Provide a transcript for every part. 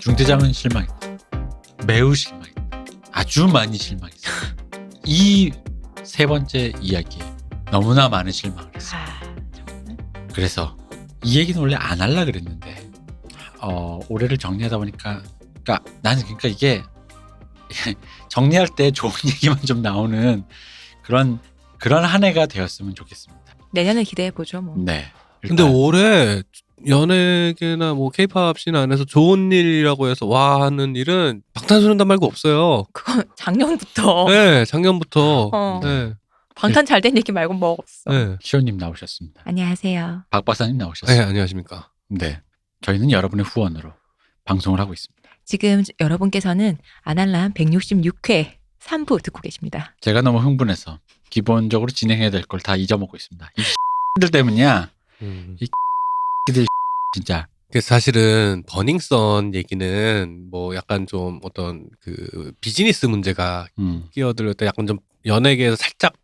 중대장은 실망했다. 매우 실망했다. 아주 많이 실망했어요. 이 세 번째 이야기에 너무나 많은 실망을 했어요. 정말? 그래서 이 얘기는 원래 안 하려고 그랬는데 올해를 정리하다 보니까 나는 이게 정리할 때 좋은 얘기만 좀 나오는 그런 한 해가 되었으면 좋겠습니다. 내년을 기대해 보죠. 뭐. 네. 근데 올해 연예계나 뭐 케이팝 씬 안에서 좋은 일이라고 해서 와 하는 일은 방탄소년단 말고 없어요. 그건 작년부터 네, 작년부터. 네. 네. 방탄 잘 된 얘기 말고 뭐 없어. 네. 시호님 나오셨습니다. 안녕하세요. 박 박사님 네, 나오셨습니다. 안녕하십니까. 네. 저희는 여러분의 후원으로 방송을 하고 있습니다. 지금 여러분께서는 아날람 166회 3부 듣고 계십니다. 제가 너무 흥분해서 기본적으로 진행해야 될 걸 다 잊어먹고 있습니다. 이 들 때문이야. 이들 진짜. 사실은 버닝썬 얘기는 뭐 약간 좀 어떤 그 비즈니스 문제가 끼어들을 때 약간 좀 연예계에서 살짝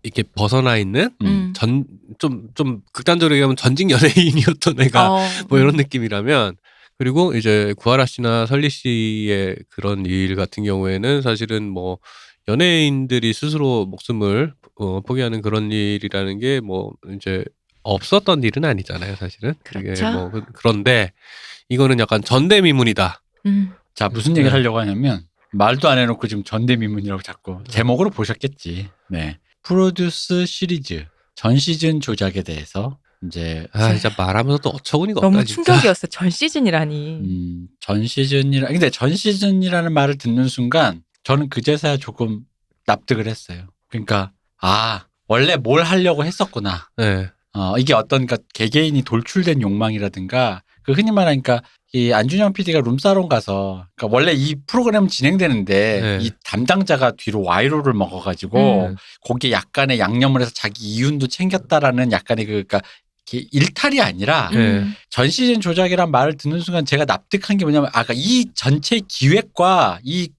이렇게 벗어나 있는 좀 극단적으로 얘기하면 전직 연예인이었던 애가 뭐 이런 느낌이라면, 그리고 이제 구하라 씨나 설리 씨의 그런 일 같은 경우에는 사실은 뭐 연예인들이 스스로 목숨을 포기하는 그런 일이라는 게 뭐 이제 없었던 일은 아니잖아요, 사실은. 그렇죠. 이게 뭐 그런데 이거는 약간 전대미문이다. 자, 무슨 얘기를 하려고 하냐면 말도 안 해놓고 지금 전대미문이라고 자꾸 제목으로 보셨겠지. 네. 프로듀스 시리즈 전 시즌 조작에 대해서 이제 진짜 말하면서 또 어처구니가 없다. 너무 진짜. 충격이었어. 전 시즌이라니. 전 시즌이라. 근데 전 시즌이라는 말을 듣는 순간 저는 그제서야 조금 납득을 했어요. 그러니까 원래 뭘 하려고 했었구나. 네. 이게 어떤 개개인이 돌출된 욕망이라든가 그 흔히 말하니까 이 안준영 PD가 룸사롱 가서 원래 이 프로그램 진행되는데 이 담당자가 뒤로 와이로를 먹어가지고 거기에 약간의 양념을 해서 자기 이윤도 챙겼다라는 약간의 일탈이 아니라 전 시즌 조작이란 말을 듣는 순간 제가 납득한 게 뭐냐면 이 전체 기획과 이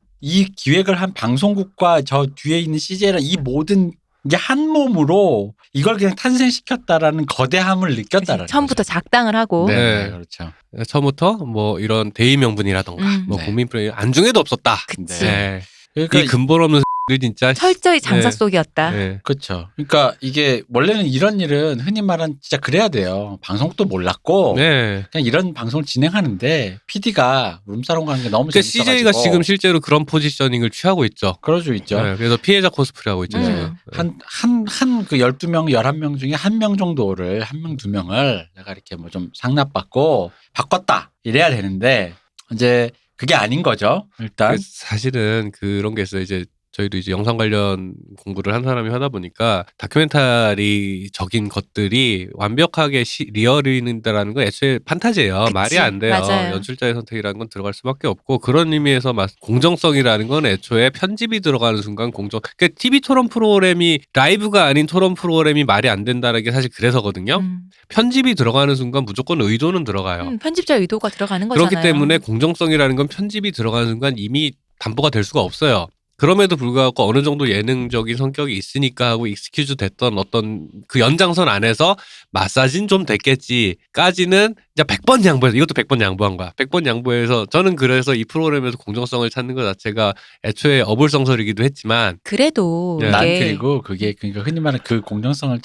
기획을 한 방송국과 저 뒤에 있는 CJ랑 이 모든 이게 한 몸으로 이걸 그냥 탄생시켰다라는 거대함을 느꼈다라는 처음부터 거죠. 작당을 하고. 네, 그렇죠. 처음부터 뭐 이런 대의 명분이라던가 뭐 국민 프로그램 안중에도 없었다. 그치. 네. 그러니까 이 근본 없는 진짜 철저히 장사 속이었다. 네. 그렇죠. 그러니까 이게 원래는 이런 일은 흔히 말하는 진짜 그래야 돼요. 방송도 몰랐고 그냥 이런 방송을 진행하는데 PD가 룸사롱 가는 게 너무 재밌어가지고. CJ가 지금 실제로 그런 포지셔닝을 취하고 있죠. 그러죠, 있죠. 네, 그래서 피해자 코스프레 하고 있죠. 지금. 한 그 12명, 11명 중에 1명 정도를 1명, 2명을 내가 이렇게 뭐 좀 상납받고 바꿨다 이래야 되는데 이제 그게 아닌 거죠. 일단 사실은 그런 게 있어요. 이제 저희도 이제 영상 관련 공부를 한 사람이 하다 보니까 다큐멘터리적인 것들이 완벽하게 리얼이다라는 건 애초에 판타지예요. 그치, 말이 안 돼요. 맞아요. 연출자의 선택이라는 건 들어갈 수밖에 없고, 그런 의미에서 공정성이라는 건 애초에 편집이 들어가는 순간 그러니까 TV 토론 프로그램이 라이브가 아닌 토론 프로그램이 말이 안 된다는 게 사실 그래서거든요. 편집이 들어가는 순간 무조건 의도는 들어가요. 편집자 의도가 들어가는 거잖아요. 그렇기 때문에 공정성이라는 건 편집이 들어가는 순간 이미 담보가 될 수가 없어요. 그럼에도 불구하고 어느 정도 예능적인 성격이 있으니까 하고 익스큐즈 됐던 어떤 그 연장선 안에서 마사지는 좀 됐겠지까지는 이제 100번 양보해서, 이것도 100번 양보한 거야. 100번 양보해서 저는 그래서 이 프로그램에서 공정성을 찾는 것 자체가 애초에 어불성설이기도 했지만, 그래도 난 그리고 그게 그러니까 흔히 말하는 그 공정성을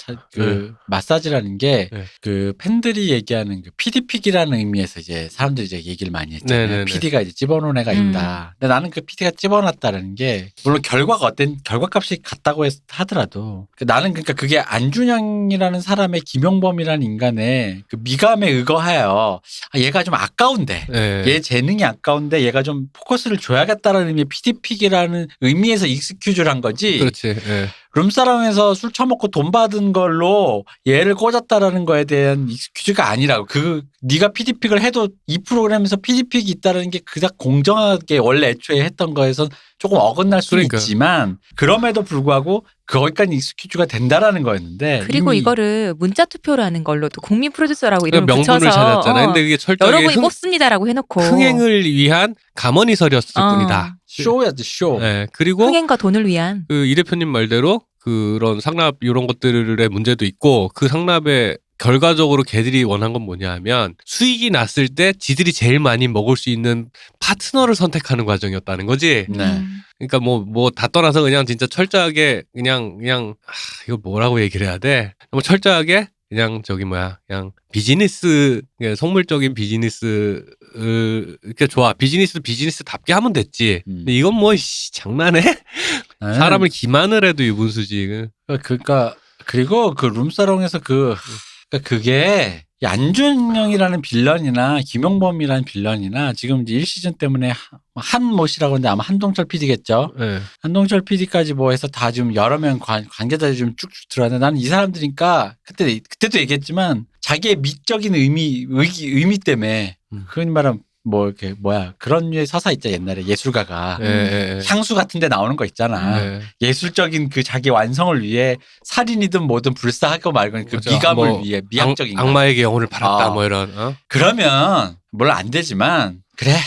마사지라는 게 그 팬들이 얘기하는 그 PD픽이라는 의미에서 이제 사람들이 이제 얘기를 많이 했잖아요. PD가 이제 집어넣은 애가 있다. 근데 나는 그 PD가 집어놨다는 게 물론 결과값이 같다고 하더라도 나는 그러니까 그게 안준영이라는 사람의 김용범이라는 인간의 그 미감에 의거하여 얘가 좀 아까운데 얘 재능이 아까운데 얘가 좀 포커스를 줘야겠다라는 의미의 PD픽이라는 의미에서 익스큐즈를 한 거지. 그렇지. 룸사롱에서 술 처먹고 돈 받은 걸로 얘를 꽂았다라는 거에 대한 익스큐즈가 아니라고. 네가 PD픽을 해도 이 프로그램에서 PD픽이 있다는 게 그닥 공정하게 원래 애초에 했던 거에선 조금 어긋날 수는 있지만 그럼에도 불구하고 거기까지 익스큐즈가 된다라는 거였는데, 그리고 이거를 문자 투표로 하는 걸로도 국민 프로듀서라고 이름을 명분을 붙여서 찾았잖아요. 근데 그게 철저하게 여러분이 뽑습니다라고 해놓고 흥행을 위한 감언이설이었을 뿐이다. 쇼야지 쇼. 네. 그리고 흥행과 돈을 위한 그 이 대표님 말대로 그런 상납 이런 것들의 문제도 있고, 그 상납에 결과적으로 걔들이 원한 건 뭐냐 하면 수익이 났을 때 지들이 제일 많이 먹을 수 있는 파트너를 선택하는 과정이었다는 거지. 네. 그러니까 뭐 다 떠나서 그냥 진짜 철저하게 그냥 이거 뭐라고 얘기를 해야 돼? 뭐 철저하게 그냥 그냥 비즈니스, 속물적인 비즈니스, 이렇게 좋아. 비즈니스답게 하면 됐지. 근데 이건 뭐, 장난해? 사람을 기만을 해도 유분수지. 그러니까, 그리고 그 룸사롱에서 그게 안준영이라는 빌런이나 김용범이라는 빌런이나 지금 이제 1시즌 때문에 한모씨라고 하는데 아마 한동철 PD겠죠. 네. 한동철 PD까지 뭐 해서 다 지금 여러 명 관계자들이 좀 쭉쭉 들어왔는데 나는 이 사람들이니까 그때도 얘기했지만 자기의 미적인 의미 때문에 흔히 말하면 뭐 이렇게 그런 류의 서사 있잖아. 옛날에 예술가가 향수 같은 데 나오는 거 있잖아. 예술적인 그 자기 완성을 위해 살인이든 뭐든 불사하고 말고 그 미감을 위해 미학적인 악마에게 영혼을 팔았다 뭐 이런. 그러면 물론 안 되지만 그래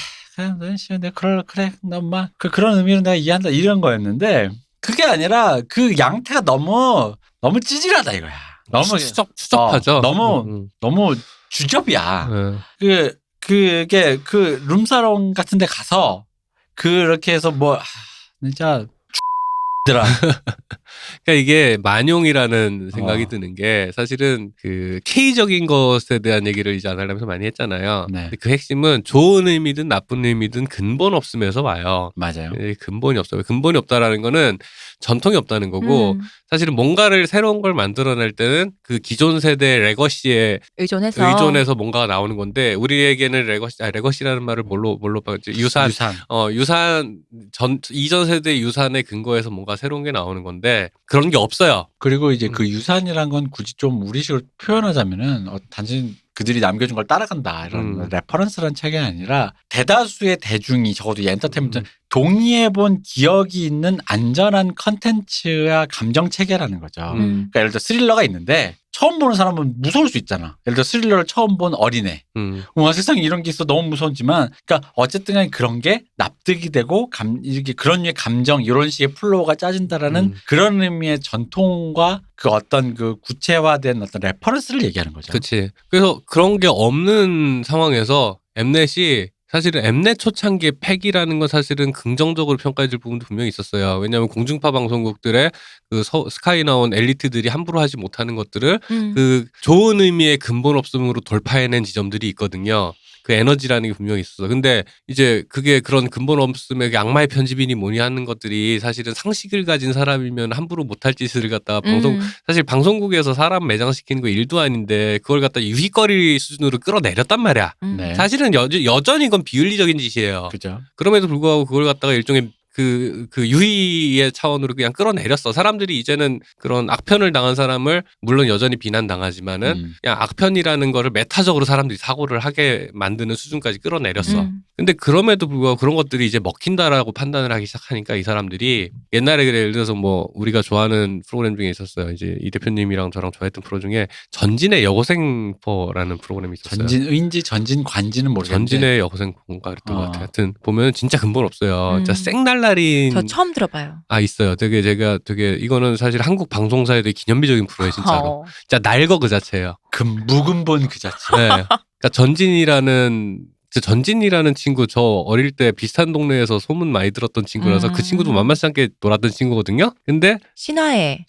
나 그런 의미로 내가 이해한다 이런 거였는데 그게 아니라 그 양태가 너무 찌질하다 이거야. 너무 추접하죠. 너무 주접이야. 그게 그 룸사롱 같은 데 가서 그렇게 해서 진짜 들아. 그러니까 이게 만용이라는 생각이 드는 게 사실은 그 K적인 것에 대한 얘기를 이제 아날람에서 많이 했잖아요. 네. 근데 그 핵심은 좋은 의미든 나쁜 의미든 근본 없음에서 와요. 맞아요. 근본이 없어요. 근본이 없다라는 거는 전통이 없다는 거고 사실은 뭔가를 새로운 걸 만들어낼 때는 그 기존 세대의 레거시에 의존해서 뭔가가 나오는 건데 우리에게는 레거시라는 말을 뭘로 바꿨지? 유산. 이전 세대의 유산에 근거해서 뭔가 새로운 게 나오는 건데 그런 게 없어요. 그리고 이제 그 유산이란 건 굳이 좀 우리식으로 표현하자면은 단지 그들이 남겨준 걸 따라간다 이런 레퍼런스라는 책이 아니라 대다수의 대중이 적어도 이 엔터테인먼트 동의해본 기억이 있는 안전한 컨텐츠와 감정 체계라는 거죠. 그러니까 예를 들어 스릴러가 있는데 처음 보는 사람은 무서울 수 있잖아. 예를 들어 스릴러를 처음 본 어린애. 와 세상에 이런 게 있어 너무 무서웠지만 그러니까 어쨌든 간에 그런 게 납득이 되고 이렇게 그런 류의 감정 이런 식의 플로우가 짜진다라는 그런 의미의 전통과 그 어떤 그 구체화된 어떤 레퍼런스를 얘기하는 거죠. 그렇지. 그래서 그런 게 없는 상황에서 엠넷이 사실은 엠넷 초창기의 팩이라는 건 사실은 긍정적으로 평가해줄 부분도 분명히 있었어요. 왜냐하면 공중파 방송국들의 그 스카이 나온 엘리트들이 함부로 하지 못하는 것들을 그 좋은 의미의 근본 없음으로 돌파해낸 지점들이 있거든요. 그 에너지라는 게 분명히 있었어. 근데 이제 그게 그런 근본 없음의 악마의 편집이니 뭐니 하는 것들이 사실은 상식을 가진 사람이면 함부로 못할 짓을 갖다가 사실 방송국에서 사람 매장시키는 거 일도 아닌데 그걸 갖다 유희거리 수준으로 끌어내렸단 말이야. 네. 사실은 여전히 이건 비윤리적인 짓이에요. 그죠. 그럼에도 불구하고 그걸 갖다가 일종의 그 유희의 차원으로 그냥 끌어내렸어. 사람들이 이제는 그런 악편을 당한 사람을 물론 여전히 비난당하지만은 그냥 악편이라는 거를 메타적으로 사람들이 사고를 하게 만드는 수준까지 끌어내렸어. 근데 그럼에도 불구하고 그런 것들이 이제 먹힌다라고 판단을 하기 시작하니까 이 사람들이 옛날에 예를 들어서 뭐 우리가 좋아하는 프로그램 중에 있었어요. 이제 이 대표님이랑 저랑 좋아했던 프로 중에 전진의 여고생포라는 프로그램이 있었어요. 전진관지는 모르겠는데 전진의 여고생포인가 그랬던 것 같아요. 하여튼 보면 진짜 근본 없어요. 진짜 생날날인 저 처음 들어봐요. 있어요. 되게 이거는 사실 한국 방송사에 되게 기념비적인 프로예요, 진짜로. 진짜 날거 그 자체예요. 묵은본 그 자체. 네. 그러니까 전진이라는 친구 저 어릴 때 비슷한 동네에서 소문 많이 들었던 친구라서 그 친구도 만만치 않게 놀았던 친구거든요. 근데 신화의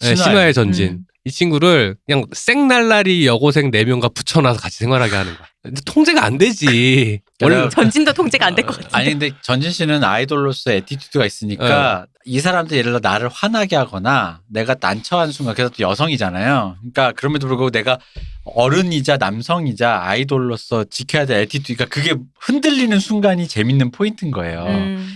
전진. 이 친구를 그냥 생날라리 여고생 4명과 붙여놔서 같이 생활하게 하는 거야. 근데 통제가 안 되지. 원래 전진도 통제가 안 될 것 같은데. 아니 근데 전진 씨는 아이돌로서 애티튜드가 있으니까 이 사람들 예를 들어 나를 화나게 하거나 내가 난처한 순간 그래서 또 여성이잖아요. 그러니까 그럼에도 불구하고 내가 어른이자 남성이자 아이돌로서 지켜야 될 애티튜드 그러니까 그게 흔들리는 순간이 재밌는 포인트인 거예요.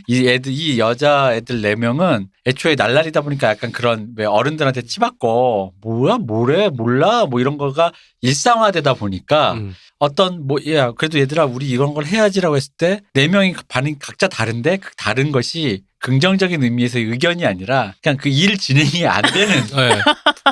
이 여자 애들 4명은 애초에 날라리다 보니까 약간 그런 왜 어른들한테 치받고 뭐래 몰라 뭐 이런 거가 일상화되다 보니까 어떤 그래도 얘들아 우리 이런 걸 해야지라고 했을 때 4명이 반응이 각자 다른데 그 다른 것이 긍정적인 의미에서의 의견이 아니라 그냥 그 일 진행이 안 되는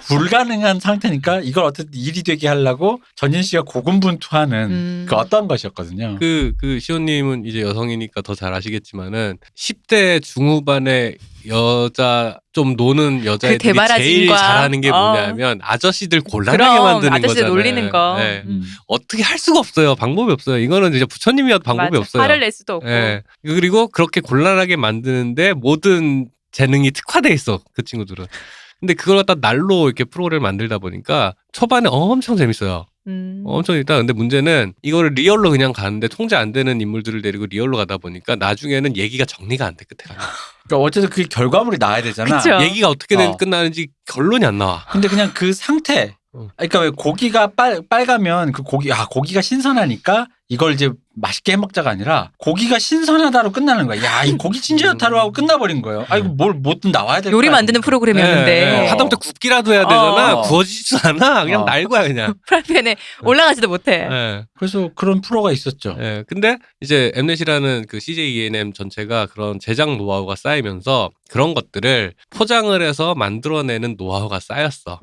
불가능한 상태니까 이걸 어떻게 일이 되게 하려고 전진 씨가 고군분투하는 그 어떤 것이었거든요. 그 시온님은 이제 여성이니까 더 잘 아시겠지만은 10대 중후반에 여자 좀 노는 여자애들이 제일 잘하는 게 뭐냐면 아저씨들 곤란하게 만드는 아저씨들 거잖아요. 놀리는 거. 네. 어떻게 할 수가 없어요. 방법이 없어요. 이거는 이제 부처님이어도 방법이 맞아. 없어요. 화를 낼 수도 없고. 네. 그리고 그렇게 곤란하게 만드는데 모든 재능이 특화돼 있어. 그 친구들은. 근데 그걸 갖다 날로 이렇게 프로그램을 만들다 보니까 초반에 엄청 재밌어요. 엄청 있다. 근데 문제는 이거를 리얼로 그냥 가는데 통제 안 되는 인물들을 데리고 리얼로 가다 보니까 나중에는 얘기가 정리가 안 돼. 끝에 가면. 그러니까 어쨌든 그 결과물이 나와야 되잖아. 그쵸. 얘기가 어떻게 끝나는지 결론이 안 나와. 근데 그냥 그 상태. 그러니까 왜 고기가 빨가면 그 고기가 신선하니까 이걸 이제 맛있게 해먹자가 아니라 고기가 신선하다로 끝나는 거야. 야, 이 고기 진짜 좋다로 하고 끝나버린 거예요. 아이고 뭐든 나와야 될 요리 만드는 프로그램이었는데 하다못해 굽기라도 해야 되잖아. 구워지지도 않아. 그냥 날 거야 그냥. 프라이팬에 올라가지도 못해. 그래서 그런 프로가 있었죠. 근데 이제 엠넷이라는 그 CJ E&M 전체가 그런 제작 노하우가 쌓이면서 그런 것들을 포장을 해서 만들어내는 노하우가 쌓였어.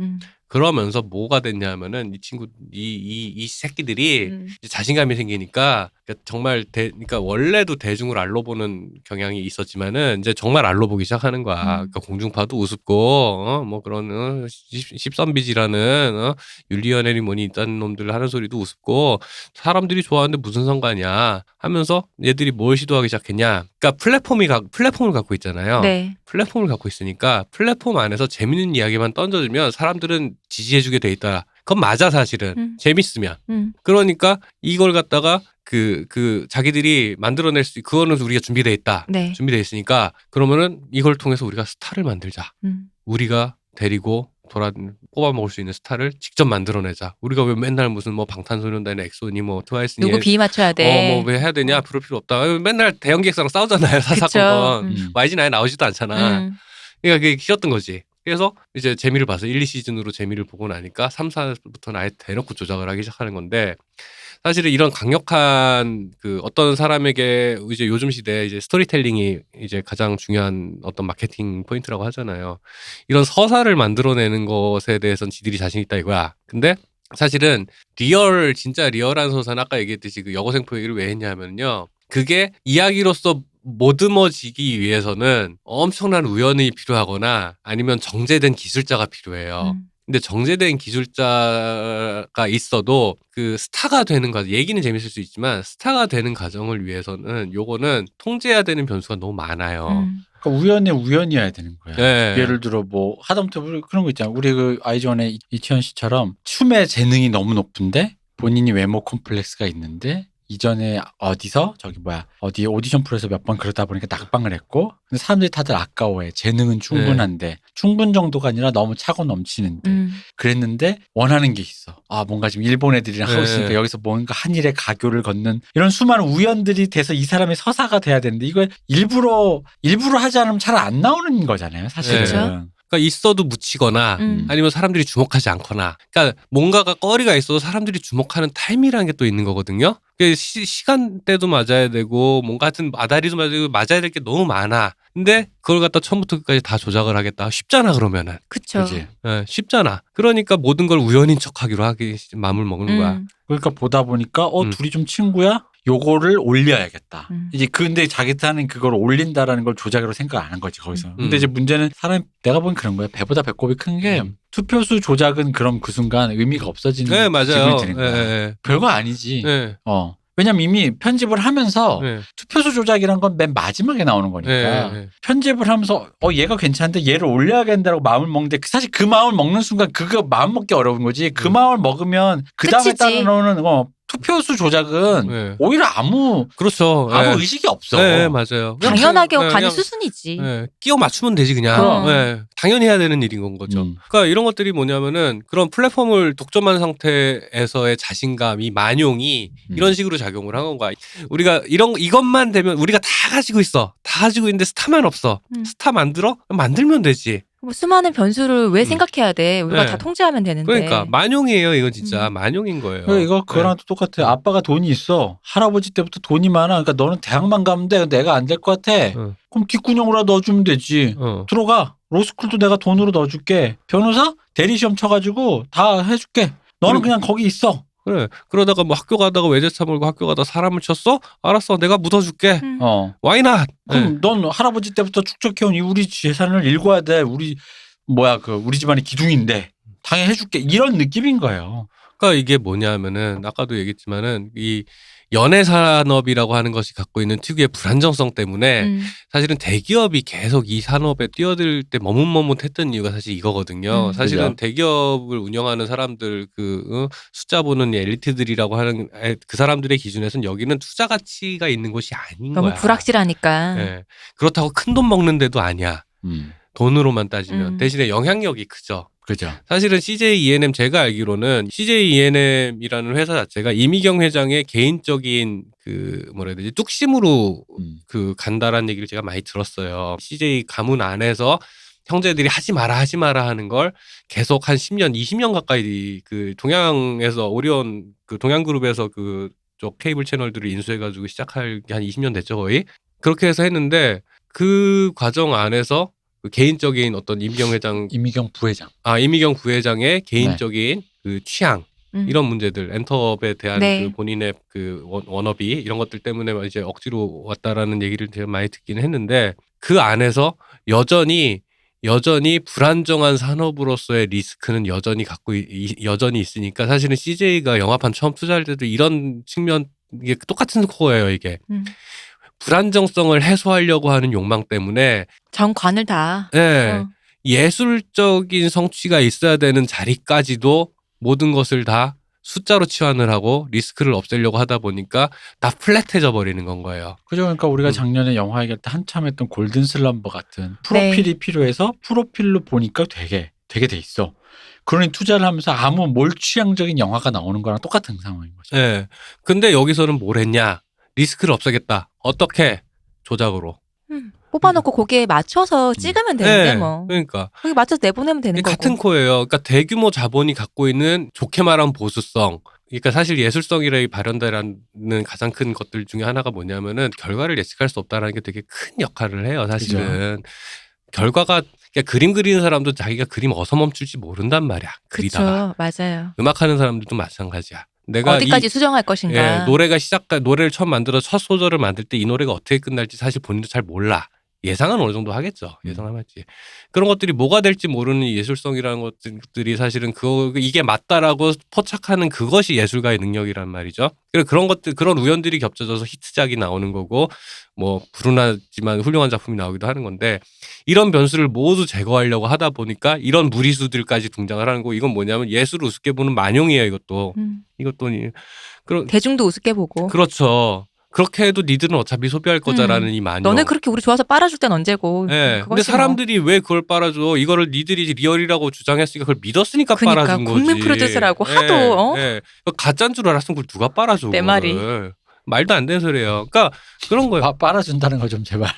그러면서 뭐가 됐냐면은 이 친구 이 새끼들이 이제 자신감이 생기니까 정말 그러니까 원래도 대중을 알로 보는 경향이 있었지만은 이제 정말 알로 보기 시작하는 거야. 그러니까 공중파도 우습고 뭐 그런 십선비지라는 윤리연애니 뭐니 있다는 놈들 하는 소리도 우습고 사람들이 좋아하는데 무슨 상관이야 하면서 얘들이 뭘 시도하기 시작했냐. 그러니까 플랫폼을 갖고 있잖아요. 네. 플랫폼을 갖고 있으니까 플랫폼 안에서 재밌는 이야기만 던져주면 사람들은 지지해주게 돼 있다. 그건 맞아 사실은. 재밌으면. 그러니까 이걸 갖다가 그 자기들이 만들어낼 수 그거는 우리가 준비돼 있다. 네. 준비돼 있으니까 그러면은 이걸 통해서 우리가 스타를 만들자. 우리가 데리고 뽑아 먹을 수 있는 스타를 직접 만들어내자. 우리가 왜 맨날 무슨 뭐 방탄소년단의 엑소니 뭐 트와이스니 누구 비위 맞춰야 돼. 뭐 왜 해야 되냐? 그럴 필요 없다. 맨날 대형 기획사랑 싸우잖아요. 사사건건. YG 나에 나오지도 않잖아. 그러니까 그게 싫었던 거지. 그래서 이제 재미를 봐서 1, 2시즌으로 재미를 보고 나니까 3, 4부터는 아예 대놓고 조작을 하기 시작하는 건데 사실은 이런 강력한 그 어떤 사람에게 이제 요즘 시대에 이제 스토리텔링이 이제 가장 중요한 어떤 마케팅 포인트라고 하잖아요. 이런 서사를 만들어내는 것에 대해서는 지들이 자신 있다 이거야. 근데 사실은 진짜 리얼한 서사는 아까 얘기했듯이 그 여고생포 얘기를 왜 했냐면요. 그게 이야기로서 모듬어지기 위해서는 엄청난 우연이 필요하거나 아니면 정제된 기술자가 필요해요. 근데 정제된 기술자가 있어도 그 스타가 되는 과정, 얘기는 재밌을 수 있지만 스타가 되는 과정을 위해서는 요거는 통제해야 되는 변수가 너무 많아요. 그러니까 우연이어야 되는 거야. 네. 예를 들어 뭐 하다못해 그런 거 있잖아. 우리 그 아이즈원의 이치현 씨처럼 춤의 재능이 너무 높은데 본인이 외모 콤플렉스가 있는데 이전에 어디 오디션 프로에서 몇 번 그러다 보니까 낙방을 했고 근데 사람들이 다들 아까워해. 재능은 충분한데 충분 정도가 아니라 너무 차고 넘치는데 그랬는데 원하는 게 있어. 뭔가 지금 일본 애들이랑 하고 있으니까 여기서 뭔가 한 일의 가교를 걷는 이런 수많은 우연들이 돼서 이 사람의 서사가 돼야 되는데 이걸 일부러 하지 않으면 잘 안 나오는 거잖아요 사실은. 그렇죠? 그러니까 있어도 묻히거나 아니면 사람들이 주목하지 않거나 그러니까 뭔가가 거리가 있어도 사람들이 주목하는 타임이라는 게 또 있는 거거든요. 시간대도 맞아야 되고 뭔가 하여튼 아다리도 맞아야 될 게 너무 많아. 근데 그걸 갖다 처음부터 끝까지 다 조작을 하겠다. 쉽잖아 그러면은. 그쵸. 네, 쉽잖아. 그러니까 모든 걸 우연인 척하기로 하기 마음을 먹는 거야. 그러니까 보다 보니까 둘이 좀 친구야? 요거를 올려야겠다. 이제 근데 자기한테는 그걸 올린다라는 걸 조작으로 생각 안 한 거지 거기서. 근데 이제 문제는 내가 보기엔 그런 거야. 배보다 배꼽이 큰 게 투표수 조작은 그럼 그 순간 의미가 없어지는 기분이 드는 거야. 별거 아니지. 왜냐면 이미 편집을 하면서 투표수 조작이란 건 맨 마지막에 나오는 거니까 편집을 하면서 얘가 괜찮은데 얘를 올려야겠다라고 마음을 먹는데 사실 그 마음을 먹는 순간 그거 마음 먹기 어려운 거지. 그 마음을 먹으면 그 다음에 따라오는 투표수 조작은 오히려 그렇죠. 아무 의식이 없어. 네, 맞아요. 당연하게 가는 수순이지. 끼워 맞추면 되지 그냥. 당연히 해야 되는 일인 건 거죠. 그러니까 이런 것들이 뭐냐면은 그런 플랫폼을 독점한 상태에서의 자신감이 만용이 이런 식으로 작용을 한 건가. 우리가 이것만 되면 우리가 다 가지고 있어. 다 가지고 있는데 스타만 없어. 스타 만들면 되지. 뭐 수많은 변수를 왜 생각해야 돼? 우리가 다 통제하면 되는데. 그러니까 만용이에요. 이건 진짜 만용인 거예요. 그거랑 또 똑같아. 아빠가 돈이 있어. 할아버지 때부터 돈이 많아. 그러니까 너는 대학만 가면 돼. 내가 안 될 것 같아. 그럼 뒷구녕으로 넣어주면 되지. 들어가. 로스쿨도 내가 돈으로 넣어줄게. 변호사 대리시험 쳐가지고 다 해줄게. 너는 그냥 거기 있어. 그래. 그러다가 뭐 학교 가다가 외제차 몰고 학교 가다 사람을 쳤어? 알았어. 내가 묻어줄게. Why not? 그럼 넌 할아버지 때부터 축적해온 이 우리 재산을 읽어야 돼. 우리 집안의 기둥인데 당연히 해줄게. 이런 느낌인 거예요. 그러니까 이게 뭐냐면은 아까도 얘기했지만은 이 연애 산업이라고 하는 것이 갖고 있는 특유의 불안정성 때문에 사실은 대기업이 계속 이 산업에 뛰어들 때 머뭇머뭇했던 이유가 사실 이거거든요. 사실은 그죠? 대기업을 운영하는 사람들 숫자 보는 엘리트들이라고 하는 그 사람들의 기준에서는 여기는 투자 가치가 있는 곳이 아닌 너무 거야. 불확실하니까. 네. 그렇다고 큰 돈 먹는 데도 아니야. 돈으로만 따지면. 대신에 영향력이 크죠. 그죠. 사실은 CJ E&M 제가 알기로는 CJ E&M이라는 회사 자체가 이미경 회장의 개인적인 뭐라 해야 되지 뚝심으로 간다라는 얘기를 제가 많이 들었어요. CJ 가문 안에서 형제들이 하지 마라 하는 걸 계속 한 10년, 20년 가까이 동양에서 오리온 동양그룹에서 그쪽 케이블 채널들을 인수해가지고 시작할 게 한 20년 됐죠 거의. 그렇게 해서 했는데 그 과정 안에서 개인적인 어떤 이미경 부회장의 개인적인 취향 이런 문제들, 엔터업에 대한 본인의 워너비 이런 것들 때문에 이제 억지로 왔다라는 얘기를 제가 많이 듣기는 했는데 그 안에서 여전히 불안정한 산업으로서의 리스크는 여전히 있으니까 사실은 CJ가 영화판 처음 투자할 때도 이런 측면 이게 똑같은 코어예요 이게. 불안정성을 해소하려고 하는 욕망 때문에 정관을 다. 네, 예술적인 성취가 있어야 되는 자리까지도 모든 것을 다 숫자로 치환을 하고 리스크를 없애려고 하다 보니까 다 플랫해져 버리는 건 거예요. 그죠. 그러니까 우리가 작년에 영화 얘기할 때 한참 했던 골든 슬럼버 같은 프로필이 필요해서 프로필로 보니까 되게 돼 있어. 그러니 투자를 하면서 아무 몰취향적인 영화가 나오는 거랑 똑같은 상황인 거죠. 네. 근데 여기서는 뭘 했냐? 리스크를 없애겠다. 어떻게? 조작으로. 뽑아놓고 거기에 맞춰서 찍으면 되는데 뭐. 그러니까. 거기 맞춰서 내보내면 되는 거고. 같은 코예요. 그러니까 대규모 자본이 갖고 있는 좋게 말하면 보수성. 그러니까 사실 예술성이라 발현되라는 가장 큰 것들 중에 하나가 뭐냐면은 결과를 예측할 수 없다는 게 되게 큰 역할을 해요. 사실은. 그죠. 결과가 그러니까 그림 그리는 사람도 자기가 그림 어디서 멈출지 모른단 말이야. 그리다가. 그렇죠. 맞아요. 음악하는 사람들도 마찬가지야. 내가 어디까지 수정할 것인가. 노래를 처음 만들어 첫 소절을 만들 때 이 노래가 어떻게 끝날지 사실 본인도 잘 몰라. 예상은 어느 정도 하겠죠. 예상하겠지. 그런 것들이 뭐가 될지 모르는 예술성이라는 것들이 사실은 이게 맞다라고 포착하는 그것이 예술가의 능력이란 말이죠. 그런 것들, 그런 우연들이 겹쳐져서 히트작이 나오는 거고, 뭐, 불운하지만 훌륭한 작품이 나오기도 하는 건데, 이런 변수를 모두 제거하려고 하다 보니까 이런 무리수들까지 등장을 하는 거고, 이건 뭐냐면 예술을 우습게 보는 만용이에요, 이것도. 대중도 우습게 보고. 그렇죠. 그렇게 해도 니들은 어차피 소비할 거자라는 이 만용. 너네 그렇게 우리 좋아서 빨아줄 땐 언제고. 네. 근데 사람들이 왜 그걸 빨아줘? 이거를 니들이 리얼이라고 주장했으니까 그걸 믿었으니까 그러니까, 빨아준 거지. 국민 프로듀서라고 하도. 가짜인 줄 알았으면 그걸 누가 빨아줘? 내 말이. 말도 안 되는 소리예요. 그러니까 그런 거예요. 빨아준다는 거 좀 제발.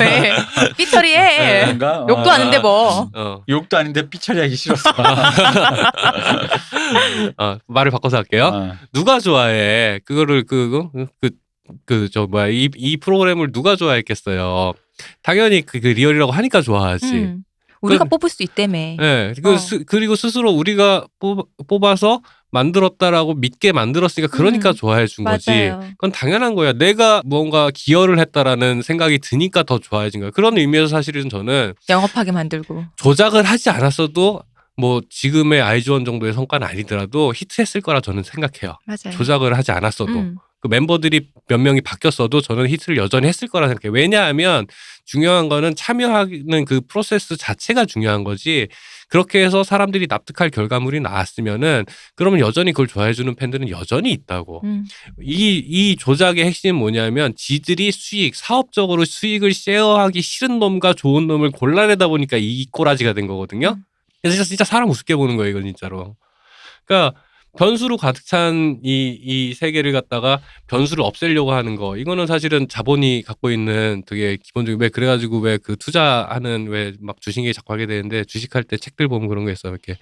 왜? 삐처리해. 욕도 아닌데 뭐. 욕도 아닌데 삐처리하기 싫었어. 말을 바꿔서 할게요. 누가 좋아해? 그거를 이 프로그램을 누가 좋아했겠어요? 당연히 그 리얼이라고 하니까 좋아하지. 우리가 뽑을 수 있다며. 네. 그리고 스스로 우리가 뽑아서 만들었다라고 믿게 만들었으니까 그러니까 좋아해 준 거지. 맞아요. 그건 당연한 거야. 내가 뭔가 기여를 했다라는 생각이 드니까 더 좋아해진 거야. 그런 의미에서 사실은 저는 영업하게 만들고 조작을 하지 않았어도 뭐 지금의 아이즈원 정도의 성과는 아니더라도 히트했을 거라 저는 생각해요. 맞아요. 조작을 하지 않았어도. 그 멤버들이 몇 명이 바뀌었어도 저는 히트를 여전히 했을 거라 생각해요. 왜냐하면 중요한 거는 참여하는 그 프로세스 자체가 중요한 거지. 그렇게 해서 사람들이 납득할 결과물이 나왔으면은 그러면 여전히 그걸 좋아해주는 팬들은 여전히 있다고. 이 조작의 핵심은 뭐냐면 지들이 사업적으로 수익을 쉐어하기 싫은 놈과 좋은 놈을 골라내다 보니까 이 꼬라지가 된 거거든요. 그래서 진짜 사람 우습게 보는 거예요, 이건 진짜로. 그러니까 변수로 가득 찬 이 세계를 갖다가 변수를 없애려고 하는 거, 이거는 사실은 자본이 갖고 있는 되게 기본적인, 왜 그래가지고 왜 그 투자하는 왜 막 주식에 자꾸 하게 되는데, 주식할 때 책들 보면 그런 거 있어. 이렇게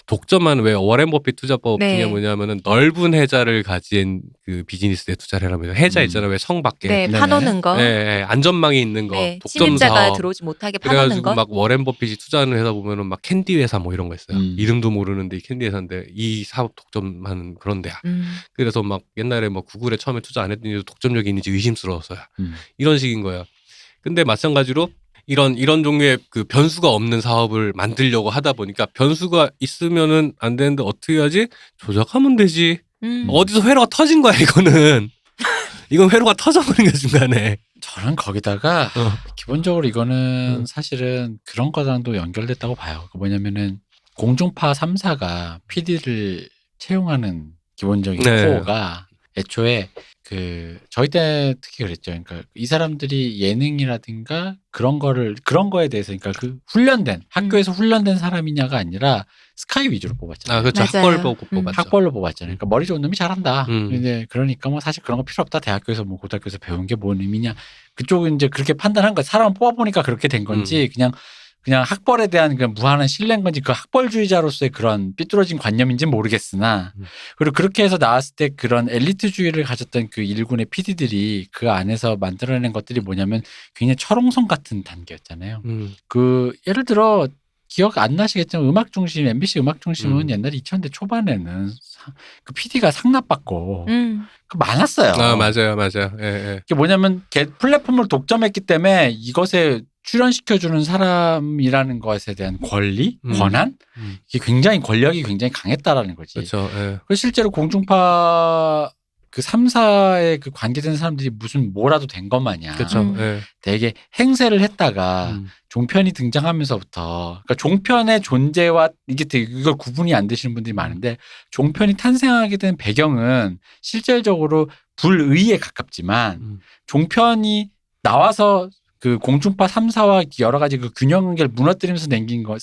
독점하는, 왜 워렌 버핏 투자법 네. 중에 뭐냐면은 넓은 해자를 가진 그 비즈니스에 투자를 해랍니다. 해자 있잖아요. 왜 성 밖에. 네, 네네. 파놓는 거. 네, 안전망이 있는 거, 네, 독점 침입자가 사업. 들어오지 못하게 파놓는 그래가지고 거. 막 워렌 버핏이 투자하는 회사 보면은 막 캔디 회사 뭐 이런 거 있어요. 이름도 모르는데 캔디 회사인데 이 사업 독점하는 그런 데야. 그래서 막 옛날에 뭐 구글에 처음에 투자 안 했더니 독점력이 있는지 의심스러웠어요. 이런 식인 거예요. 근데 마찬가지로 이런 종류의 그 변수가 없는 사업을 만들려고 하다 보니까, 변수가 있으면은 안 되는데 어떻게 하지? 조작하면 되지. 어디서 회로가 터진 거야 이거는. 이건 회로가 터져버린 거야 중간에. 저는 거기다가 기본적으로 이거는 사실은 그런 거랑도 연결됐다고 봐요. 뭐냐면은 공중파 3사가 PD를 채용하는 기본적인 코어가 애초에 그 저희 때 특히 그랬죠. 그러니까 이 사람들이 예능이라든가 그런 거에 대해서, 그러니까 그 훈련된 학교에서 훈련된 사람이냐가 아니라 스카이 위주로 뽑았잖아요. 아, 그렇죠. 맞아요. 학벌 보고 뽑았죠. 학벌로 뽑았잖아요. 그러니까 머리 좋은 놈이 잘한다. 음. 이제 그러니까 뭐 사실 그런 거 필요 없다. 대학교에서 뭐 고등학교에서 배운 게 뭔 의미냐. 그쪽은 이제 그렇게 판단한 거, 사람을 뽑아보니까 그렇게 된 건지 그냥 학벌에 대한 그 무한한 신뢰인 건지, 그 학벌주의자로서의 그런 삐뚤어진 관념인지는 모르겠으나, 그리고 그렇게 해서 나왔을 때 그런 엘리트주의를 가졌던 그 일군의 PD들이 그 안에서 만들어낸 것들이 뭐냐면 굉장히 철옹성 같은 단계였잖아요. 그 예를 들어 기억 안 나시겠지만 음악중심, MBC 음악중심은 옛날에 2000대 초반에는 그 PD가 상납받고 그 많았어요. 아, 맞아요. 예. 그게 뭐냐면 플랫폼을 독점했기 때문에 이것에 출연시켜주는 사람이라는 것에 대한 권리, 권한, 이게 굉장히 권력이 굉장히 강했다라는 거지. 그렇죠. 예. 그래서 실제로 공중파 그 3사에 그 관계된 사람들이 무슨 뭐라도 된 것 마냥 그렇죠. 예. 되게 행세를 했다가 종편이 등장하면서부터, 그러니까 종편의 존재와 이게 되게 이걸 구분이 안 되시는 분들이 많은데, 종편이 탄생하게 된 배경은 실질적으로 불의에 가깝지만 종편이 나와서 그 공중파 3사와 여러 가지 그 균형 관계를 무너뜨리면서 남긴 것,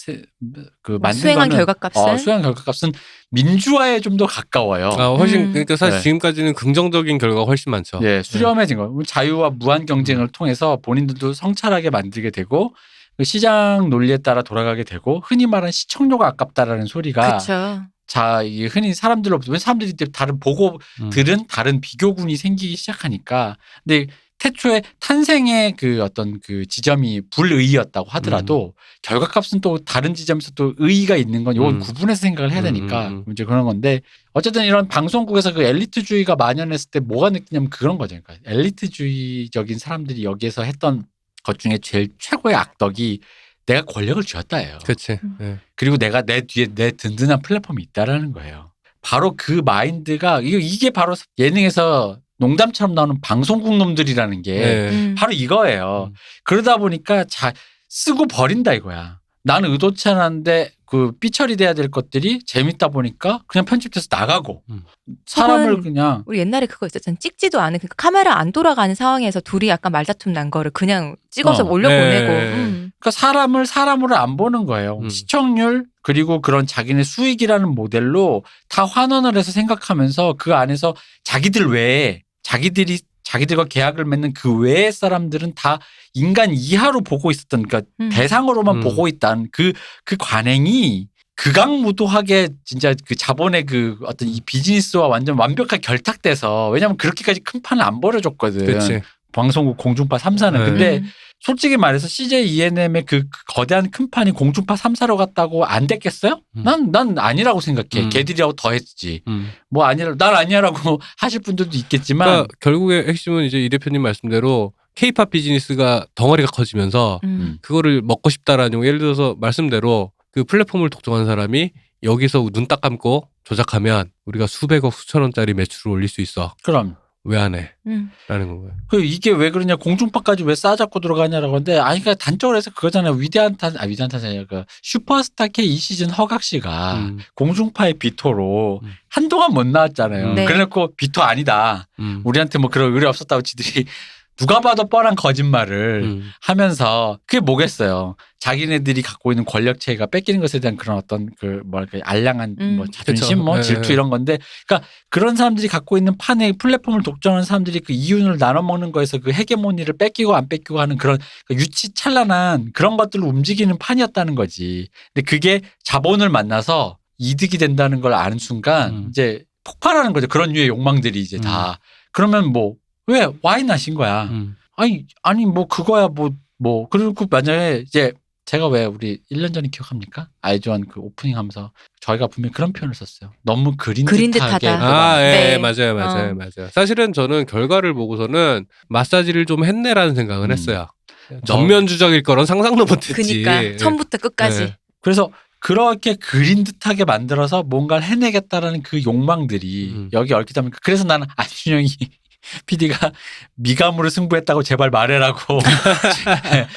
그 만든 수행한 거는 결과값은 수행한 결과값은 민주화에 좀 더 가까워요. 훨씬 그러니까 사실 네. 지금까지는 긍정적인 결과가 훨씬 많죠. 예, 수렴해진 거. 자유와 무한 경쟁을 통해서 본인들도 성찰하게 만들게 되고, 그 시장 논리에 따라 돌아가게 되고, 흔히 말하는 시청료가 아깝다라는 소리가 그렇죠. 자, 이게 흔히 사람들로부터, 왜 사람들이 다른 보고 들은 다른 비교군이 생기기 시작하니까. 근데 태초에 탄생의 그 어떤 그 지점이 불의였다고 하더라도 결과값은 또 다른 지점에서 또 의의가 있는 건 이건 구분해서 생각을 해야 되니까 이제 그런 건데, 어쨌든 이런 방송국에서 그 엘리트주의가 만연했을 때 뭐가 느끼냐면 그런 거죠. 그러니까 엘리트주의적인 사람들이 여기에서 했던 것 중에 제일 최고의 악덕이 내가 권력을 쥐었다예요. 그렇지. 예. 그리고 내가 내 뒤에 내 든든한 플랫폼이 있다라는 거예요. 바로 그 마인드가 이게 바로 예능에서 농담처럼 나오는 방송국 놈들이라는 게 바로 이거예요. 그러다 보니까 쓰고 버린다 이거야. 나는 의도치 않았는데 그 삐처리 돼야 될 것들이 재밌다 보니까 그냥 편집돼서 나가고 사람을 그냥. 우리 옛날에 그거 있었잖아. 찍지도 않은, 그러니까 카메라 안 돌아가는 상황에서 둘이 약간 말다툼 난 거를 그냥 찍어서 올려보내고. 그러니까 사람을 사람으로 안 보는 거예요. 시청률 그리고 그런 자기네 수익이라는 모델로 다 환원을 해서 생각하면서 그 안에서 자기들 외에 자기들과 계약을 맺는 그 외의 사람들은 다 인간 이하로 보고 있었던, 그러니까 대상으로만 보고 있다는 그 관행이 극악무도하게 진짜 그 자본의 그 어떤 이 비즈니스와 완전 완벽하게 결탁돼서, 왜냐면 그렇게까지 큰 판을 안 벌어줬거든. 그치. 방송국 공중파 3사는. 근데 솔직히 말해서 CJ ENM의 그 거대한 큰 판이 공중파 3사로 갔다고 안 됐겠어요? 난 아니라고 생각해. 걔들이라고 더 했지. 뭐 난 아니야라고 하실 분들도 있겠지만. 그러니까 결국에 핵심은 이제 이 대표님 말씀대로 K-팝 비즈니스가 덩어리가 커지면서 그거를 먹고 싶다라는, 예를 들어서 말씀대로 그 플랫폼을 독점한 사람이 여기서 눈 딱 감고 조작하면 우리가 수백억 수천원짜리 매출을 올릴 수 있어. 그럼. 왜 안 해? 라는 거예요. 이게 왜 그러냐, 공중파까지 왜 싸잡고 들어가냐라고 하는데, 그러니까 단적으로 해서 그거잖아요. 위대한 탄생 아니라 그 슈퍼스타 K 이 시즌 허각 씨가 공중파의 비토로 한동안 못 나왔잖아요. 네. 그래놓고 비토 아니다. 우리한테 뭐 그런 의뢰 없었다고 지들이 누가 봐도 뻔한 거짓말을 하면서 그게 뭐겠어요. 자기네들이 갖고 있는 권력체가 뺏기는 것에 대한 그런 어떤 그 뭐랄까 알량한 뭐 자존심 뭐 질투 이런 건데 그러니까 그런 사람들이 갖고 있는 판에 플랫폼을 독점하는 사람들이 그 이윤을 나눠 먹는 거에서 그 헤게모니를 뺏기고 안 뺏기고 하는 그런 유치찬란한 그런 것들로 움직이는 판이었다는 거지. 근데 그게 자본을 만나서 이득이 된다는 걸 아는 순간 이제 폭발하는 거죠. 그런 류의 욕망들이 이제 다. 그러면 뭐 왜 와인하신 거야. 아니 뭐 그거야 뭐 그리고 만약에 이제 제가 왜 우리 1년 전에 기억합니까? 아이즈원 그 오프닝 하면서 저희가 분명히 그런 표현을 썼어요. 너무 그린 듯하게. 네. 맞아요. 사실은 저는 결과를 보고서는 마사지를 좀 했네라는 생각은 했어요. 전면 주적일 거란 상상도 못했지. 그러니까 처음부터 끝까지. 네. 그래서 그렇게 그린 듯하게 만들어서 뭔가를 해내겠다라는 그 욕망들이 여기 얽히다 보니까 그래서 나는 안준영이 PD가 미감으로 승부했다고 제발 말해라고.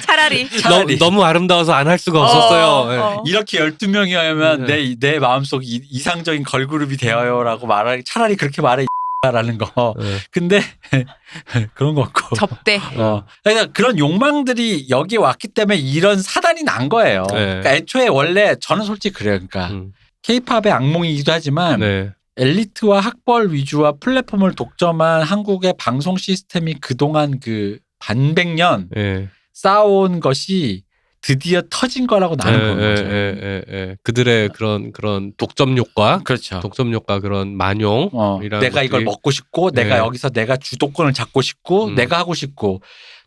차라리. 너무 아름다워서 안 할 수가 없었어요. 이렇게 12명이면 내 마음속 이상적인 걸그룹이 되어요라고 말하기 차라리 그렇게 말해 라는 거. 근데 그런 거 없고. 접대. 그러니까 그런 욕망들이 여기 왔기 때문에 이런 사단이 난 거예요. 그러니까 애초에 원래 저는 솔직히 그래요. 그러니까 K-팝의 악몽이기도 하지만 엘리트와 학벌 위주와 플랫폼을 독점한 한국의 방송 시스템이 그동안 그 반백년 쌓아온 것이 드디어 터진 거라고 나는 거죠. 그들의 그런 독점욕과 그렇죠. 독점욕과 그런 만용. 내가 이걸 먹고 싶고 내가 여기서 내가 주도권을 잡고 싶고 내가 하고 싶고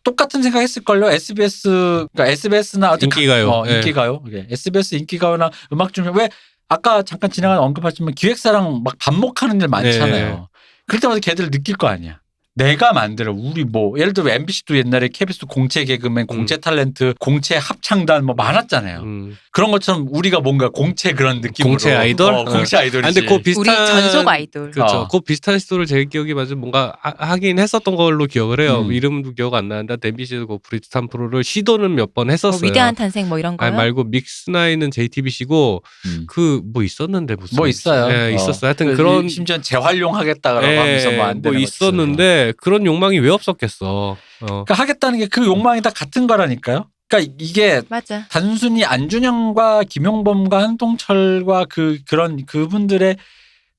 똑같은 생각했을걸요. 그러니까 SBS나 인기가요. 인기가요. SBS 인기가요나 음악 중에 왜 아까 잠깐 지나간 언급하지만 기획사랑 막 반목하는 일 많잖아요. 그럴 때마다 걔들 느낄 거 아니야. 내가 만들어 우리 뭐 예를 들어 MBC도 옛날에 KBS 공채 개그맨, 공채 탤런트, 공채 합창단 뭐 많았잖아요. 그런 것처럼 우리가 뭔가 공채 그런 느낌으로 공채 아이돌? 공채 아이돌이지. 근데 그 비슷한 우리 전속 아이돌. 그렇죠. 그 비슷한 시도를 제 기억이 맞으면 뭔가 하긴 했었던 걸로 기억을 해요. 이름도 기억 안 나는데 MBC도 그 브리티스탄 프로를 시도는 몇 번 했었어요. 위대한 탄생 뭐 이런 거요? 아니 말고 믹스나인은 JTBC고 그 뭐 있었는데 무슨 뭐 있어요. 네, 있었어요. 하여튼 그런 심지어 재활용하겠다라고 하면서 뭐 안 되는 뭐 있었는데 그런 욕망이 왜 없었겠어. 그러니까 하겠다는 게 그 욕망이 다 같은 거라니까요. 그러니까 이게 맞아. 단순히 안준영과 김용범과 한동철과 그런 그분들의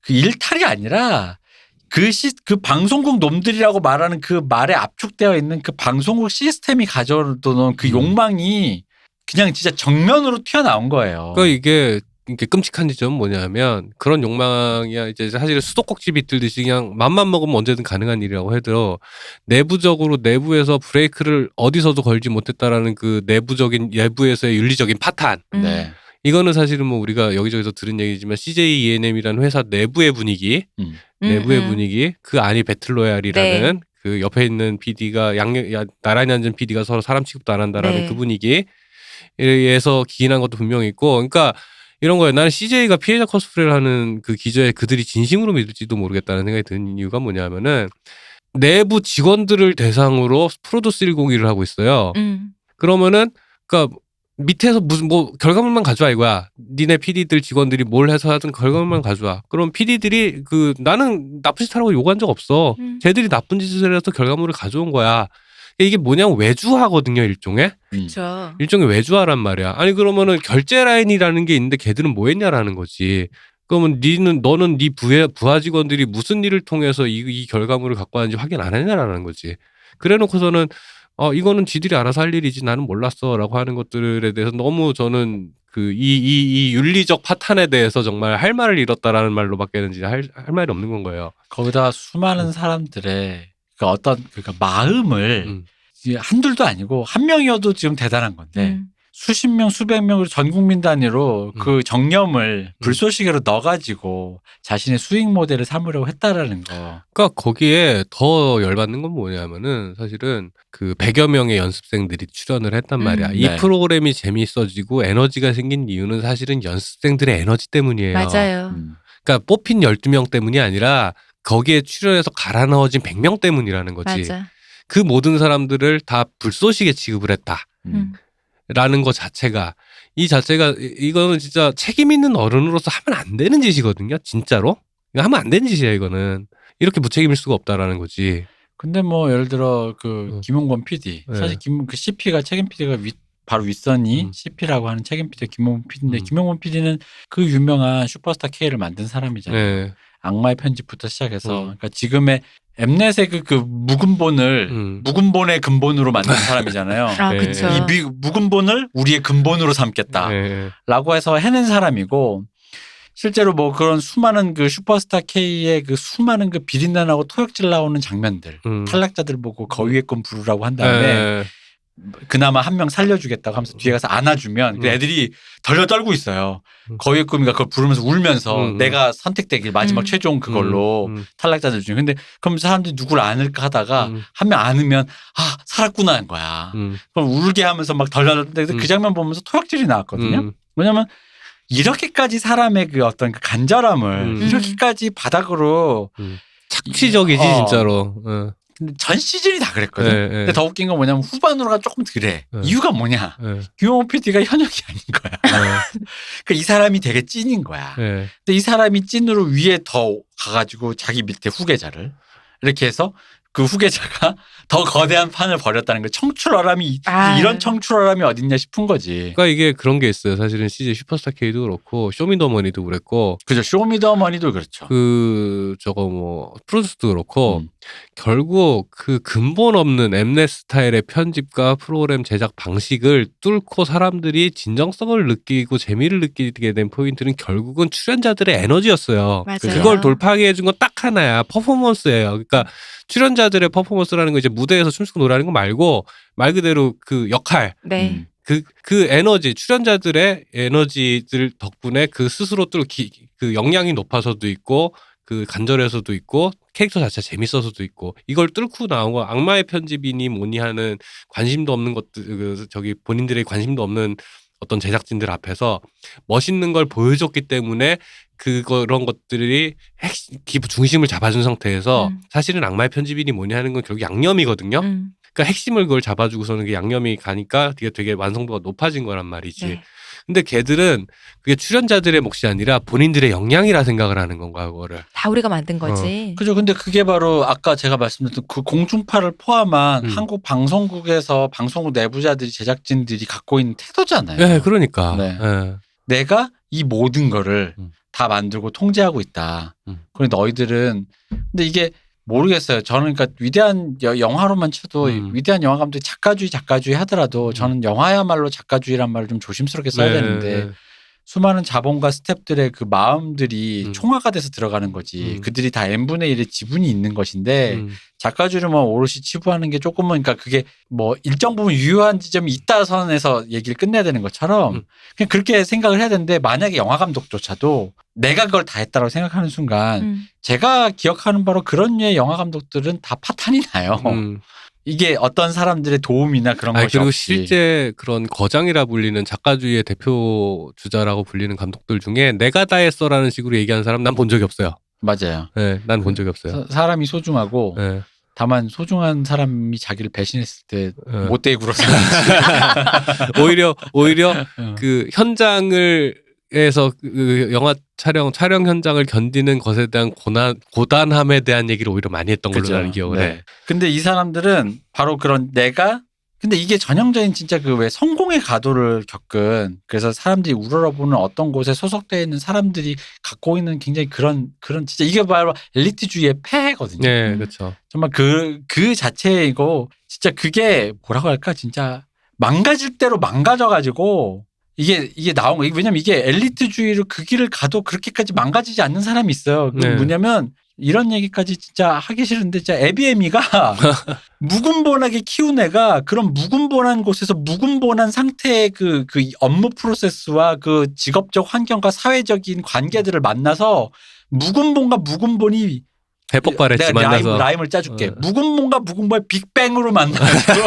그 일탈이 아니라 그 방송국 놈들이라고 말하는 그 말에 압축되어 있는 그 방송국 시스템이 가져오는 그 욕망이 그냥 진짜 정면으로 튀어나온 거예요. 그러니까 이게 끔찍한 지점은 뭐냐면 그런 욕망이야 이제 사실 수도꼭지 비틀듯이 그냥 맘만 먹으면 언제든 가능한 일이라고 해도 내부적으로 내부에서 브레이크를 어디서도 걸지 못했다라는 그 내부에서의 윤리적인 파탄. 이거는 사실은 뭐 우리가 여기저기서 들은 얘기지만 CJ ENM이라는 회사 내부의 분위기, 분위기, 그 안이 배틀로얄이라는 그 옆에 있는 PD가 나란히 앉은 PD가 서로 사람 취급도 안 한다라는 그 분위기에서 기인한 것도 분명히 있고, 그러니까. 이런 거예요. 나는 CJ가 피해자 코스프레를 하는 그 기저에 그들이 진심으로 믿을지도 모르겠다는 생각이 드는 이유가 뭐냐면은 내부 직원들을 대상으로 프로듀스 101을 하고 있어요. 그러면은 그러니까 밑에서 무슨 뭐 결과물만 가져와 이거야. 니네 PD들 직원들이 뭘 해서 하든 결과물만 가져와. 그럼 PD들이 나는 나쁜 짓 하라고 요구한 적 없어. 쟤들이 나쁜 짓을 해서 결과물을 가져온 거야. 이게 뭐냐면 외주화거든요, 일종의. 그렇죠. 일종의 외주화란 말이야. 아니 그러면은 결제 라인이라는 게 있는데 걔들은 뭐 했냐라는 거지. 그러면 너는 네 부하 직원들이 무슨 일을 통해서 이 결과물을 갖고 왔는지 확인 안 했냐라는 거지. 그래놓고서는 이거는 지들이 알아서 할 일이지 나는 몰랐어라고 하는 것들에 대해서 너무 저는 이 윤리적 파탄에 대해서 정말 할 말을 잃었다라는 말로밖에는 진짜 할 말이 없는 건 거예요. 거기다가 수많은 사람들의 그러니까 마음을 한둘도 아니고 한 명이어도 지금 대단한 건데 수십 명 수백 명으로 전 국민 단위로 그 정념을 불쏘시개로 넣어가지고 자신의 수익 모델을 삼으려고 했다라는 거. 그러니까 거기에 더 열받는 건 뭐냐면은 사실은 그 100여 명의 연습생들이 출연을 했단 말이야. 이 프로그램이 재미있어지고 에너지가 생긴 이유는 사실은 연습생들의 에너지 때문이에요. 맞아요. 그러니까 뽑힌 12명 때문이 아니라 거기에 출연해서 갈아 넣어진 100명 때문이라는 거지. 맞아. 그 모든 사람들을 다 불쏘시개 취급을 했다. 라는 것 자체가 이거는 진짜 책임 있는 어른으로서 하면 안 되는 짓이거든요. 진짜로. 이거 하면 안 되는 짓이야 이거는. 이렇게 무책임일 수가 없다라는 거지. 근데 뭐 예를 들어 그 김용범 PD 사실 그 CP가 책임 PD가 바로 윗선이 CP라고 하는 책임 PD 김용범 PD인데 김용범 PD는 그 유명한 슈퍼스타 K를 만든 사람이잖아요. 악마의 편집부터 시작해서 그러니까 지금의 엠넷의 그 묵은본을 묵은본의 근본으로 만든 사람이잖아요. 아, 그렇죠. 이 묵은본을 우리의 근본으로 삼겠다라고 해서 해낸 사람이고 실제로 뭐 그런 수많은 그 슈퍼스타 K의 그 수많은 그 비린내나고 토역질 나오는 장면들 탈락자들 보고 거위의 꿈 부르라고 한 다음에 그나마 한 명 살려주겠다고 하면서 뒤에 가서 안아주면 그 애들이 덜덜 떨고 있어요. 거위의 꿈이가 그걸 부르면서 울면서 내가 선택되길 마지막 최종 그걸로 탈락자들 중에. 근데 그럼 사람들이 누구를 안을까 하다가 한 명 안으면 아 살았구나 한 거야. 그럼 울게 하면서 막 덜덜 그 장면 보면서 토역질이 나왔거든요. 왜냐면 이렇게까지 사람의 그 어떤 그 간절함을 이렇게까지 바닥으로 착취적이지 진짜로. 근데 전 시즌이 다 그랬거든. 근데 더 웃긴 건 뭐냐면 후반으로가 조금 덜해. 이유가 뭐냐? 김용범 PD가 현역이 아닌 거야. 그러니까 이 사람이 되게 찐인 거야. 근데 이 사람이 찐으로 위에 더 가가지고 자기 밑에 후계자를 이렇게 해서 그 후계자가 더 거대한 판을 벌였다는 거. 청출어람이 이런 청출어람이 어딨냐 싶은 거지. 그러니까 이게 그런 게 있어요. 사실은 CJ 슈퍼스타 K도 그렇고 쇼미더머니도 그랬고. 그죠. 쇼미더머니도 그렇죠. 그 저거 뭐 프로듀스도 그렇고 결국 그 근본 없는 엠넷 스타일의 편집과 프로그램 제작 방식을 뚫고 사람들이 진정성을 느끼고 재미를 느끼게 된 포인트는 결국은 출연자들의 에너지였어요. 맞아요. 그걸 돌파하게 해준 건 딱 하나야. 퍼포먼스예요. 그러니까 출연자들의 퍼포먼스라는 거 이제 무대에서 춤추고 노래하는 거 말고 말 그대로 그 역할. 네. 그 에너지, 출연자들의 에너지들 덕분에 그 스스로 그 역량이 높아서도 있고 그 간절해서도 있고 캐릭터 자체가 재밌어서도 있고 이걸 뚫고 나온 거 악마의 편집이니 뭐니 하는 관심도 없는 것들 저기 본인들의 관심도 없는 어떤 제작진들 앞에서 멋있는 걸 보여줬기 때문에 그런 것들이 중심을 잡아준 상태에서 사실은 악마의 편집이니 뭐니 하는 건 결국 양념이거든요. 그러니까 핵심을 그걸 잡아주고서는 그 양념이 가니까 되게 완성도가 높아진 거란 말이지. 네. 근데 걔들은 그게 출연자들의 몫이 아니라 본인들의 역량이라 생각을 하는 건가 그거를. 다 우리가 만든 거지. 그죠. 근데 그게 바로 아까 제가 말씀드렸던 그 공중파를 포함한 한국 방송국에서 방송국 내부자들이 제작진들이 갖고 있는 태도잖아요. 네, 그러니까. 네. 네. 내가 이 모든 거를 다 만들고 통제하고 있다. 그런데 너희들은 근데 이게 모르겠어요. 저는 그러니까 위대한 영화로만 쳐도 위대한 영화 감독이 작가주의 하더라도 저는 영화야말로 작가주의란 말을 좀 조심스럽게 써야 되는데 수많은 자본과 스태프들의 그 마음들이 총화가 돼서 들어가는 거지. 그들이 다 n분의 1의 지분이 있는 것인데 작가주의만 오롯이 치부하는 게 조금은 그러니까 그게 뭐 일정 부분 유효한 지점이 있다 선에서 얘기를 끝내야 되는 것처럼 그냥 그렇게 생각을 해야 되는데 만약에 영화 감독조차도 내가 그걸 다 했다고 생각하는 순간 제가 기억하는 바로 그런 류의 영화 감독들은 다 파탄이 나요. 이게 어떤 사람들의 도움이나 그런 것이 그리고 없이. 실제 그런 거장이라 불리는 작가주의의 대표 주자라고 불리는 감독들 중에 내가 다 했어라는 식으로 얘기하는 사람 난 본 적이 없어요. 맞아요. 네, 난 본 적이 없어요. 사람이 소중하고 네. 다만 소중한 사람이 자기를 배신했을 때 못되게 굴어서 오히려 그 현장을 에서 그 영화 촬영 현장을 견디는 것에 대한 고단함에 대한 얘기를 오히려 많이 했던 걸로 나는 기억을 해. 근데 이 사람들은 바로 그런 근데 이게 전형적인 진짜 그 왜 성공의 가도를 겪은 그래서 사람들이 우러러보는 어떤 곳에 소속되어 있는 사람들이 갖고 있는 굉장히 그런 진짜 이게 바로 엘리트주의의 폐해거든요. 네, 그렇죠. 정말 그 자체이고 진짜 그게 뭐라고 할까 진짜 망가질 대로 망가져가지고 이게 나온 거. 왜냐면 이게 엘리트주의로 그 길을 가도 그렇게까지 망가지지 않는 사람이 있어요. 그 뭐냐면 이런 얘기까지 진짜 하기 싫은데 진짜 에비에미가 무근본하게 키운 애가 그런 무근본한 곳에서 무근본한 상태의 그 업무 프로세스와 그 직업적 환경과 사회적인 관계들을 만나서 무근본과 무근본이 대폭발했지 만나서 라임을 짜줄게. 무근본과 무근본의 빅뱅으로 만나가지고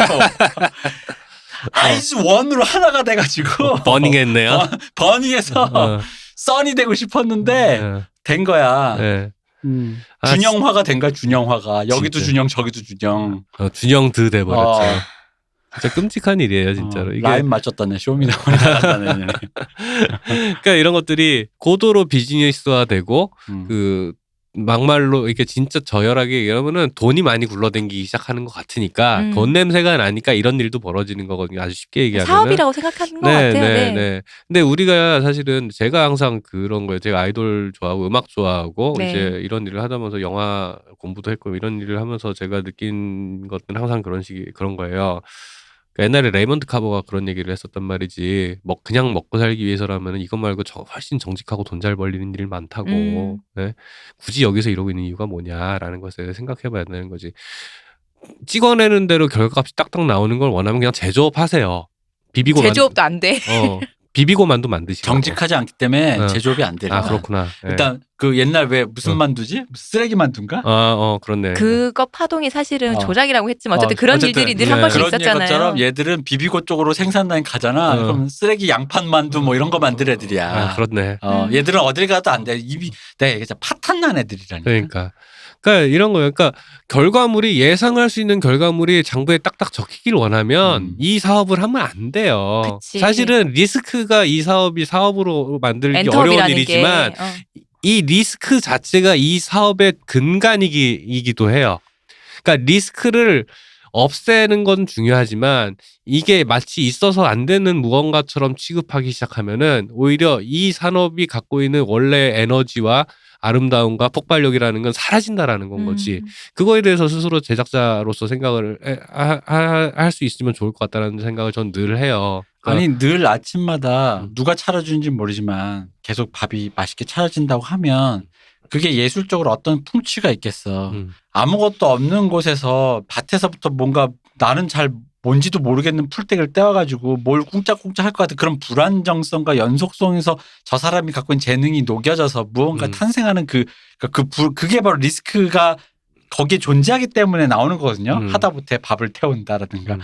아이즈 원으로 하나가 돼가지고 버닝했네요. 버닝해서 써니 되고 싶었는데 된 거야. 네. 준영화가 된 거야. 준영화가 여기도 진짜. 준영 저기도 준영. 준영드 돼버렸죠. 진짜 끔찍한 일이에요, 진짜로. 이게 라인 맞췄다네. 쇼미더머니 나갔다네. 그러니까 이런 것들이 고도로 비즈니스화되고 그 막말로 이렇게 진짜 저열하게 얘기하면은 돈이 많이 굴러댕기기 시작하는 것 같으니까 돈 냄새가 나니까 이런 일도 벌어지는 거거든요. 아주 쉽게 얘기하면 사업이라고 생각하는 것 같아요. 네. 근데 우리가 사실은 제가 항상 그런 거예요. 제가 아이돌 좋아하고 음악 좋아하고 네. 이제 이런 일을 하다 보면서 영화 공부도 했고 이런 일을 하면서 제가 느낀 것들은 항상 그런 거예요. 옛날에 레이먼드 카버가 그런 얘기를 했었단 말이지. 그냥 먹고 살기 위해서라면 이것 말고 훨씬 정직하고 돈 잘 벌리는 일 많다고. 네? 굳이 여기서 이러고 있는 이유가 뭐냐라는 것을 생각해봐야 되는 거지. 찍어내는 대로 결과값이 딱딱 나오는 걸 원하면 그냥 제조업하세요. 제조업도 안 돼. 비비고만두 만드시고. 정직하지 않기 때문에 제조업이 안 되려. 그렇구나. 일단 그 옛날 왜 무슨 만두지? 쓰레기 만두인가? 그렇네. 그거 파동이 사실은 조작이라고 했지만 어쨌든 그런 일들이 늘 한 번씩 있었잖아요. 그런 것처럼 얘들은 비비고 쪽으로 생산라인 가잖아. 그럼 쓰레기 양판 만두 뭐 이런 거 만들 애들이야. 그렇네. 얘들은 어딜 가도 안 돼. 내가 얘기했잖아. 파탄난 애들이라니까. 그러니까 이런 거예요. 그러니까 결과물이 예상할 수 있는 결과물이 장부에 딱딱 적히길 원하면 이 사업을 하면 안 돼요. 그치. 사실은 리스크가 이 사업이 사업으로 만들기 어려운 일이지만 이 리스크 자체가 이 사업의 근간이기도 해요. 그러니까 리스크를 없애는 건 중요하지만 이게 마치 있어서 안 되는 무언가처럼 취급하기 시작하면은 오히려 이 산업이 갖고 있는 원래 에너지와 아름다움과 폭발력이라는 건 사라진다라는 건 거지. 그거에 대해서 스스로 제작자로서 생각을 할 수 있으면 좋을 것 같다는 생각을 전 늘 해요. 아니 늘 아침마다 누가 차려주는지 모르지만 계속 밥이 맛있게 차려진다고 하면 그게 예술적으로 어떤 풍취가 있겠어. 아무것도 없는 곳에서 밭에서부터 뭔가 나는 잘 뭔지도 모르겠는 풀떼기를 떼와가지고 뭘 꿍짝꿍짝 할 것 같은 그런 불안정성과 연속성에서 저 사람이 갖고 있는 재능이 녹여져서 무언가 탄생하는 그게 바로 리스크가 거기에 존재하기 때문에 나오는 거거든요. 하다못해 밥을 태운다라든가.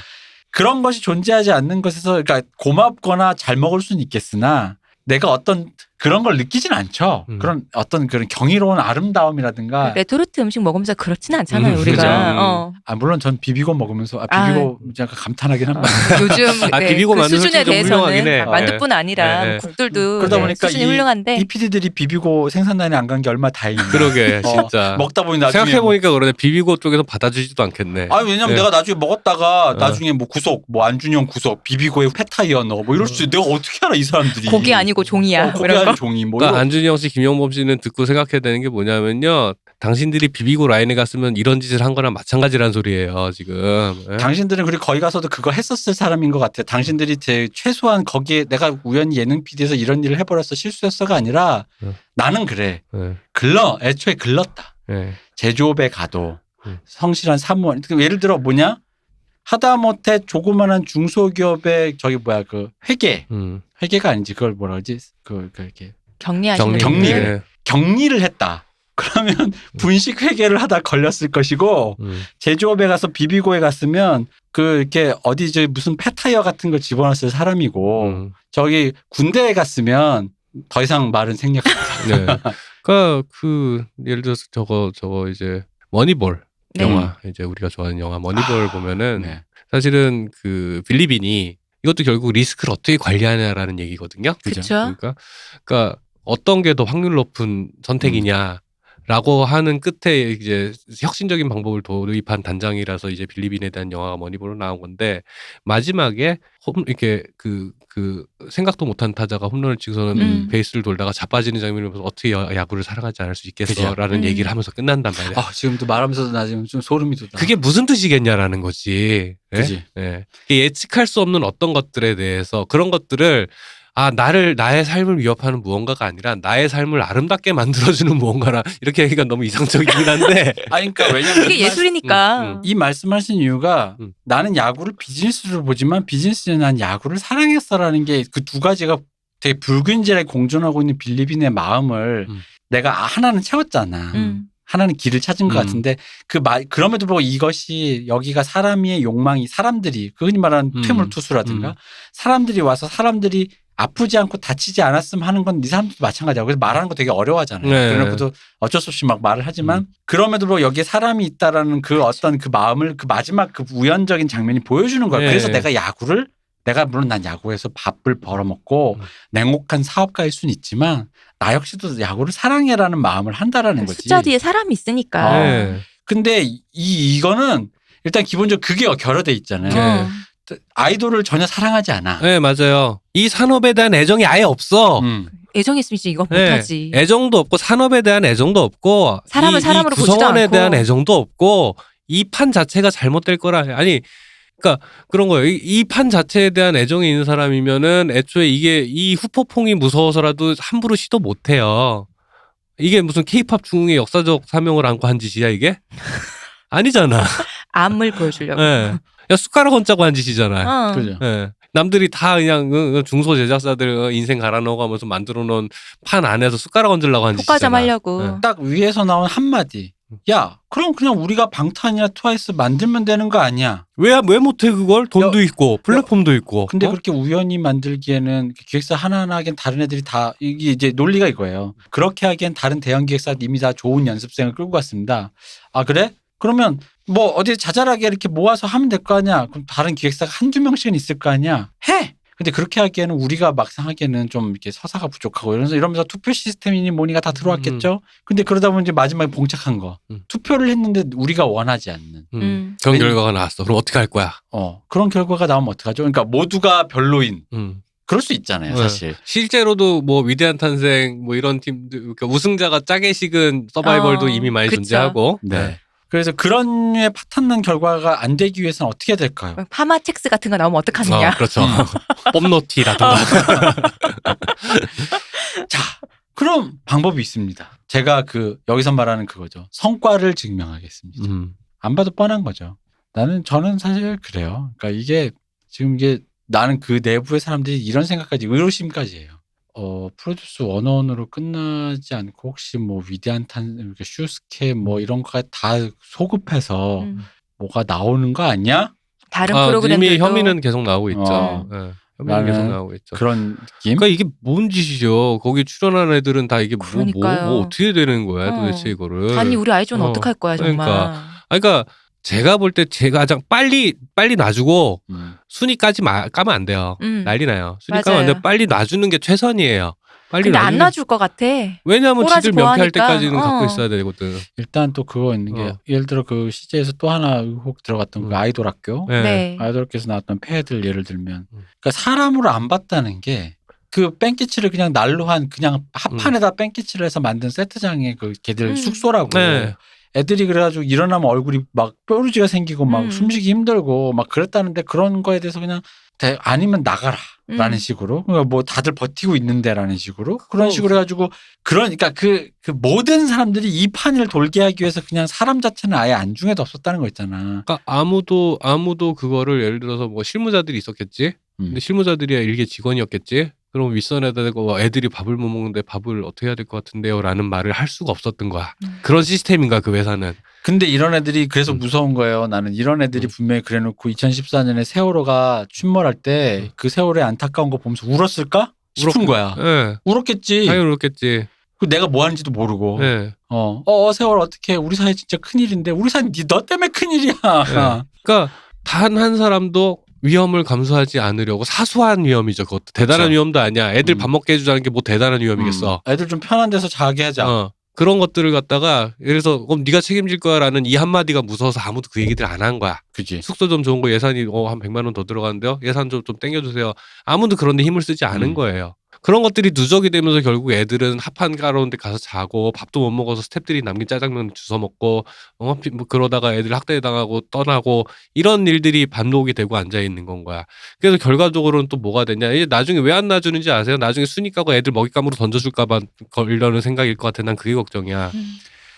그런 것이 존재하지 않는 것에서 그러니까 고맙거나 잘 먹을 수는 있겠으나 내가 어떤 그런 걸 느끼진 않죠. 그런 어떤 그런 경이로운 아름다움이라든가. 레토르트 음식 먹으면서 그렇지는 않잖아요, 우리가. 물론 전 비비고 먹으면서 비비고 약간 감탄하긴 합니다. 요즘 비비고 그 수준에 대해서는 해. 만두뿐 아니라 국들도 그러다 보니까 수준이 훌륭한데 이 PD들이 비비고 생산라인에 안 간 게 얼마나 다행이야. 그러게 진짜. 먹다 보니 나중에 생각해보니까 그러네. 비비고 쪽에서 받아주지도 않겠네. 왜냐면 내가 나중에 먹었다가 나중에 뭐 구속 뭐 안준영 구속 비비고에 페타이어 넣어 뭐 이럴 수 있어. 내가 어떻게 알아 이 사람들이. 고기 아니고 종이야. 고기 아니고 종이 뭐. 그러니까 안준영 씨, 김용범 씨는 듣고 생각해야 되는 게 뭐냐면요. 당신들이 비비고 라인에 갔으면 이런 짓을 한 거랑 마찬가지란 소리예요, 지금. 당신들은 그리고 거기 가서도 그거 했었을 사람인 것 같아요. 당신들이 최소한 거기에 내가 우연히 예능 PD에서 이런 일을 해버렸어 실수했어가 아니라 나는 그래. 애초에 글렀다. 제조업에 가도 성실한 사무원. 예를 들어 뭐냐? 하다못해 조그만한 중소기업의 회계가 아니지. 그걸 뭐라 그러지? 이렇게. 격리를 했다. 그러면 분식 회계를 하다 걸렸을 것이고 제조업에 가서 비비고에 갔으면 이렇게 무슨 페타이어 같은 걸 집어넣었을 사람이고 저기 군대에 갔으면 더 이상 말은 생략합니다. 그러니까 예를 들어서 저거 이제 머니볼 영화 이제 우리가 좋아하는 영화 머니볼 보면은 사실은 빌리빈이 이것도 결국 리스크를 어떻게 관리하냐라는 얘기거든요. 그렇죠. 그러니까 어떤 게 더 확률 높은 선택이냐라고 하는 끝에 이제 혁신적인 방법을 도입한 단장이라서 이제 빌리빈에 대한 영화가 머니볼로 나온 건데 마지막에 이렇게 생각도 못한 타자가 홈런을 치고서는 베이스를 돌다가 자빠지는 장면을 보면서 어떻게 야구를 사랑하지 않을 수 있겠어라는 얘기를 하면서 끝난단 말이야. 지금도 말하면서 나 지금 좀 소름이 돋아. 그게 무슨 뜻이겠냐라는 거지. 그지. 예측할 수 없는 어떤 것들에 대해서 그런 것들을 나의 삶을 위협하는 무언가가 아니라 나의 삶을 아름답게 만들어주는 무언가라 이렇게 하기가 너무 이상적이긴 한데. 그러니까 왜냐면 그게 예술이니까. 이 말씀하신 이유가 나는 야구를 비즈니스로 보지만 비즈니스는 난 야구를 사랑했어라는 게 그 두 가지가 되게 불균질하게 공존하고 있는 빌리빈의 마음을 내가 하나는 채웠잖아. 하나는 길을 찾은 것 같은데 그럼에도 불구하고 이것이 여기가 사람의 욕망이 사람들이 흔히 말하는 퇴물투수라든가 사람들이 와서 사람들이 아프지 않고 다치지 않았으면 하는 건 이 사람들도 마찬가지야. 그래서 말하는 거 되게 어려워하잖아요. 그래놓고도 어쩔 수 없이 막 말을 하지만 그럼에도 불구하고 여기에 사람이 있다라는 어떤 마음을 마지막 우연적인 장면이 보여주는 거야. 그래서 내가 야구를 내가 물론 난 야구에서 밥을 벌어먹고 냉혹한 사업가일 수는 있지만 나 역시도 야구를 사랑해라는 마음을 한다라는 거지. 숫자 뒤에 사람이 있으니까. 네. 근데 이거는 일단 기본적으로 그게 결여돼 있잖아요. 아이돌을 전혀 사랑하지 않아. 네, 맞아요. 이 산업에 대한 애정이 아예 없어. 애정 있으면 진짜 이거 네. 못하지. 애정도 없고 산업에 대한 애정도 없고 사람을 사람으로 보지도 구성원에 않고. 대한 애정도 없고 이 판 자체가 잘못될 거라. 아니 그러니까 그런 거예요. 이 판 자체에 대한 애정이 있는 사람이면은 애초에 이게 이 후폭풍이 무서워서라도 함부로 시도 못 해요. 이게 무슨 케이팝 중흥의 역사적 사명을 안고 한 짓이야 이게? 아니잖아. 암을 보여주려고. 네. 야 숟가락 얹자고 한 짓이잖아. 그죠. 네. 남들이 다 그냥 중소 제작사들 인생 갈아 넣어가면서 만들어 놓은 판 안에서 숟가락 얹으려고 한 짓이잖아. 효과점 하려고. 네. 딱 위에서 나온 한마디. 야, 그럼 그냥 우리가 방탄이나 트와이스 만들면 되는 거 아니야? 왜 못해 그걸? 돈도 있고 플랫폼도 있고. 근데 그렇게 우연히 만들기에는 기획사 하나하나 하기엔 다른 애들이 다 이게 이제 논리가 이거예요. 그렇게 하기엔 다른 대형 기획사 이미 다 좋은 연습생을 끌고 갔습니다. 아 그래? 그러면 뭐 어디 자잘하게 이렇게 모아서 하면 될 거 아니야? 그럼 다른 기획사가 한두 명씩은 있을 거 아니야? 해! 근데 그렇게 하기에는 우리가 막상 하기에는 좀 이렇게 서사가 부족하고 이러면서 투표 시스템이니 뭐니가 다 들어왔겠죠? 근데 그러다 보니 이제 마지막에 봉착한 거. 투표를 했는데 우리가 원하지 않는. 그런 결과가 나왔어. 그럼 어떻게 할 거야? 그런 결과가 나오면 어떡하죠? 그러니까 모두가 별로인. 그럴 수 있잖아요, 사실. 실제로도 뭐 위대한 탄생 뭐 이런 팀들 그러니까 우승자가 짜게 식은 서바이벌도 이미 많이 그쵸. 존재하고. 네. 그래서 그런 류의 파탄난 결과가 안 되기 위해서는 어떻게 해야 될까요? 파마첵스 같은 거 나오면 어떡하느냐. 그렇죠. 뽐노티라든가. 자, 그럼 방법이 있습니다. 제가 여기서 말하는 그거죠. 성과를 증명하겠습니다. 안 봐도 뻔한 거죠. 저는 사실 그래요. 그러니까 이게 지금 나는 그 내부의 사람들이 이런 생각까지 의로심까지 해요. 프로듀스 101으로 끝나지 않고 혹시 뭐 위대한 이렇게 슈스케 뭐 이런 거가 다 소급해서 뭐가 나오는 거 아니야? 다른 프로그램들도 이미 혐의는 계속 나오고 있죠. 네. 혐의는 계속 나오고 있죠. 그런 느낌? 그러니까 이게 뭔 짓이죠? 거기 출연한 애들은 다 이게 뭐 어떻게 되는 거야 도대체 이거를? 아니 우리 아이존은 어떡할 거야 정말. 그러니까 제가 볼 때 제가 가장 빨리 놔주고 순위 까면 안 돼요. 난리 나요. 순위 까면 안 돼요. 빨리 놔주는 게 최선이에요. 근데 안 놔줄 것 같아. 왜냐하면 지들 면피할 좋아하니까. 때까지는 갖고 있어야 되거든. 일단 또 그거 있는 게 예를 들어 그 CJ에서 또 하나 의혹 들어갔던 그 아이돌 학교. 네. 아이돌 학교에서 나왔던 폐해들 예를 들면 그러니까 사람으로 안 봤다는 게 그 뺑기치를 그냥 날로 한 그냥 합판에다 뺑기치를 해서 만든 세트장의 그 걔들 숙소라고. 네. 애들이 그래가지고 일어나면 얼굴이 막 뾰루지가 생기고 막 숨쉬기 힘들고 막 그랬다는데 그런 거에 대해서 그냥 아니면 나가라 라는 식으로 그러니까 뭐 다들 버티고 있는데라는 식으로 그런 식으로 해가지고 그러니까 그 모든 사람들이 이 판을 돌게 하기 위해서 그냥 사람 자체는 아예 안중에도 없었다는 거 있잖아. 그러니까 아무도 그거를 예를 들어서 뭐 실무자들이 있었겠지. 근데 실무자들이 일개 직원이었겠지. 그럼 윗선에다 대고 애들이 밥을 못 먹는데 밥을 어떻게 해야 될 것 같은데요? 라는 말을 할 수가 없었던 거야. 그런 시스템인가 그 회사는. 근데 이런 애들이 그래서 무서운 거예요. 나는 이런 애들이 분명히 그래놓고 2014년에 세월호가 침몰할 때 그 세월호의 안타까운 거 보면서 울었을까? 싶은 거야. 네. 울었겠지. 당연히 울었겠지. 내가 뭐 하는지도 모르고. 네. 세월 어떻게 우리 사회 진짜 큰일인데 우리 사회 너 때문에 큰일이야. 네. 그러니까 단 한 사람도 위험을 감수하지 않으려고 사소한 위험이죠. 그것도 대단한 그렇죠. 위험도 아니야. 애들 밥 먹게 해주자는 게 뭐 대단한 위험이겠어. 애들 좀 편한 데서 자게 하자. 그런 것들을 갖다가 그래서 그럼 네가 책임질 거야라는 이 한마디가 무서워서 아무도 그 얘기들 안 한 거야. 그치. 숙소 좀 좋은 거 예산이 한 100만 원 더 들어가는데요. 예산 좀 땡겨주세요. 아무도 그런 데 힘을 쓰지 않은 거예요. 그런 것들이 누적이 되면서 결국 애들은 합판 가로운 데 가서 자고 밥도 못 먹어서 스태프들이 남긴 짜장면 주워 먹고 뭐 그러다가 애들 학대당하고 떠나고 이런 일들이 반복이 되고 앉아 있는 건 거야. 그래서 결과적으로는 또 뭐가 되냐. 이제 나중에 왜 안 놔주는지 아세요? 나중에 순위 까고 애들 먹잇감으로 던져줄까 봐 걸려는 생각일 것 같아. 난 그게 걱정이야.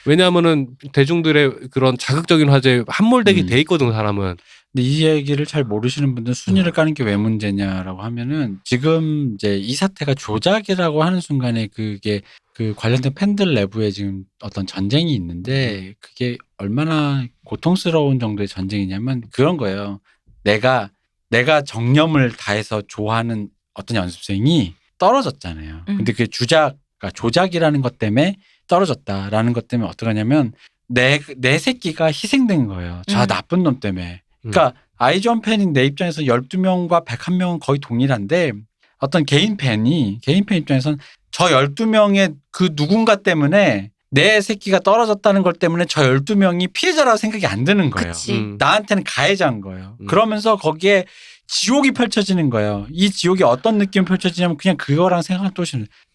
왜냐하면은 대중들의 그런 자극적인 화제에 함몰되게 돼 있거든 사람은. 근데 이 얘기를 잘 모르시는 분들은 순위를 까는 게 왜 문제냐라고 하면은 지금 이제 이 사태가 조작이라고 하는 순간에 그게 그 관련된 팬들 내부에 지금 어떤 전쟁이 있는데 그게 얼마나 고통스러운 정도의 전쟁이냐면 그런 거예요. 내가 정념을 다해서 좋아하는 어떤 연습생이 떨어졌잖아요. 근데 그게 조작이라는 것 때문에 떨어졌다라는 것 때문에 어떡하냐면 내 새끼가 희생된 거예요. 저 나쁜 놈 때문에. 그러니까 아이즈원 팬인 내 입장에서 12명과 101명은 거의 동일한데 어떤 개인 팬 입장에서는 저 12명의 그 누군가 때문에 내 새끼가 떨어졌다는 것 때문에 저 12명이 피해자라고 생각이 안 드는 거예요. 나한테는 가해자인 거예요. 그러면서 거기에 지옥이 펼쳐지는 거예요. 이 지옥이 어떤 느낌이 펼쳐지냐면 그냥 그거랑 생각을 또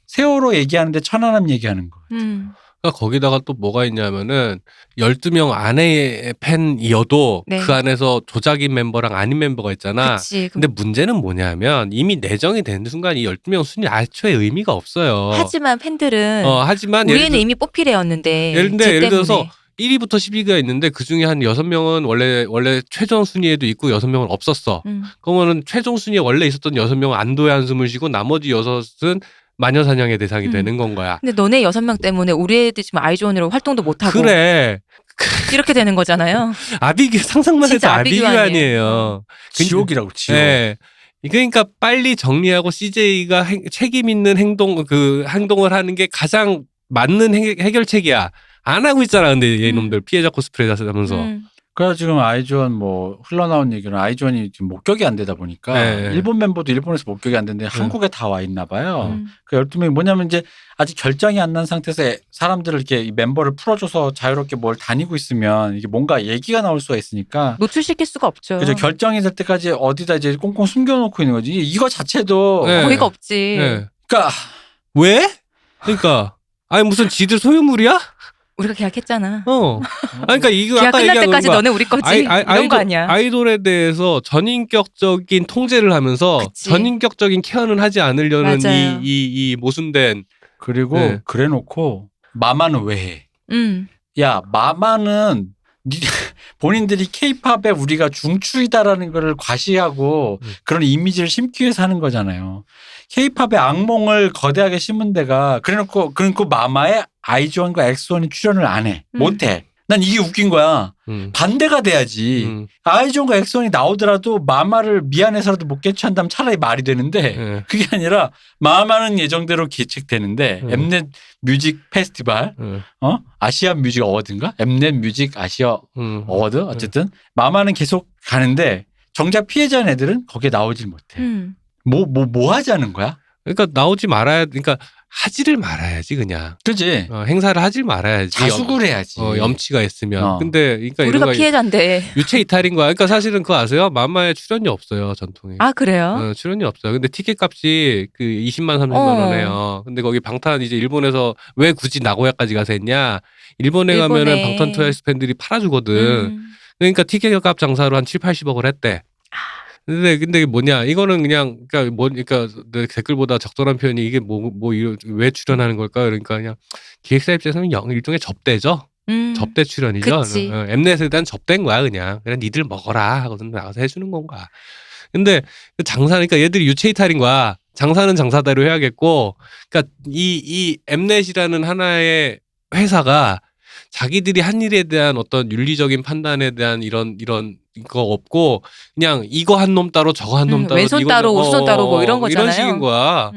세월호 얘기하는데 천안함 얘기하는 거예요. 그러니까 거기다가 또 뭐가 있냐면은 12명 안에 팬이어도 네. 그 안에서 조작인 멤버랑 아닌 멤버가 있잖아. 그치. 근데 문제는 뭐냐면 이미 내정이 되는 순간 이 12명 순위 애초에 의미가 없어요. 하지만 팬들은 하지만 우리는 이미 뽑히래였는데 예를 들어서 1위부터 10위가 있는데 그중에 한 6명은 원래 최종 순위에도 있고 6명은 없었어. 그러면은 최종 순위에 원래 있었던 6명은 안도의 한숨을 쉬고 나머지 6은 마녀사냥의 대상이 되는 건 거야. 근데 너네 6명 때문에 우리 애들 지금 아이즈원으로 활동도 못하고. 그래. 이렇게 되는 거잖아요. 아비규 상상만 해도 아비규 아니에요. 지옥이라고 지옥. 네. 그러니까 빨리 정리하고 CJ가 책임 있는 행동을 하는 게 가장 맞는 해결책이야. 안 하고 있잖아. 근데 얘놈들 피해자 코스프레 하면서. 그래서 지금 아이즈원 흘러나온 얘기는 아이즈원이 지금 목격이 안 되다 보니까 일본 멤버도 일본에서 목격이 안 되는데 한국에 다 와 있나 봐요. 그 12명이 뭐냐면 이제 아직 결정이 안 난 상태에서 사람들을 이렇게 이 멤버를 풀어줘서 자유롭게 뭘 다니고 있으면 이게 뭔가 얘기가 나올 수가 있으니까 노출시킬 수가 없죠. 그죠. 결정이 될 때까지 어디다 이제 꽁꽁 숨겨놓고 있는 거지. 이거 자체도 어이가 없지. 그러니까 왜? 그러니까 아니 무슨 지들 소유물이야? 우리가 계약했잖아. 그러니까 이거 계약 아까 끝날 얘기한 때까지 너네 우리 거지. 이런 거 아니야. 아이돌에 대해서 전인격적인 통제를 하면서 그치. 전인격적인 케어는 하지 않으려는 맞아요. 이 모순된. 그리고 그래놓고 마마는 왜 해? 야 마마는 본인들이 케이팝에 우리가 중추이다라는 거를 과시하고 그런 이미지를 심기 위해서 하는 거잖아요. 케이팝의 악몽을 거대하게 심은 데가 그래놓고 마마에 아이즈원과 엑소원이 출연을 안 해. 못해. 난 이게 웃긴 거야. 반대가 돼야지. 아이즈원과 엑소원이 나오더라도 마마를 미안해서라도 못 개최한다면 차라리 말이 되는데 그게 아니라 마마는 예정대로 개최되는데 엠넷 뮤직 페스티벌 아시아 뮤직 어워드인가? 엠넷 뮤직 아시아 어워드 어쨌든 마마는 계속 가는데 정작 피해자인 애들은 거기에 나오질 못해. 뭐 하자는 거야? 그러니까 그러니까 하지를 말아야지 그냥. 그지? 행사를 하질 말아야지. 자숙을 해야지. 염치가 있으면. 근데 그러니까 우리가 피해자인데. 유체 이탈인 거야. 그러니까 사실은 그거 아세요? 마마에 출연료 없어요 전통에. 아 그래요? 출연료 없어요. 근데 티켓 값이 그 20만 30만 원 해요. 근데 거기 방탄 이제 일본에서 왜 굳이 나고야까지 가서 했냐? 일본에 가면은 방탄 트와이스 팬들이 팔아주거든. 그러니까 티켓 값 장사로 한 7, 80억을 했대. 근데 뭐냐 이거는 그냥 그러니까 내 댓글보다 적절한 표현이 이게 왜 출연하는 걸까? 그러니까 그냥 기획사 입장에서는 일종의 접대죠. 접대 출연이죠. 엠넷에 대한 접대인 거야 그냥. 그냥 니들 먹어라 하고선 나가서 해주는 건가. 근데 장사니까 얘들이 유체 이탈인 거야. 장사는 장사대로 해야겠고, 그러니까 이 엠넷이라는 하나의 회사가 자기들이 한 일에 대한 어떤 윤리적인 판단에 대한 이런 거 없고 그냥 이거 한 놈 따로 저거 한 놈 따로 왼손 따로 오른손 따로 뭐 이런 거잖아요. 이런 식인 거야.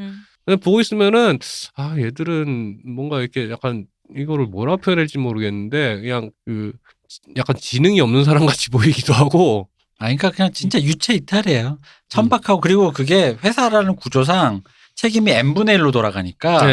보고 있으면은 얘들은 뭔가 이렇게 약간 이거를 뭐라 표현할지 모르겠는데 그냥 약간 지능이 없는 사람 같이 보이기도 하고. 그러니까 그냥 진짜 유체 이탈이에요. 천박하고 그리고 그게 회사라는 구조상 책임이 n분의 1로 돌아가니까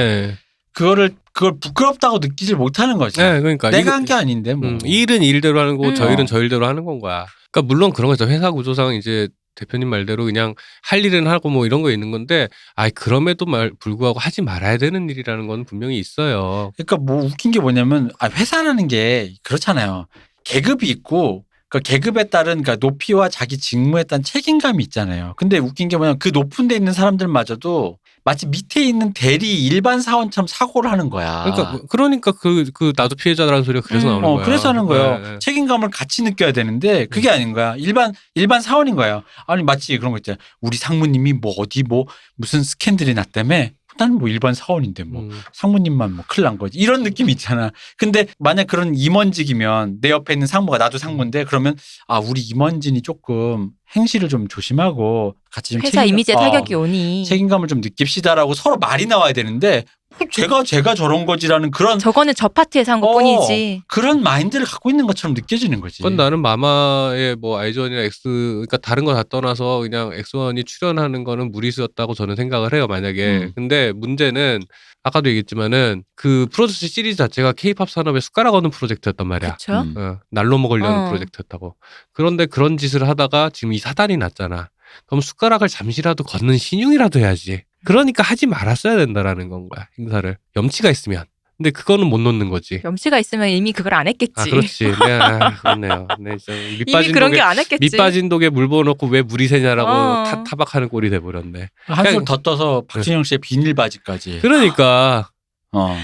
그걸 부끄럽다고 느끼질 못하는 거지. 그러니까 내가 한 게 아닌데 뭐. 이 일은 이 일대로 하는 거고 저 일은 저 일대로 하는 건 거야. 그러니까 물론 그런 거죠. 회사 구조상 이제 대표님 말대로 그냥 할 일은 하고 뭐 이런 거 있는 건데 그럼에도 불구하고 하지 말아야 되는 일이라는 건 분명히 있어요. 그러니까 뭐 웃긴 게 뭐냐면 회사라는 게 그렇잖아요. 계급이 있고 그 계급에 따른 높이와 자기 직무에 따른 책임감이 있잖아요. 근데 웃긴 게 뭐냐면 그 높은 데 있는 사람들마저도 마치 밑에 있는 대리 일반 사원처럼 사고를 하는 거야. 그러니까 나도 피해자라는 소리가 그래서 나오는 거야. 그래서 하는 거예요. 책임감을 같이 느껴야 되는데 그게 아닌 거야. 일반 사원인 거예요. 아니 마치 그런 거 있잖아요. 우리 상무님이 무슨 스캔들이 났다며. 나는 일반 사원인데 상무님만 큰일 난 거지. 이런 느낌이 있잖아. 근데 만약 그런 임원직이면 내 옆에 있는 상무가 나도 상무인데 그러면 우리 임원진이 조금 행실을 좀 조심하고 같이 좀 회사 이미지에 타격이 오니 책임감을 좀 느낍시다라고 서로 말이 나와야 되는데 제가 저런 거지라는 그런 저거는 저 파트에서 한 것뿐이지. 그런 마인드를 갖고 있는 것처럼 느껴지는 거지. 그건 나는 마마의 뭐 아이즈원이나 그러니까 다른 거 다 떠나서 그냥 엑스원이 출연하는 거는 무리수였다고 저는 생각을 해요. 만약에. 근데 문제는 아까도 얘기했지만은 그 프로듀스 시리즈 자체가 K-팝 산업에 숟가락 얹는 프로젝트였단 말이야. 그쵸? 날로 먹으려는 프로젝트였다고. 그런데 그런 짓을 하다가 지금 이 사단이 났잖아. 그럼 숟가락을 잠시라도 걷는 신용이라도 해야지. 그러니까 하지 말았어야 된다라는 건 거야. 행사를. 염치가 있으면. 근데 그거는 못 놓는 거지. 염치가 있으면 이미 그걸 안 했겠지. 아, 그렇지. 네, 그렇네요. 네, 이미 그런 게 안 했겠지. 밑빠진 독에 물 부어놓고 왜 물이 새냐라고 타박하는 꼴이 돼버렸네. 한숨 더 떠서 박진영 씨의 비닐 바지까지. 그러니까.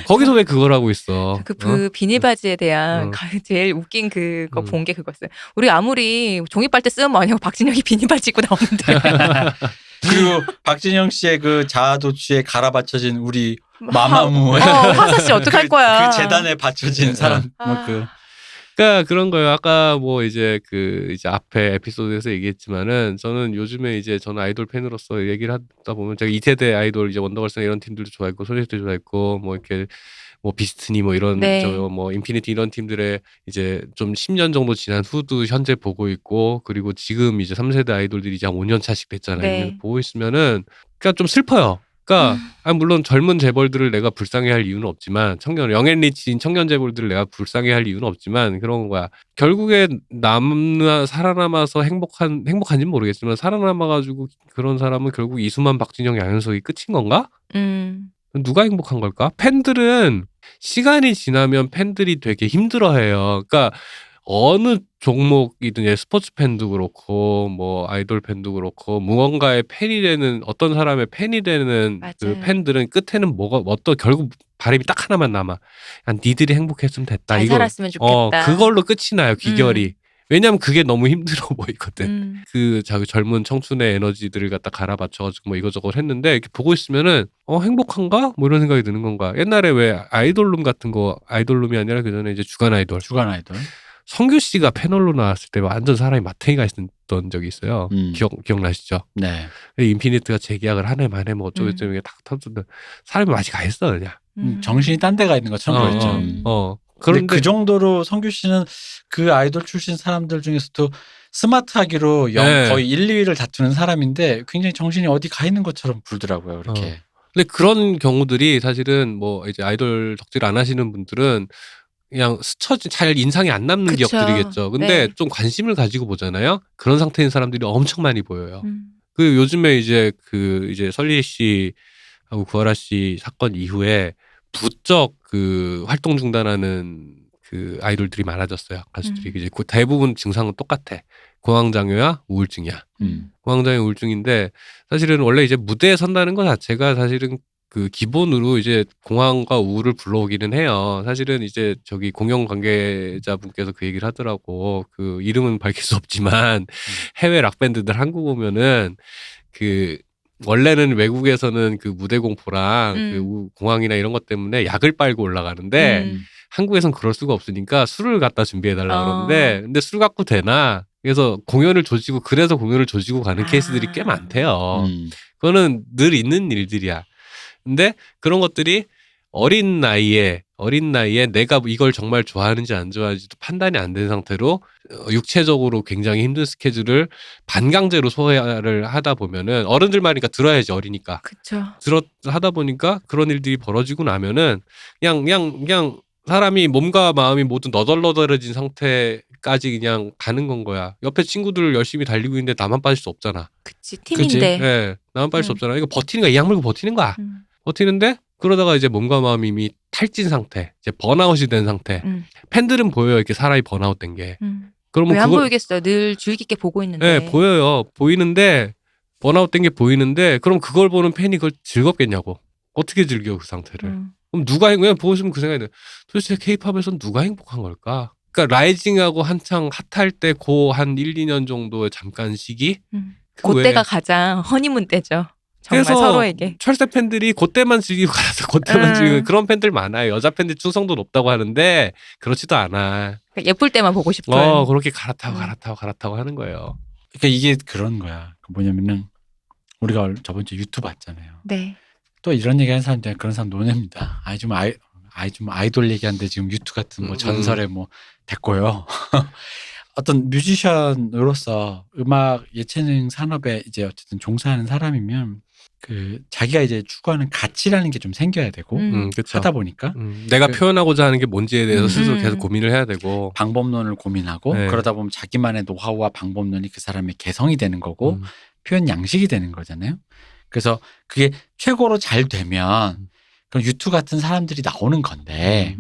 거기서 왜 그걸 하고 있어? 그 비닐 바지에 대한 제일 웃긴 그거 본 게 그거였어요. 우리 아무리 종이 빨대 쓰면 뭐하냐고 박진영이 비닐 바지 입고 나오는데. 그리고 박진영 씨의 그 자아도취에 갈아받쳐진 우리 마마무 화사 씨 어떡할 거야? 그 재단에 받쳐진 사람 그러니까 그런 거예요. 아까 뭐 이제 이제 앞에 에피소드에서 얘기했지만은 저는 요즘에 이제 저는 아이돌 팬으로서 얘기를 하다 보면 제가 2세대 아이돌 이제 원더걸스나 이런 팀들도 좋아했고 소녀시대도 좋아했고 뭐 이렇게 뭐 비스트니 뭐 이런 뭐 인피니티 이런 팀들의 이제 좀 10년 정도 지난 후도 현재 보고 있고 그리고 지금 이제 3세대 아이돌들이 이제 한 5년 차씩 됐잖아요. 보고 있으면은 그러니까 좀 슬퍼요. 그러니까 물론 젊은 재벌들을 내가 불쌍해할 이유는 없지만 영앤리치인 청년 재벌들을 내가 불쌍해할 이유는 없지만 그런 거야. 결국에 살아남아서 행복한지는 모르겠지만 살아남아가지고 그런 사람은 결국 이수만, 박진영, 양현석이 끝인 건가? 누가 행복한 걸까? 팬들은 시간이 지나면 팬들이 되게 힘들어해요. 그러니까 어느 종목이든 스포츠 팬도 그렇고 뭐 아이돌 팬도 그렇고 무언가의 팬이 되는 어떤 사람의 팬이 되는 그 팬들은 끝에는 결국 바람이 딱 하나만 남아. 니들이 행복했으면 됐다. 잘 살았으면 좋겠다. 그걸로 끝이 나요. 기결이. 왜냐면 그게 너무 힘들어 보이거든. 자기 젊은 청춘의 에너지들을 갖다 갈아맞혀가지고 뭐 이거저거 했는데 이렇게 보고 있으면은 행복한가? 뭐 이런 생각이 드는 건가. 옛날에 왜 아이돌룸 같은 거 아이돌룸이 아니라 그전에 이제 주간 아이돌. 성규 씨가 패널로 나왔을 때 완전 사람이 마탱이가 있었던 적이 있어요. 기억나시죠? 네. 인피니트가 재계약을 한 해 만에 뭐 어쩌고저쩌고 딱 터졌는데 사람이 맛이 가 있어 그냥. 정신이 딴 데가 있는 것처럼 보였죠. 그런데 그 정도로 성규 씨는 그 아이돌 출신 사람들 중에서도 스마트하기로 거의 1, 2위를 다투는 사람인데 굉장히 정신이 어디 가 있는 것처럼 굴더라고요. 그렇게. 근데 그런 경우들이 사실은 뭐 이제 아이돌 덕질 안 하시는 분들은 그냥 잘 인상이 안 남는 기억들이겠죠. 근데 좀 관심을 가지고 보잖아요. 그런 상태인 사람들이 엄청 많이 보여요. 그 요즘에 이제 이제 설리 씨하고 구하라 씨 사건 이후에 부쩍 활동 중단하는 아이돌들이 많아졌어요. 가수들이 이제 대부분 증상은 똑같아. 공황장애와 우울증이야. 공황장애 우울증인데 사실은 원래 이제 무대에 선다는 것 자체가 사실은 기본으로 이제 공황과 우울을 불러오기는 해요. 사실은 이제 공연 관계자분께서 그 얘기를 하더라고. 이름은 밝힐 수 없지만 해외 락밴드들 한국 오면은 원래는 외국에서는 무대 공포랑 공황이나 이런 것 때문에 약을 빨고 올라가는데 한국에선 그럴 수가 없으니까 술을 갖다 준비해달라 그러는데 근데 술 갖고 되나? 그래서 공연을 조지고 가는 케이스들이 꽤 많대요. 그거는 늘 있는 일들이야. 근데 그런 것들이 어린 나이에 내가 이걸 정말 좋아하는지 안 좋아하는지도 판단이 안 된 상태로 육체적으로 굉장히 힘든 스케줄을 반강제로 소화를 하다 보면은 어른들 말이니까 들어야지 어리니까. 그쵸. 하다 보니까 그런 일들이 벌어지고 나면은 그냥 사람이 몸과 마음이 모두 너덜너덜해진 상태까지 그냥 가는 건 거야. 옆에 친구들 열심히 달리고 있는데 나만 빠질 수 없잖아. 그치 팀인데. 네, 나만 빠질 수 없잖아. 이거 버티는 거야. 이 약물고 버티는 거야. 버티는데 그러다가 이제 몸과 마음이 이미 탈진 상태, 이제 번아웃이 된 상태. 팬들은 보여요. 이렇게 사람이 번아웃된 게. 그러면 왜 안 보이겠어요? 늘 주의 깊게 보고 있는데. 네, 보여요. 보이는데 번아웃된 게 보이는데 그럼 그걸 보는 팬이 그걸 즐겁겠냐고. 어떻게 즐겨 그 상태를. 그럼 누가 그냥 보고 있으면 그 생각이 들어요. 도대체 K-팝에서는 누가 행복한 걸까? 그러니까 라이징하고 한창 핫할 때 한 1, 2년 정도의 잠깐 시기. 그때가 가장 허니문 때죠. 정말 서로에게. 철새 팬들이 그때만 즐기고 가서 그때만 즐기고 그런 팬들 많아요. 여자 팬들 충성도 높다고 하는데 그렇지도 않아. 예쁠 때만 보고 싶은. 그렇게 갈아타고 하는 거예요. 그러니까 이게 그런 거야. 뭐냐면은 우리가 저번 주에 유튜브 봤잖아요. 네. 또 이런 얘기하는 사람들 그런 사람 논합니다. 좀 아이돌 얘기하는데 지금 유튜 같은 뭐 전설에 뭐 됐고요. 어떤 뮤지션으로서 음악 예체능 산업에 이제 어쨌든 종사하는 사람이면 그 자기가 이제 추구하는 가치라는 게 좀 생겨야 되고 하다 보니까 내가 표현하고자 하는 게 뭔지에 대해서 스스로 계속 고민을 해야 되고 방법론을 고민하고 네. 그러다 보면 자기만의 노하우와 방법론이 그 사람의 개성이 되는 거고 표현 양식이 되는 거잖아요. 그래서 그게 최고로 잘 되면 그럼 유튜 같은 사람들이 나오는 건데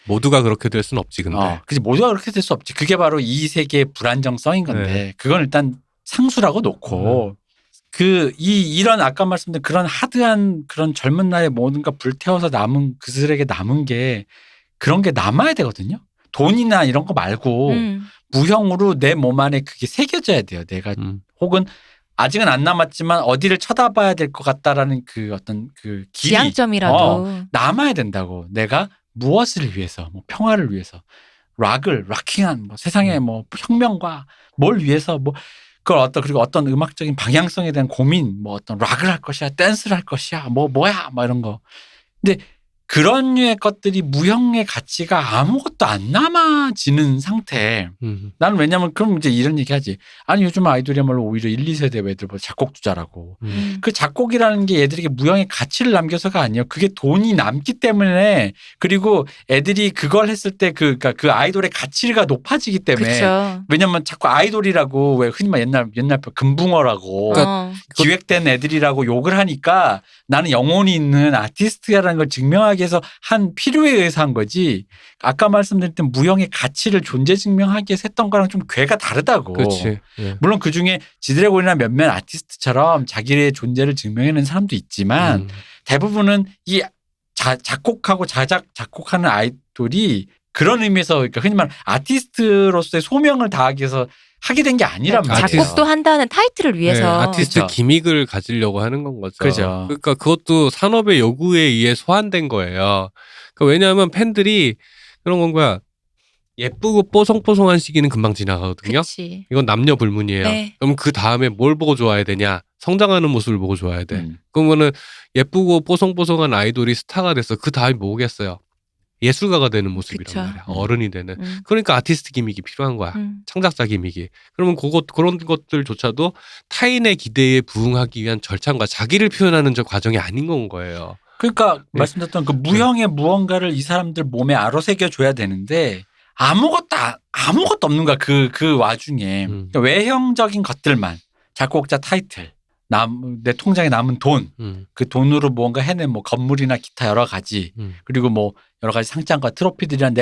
모두가 그렇게 될 수는 없지 근데. 그치 모두가 그렇게 될 수 없지. 그게 바로 이 세계의 불안정성인 건데 그건 일단 상수라고 놓고 이런 아까 말씀드린 그런 하드한 그런 젊은 나이에 뭔가 불태워서 남은 그들에게 남은 게 그런 게 남아야 되거든요. 돈이나 이런 거 말고 무형으로 내 몸 안에 그게 새겨져야 돼요. 내가 혹은 아직은 안 남았지만 어디를 쳐다봐야 될 것 같다라는 그 어떤 그 길이 지향점이라도 남아야 된다고. 내가 무엇을 위해서, 뭐 평화를 위해서, 락킹한 뭐 세상의 뭐 혁명과 뭘 위해서 뭐 그걸 그리고 어떤 음악적인 방향성에 대한 고민, 뭐 어떤 락을 할 것이야, 댄스를 할 것이야, 뭐야, 뭐 이런 거. 근데 그런 류의 것들이 무형의 가치가 아무것도 안 남아지는 상태. 나는 왜냐면 그럼 이제 이런 얘기 하지. 아니 요즘 아이돌이야말로 오히려 1, 2세대 애들보다 작곡주자라고. 그 작곡이라는 게 애들에게 무형의 가치를 남겨서가 아니에요. 그게 돈이 남기 때문에 그리고 애들이 그걸 했을 때 그 아이돌의 가치가 높아지기 때문에. 그쵸. 왜냐면 자꾸 아이돌이라고 왜 흔히 말 옛날 금붕어라고 기획된 애들이라고 욕을 하니까 나는 영혼이 있는 아티스트라는 걸 증명하기 위해서 한 필요에 의해서 한 거지. 아까 말씀드렸던 무형의 가치를 존재 증명하기 위해서 했던 거랑 좀 궤가 다르다고. 그렇지. 예. 물론 그중에 지드래곤이나 몇몇 아티스트처럼 자기의 존재를 증명해낸 사람도 있지만 대부분은 이 작곡하고 작곡하는 아이돌이 그런 의미에서 그러니까 흔히 말하는 아티스트로서의 소명을 다하기 위해서 하게 된 게 아니란 말이에요. 작곡도 한다는 타이틀을 위해서. 네, 아티스트 그렇죠. 기믹을 가지려고 하는 건 거죠. 그죠. 그러니까 그것도 산업의 요구에 의해 소환된 거예요. 그러니까 왜냐하면 팬들이 그런 건 거야. 예쁘고 뽀송뽀송한 시기는 금방 지나가거든요. 그치. 이건 남녀 불문이에요. 네. 그럼 그 다음에 뭘 보고 좋아야 되냐? 성장하는 모습을 보고 좋아야 돼. 그러면은 예쁘고 뽀송뽀송한 아이돌이 스타가 돼서 그 다음에 뭐겠어요? 예술가가 되는 모습이란 그쵸. 말이야. 어른이 되는. 그러니까 아티스트 기믹이 필요한 거야. 창작자 기믹이. 그러면 그런 것들조차도 타인의 기대에 부응하기 위한 절차과 자기를 표현하는 저 과정이 아닌 건 거예요. 그러니까 말씀드렸던 그 무형의 무언가를 이 사람들 몸에 아로새겨 줘야 되는데 아무것도 없는 거야. 그 와중에 그러니까 외형적인 것들만 작곡자 타이틀, 내 통장에 남은 돈, 그 돈으로 무언가 해낸 뭐 건물이나 기타 여러 가지 그리고 뭐 여러 가지 상장과 트로피들이랑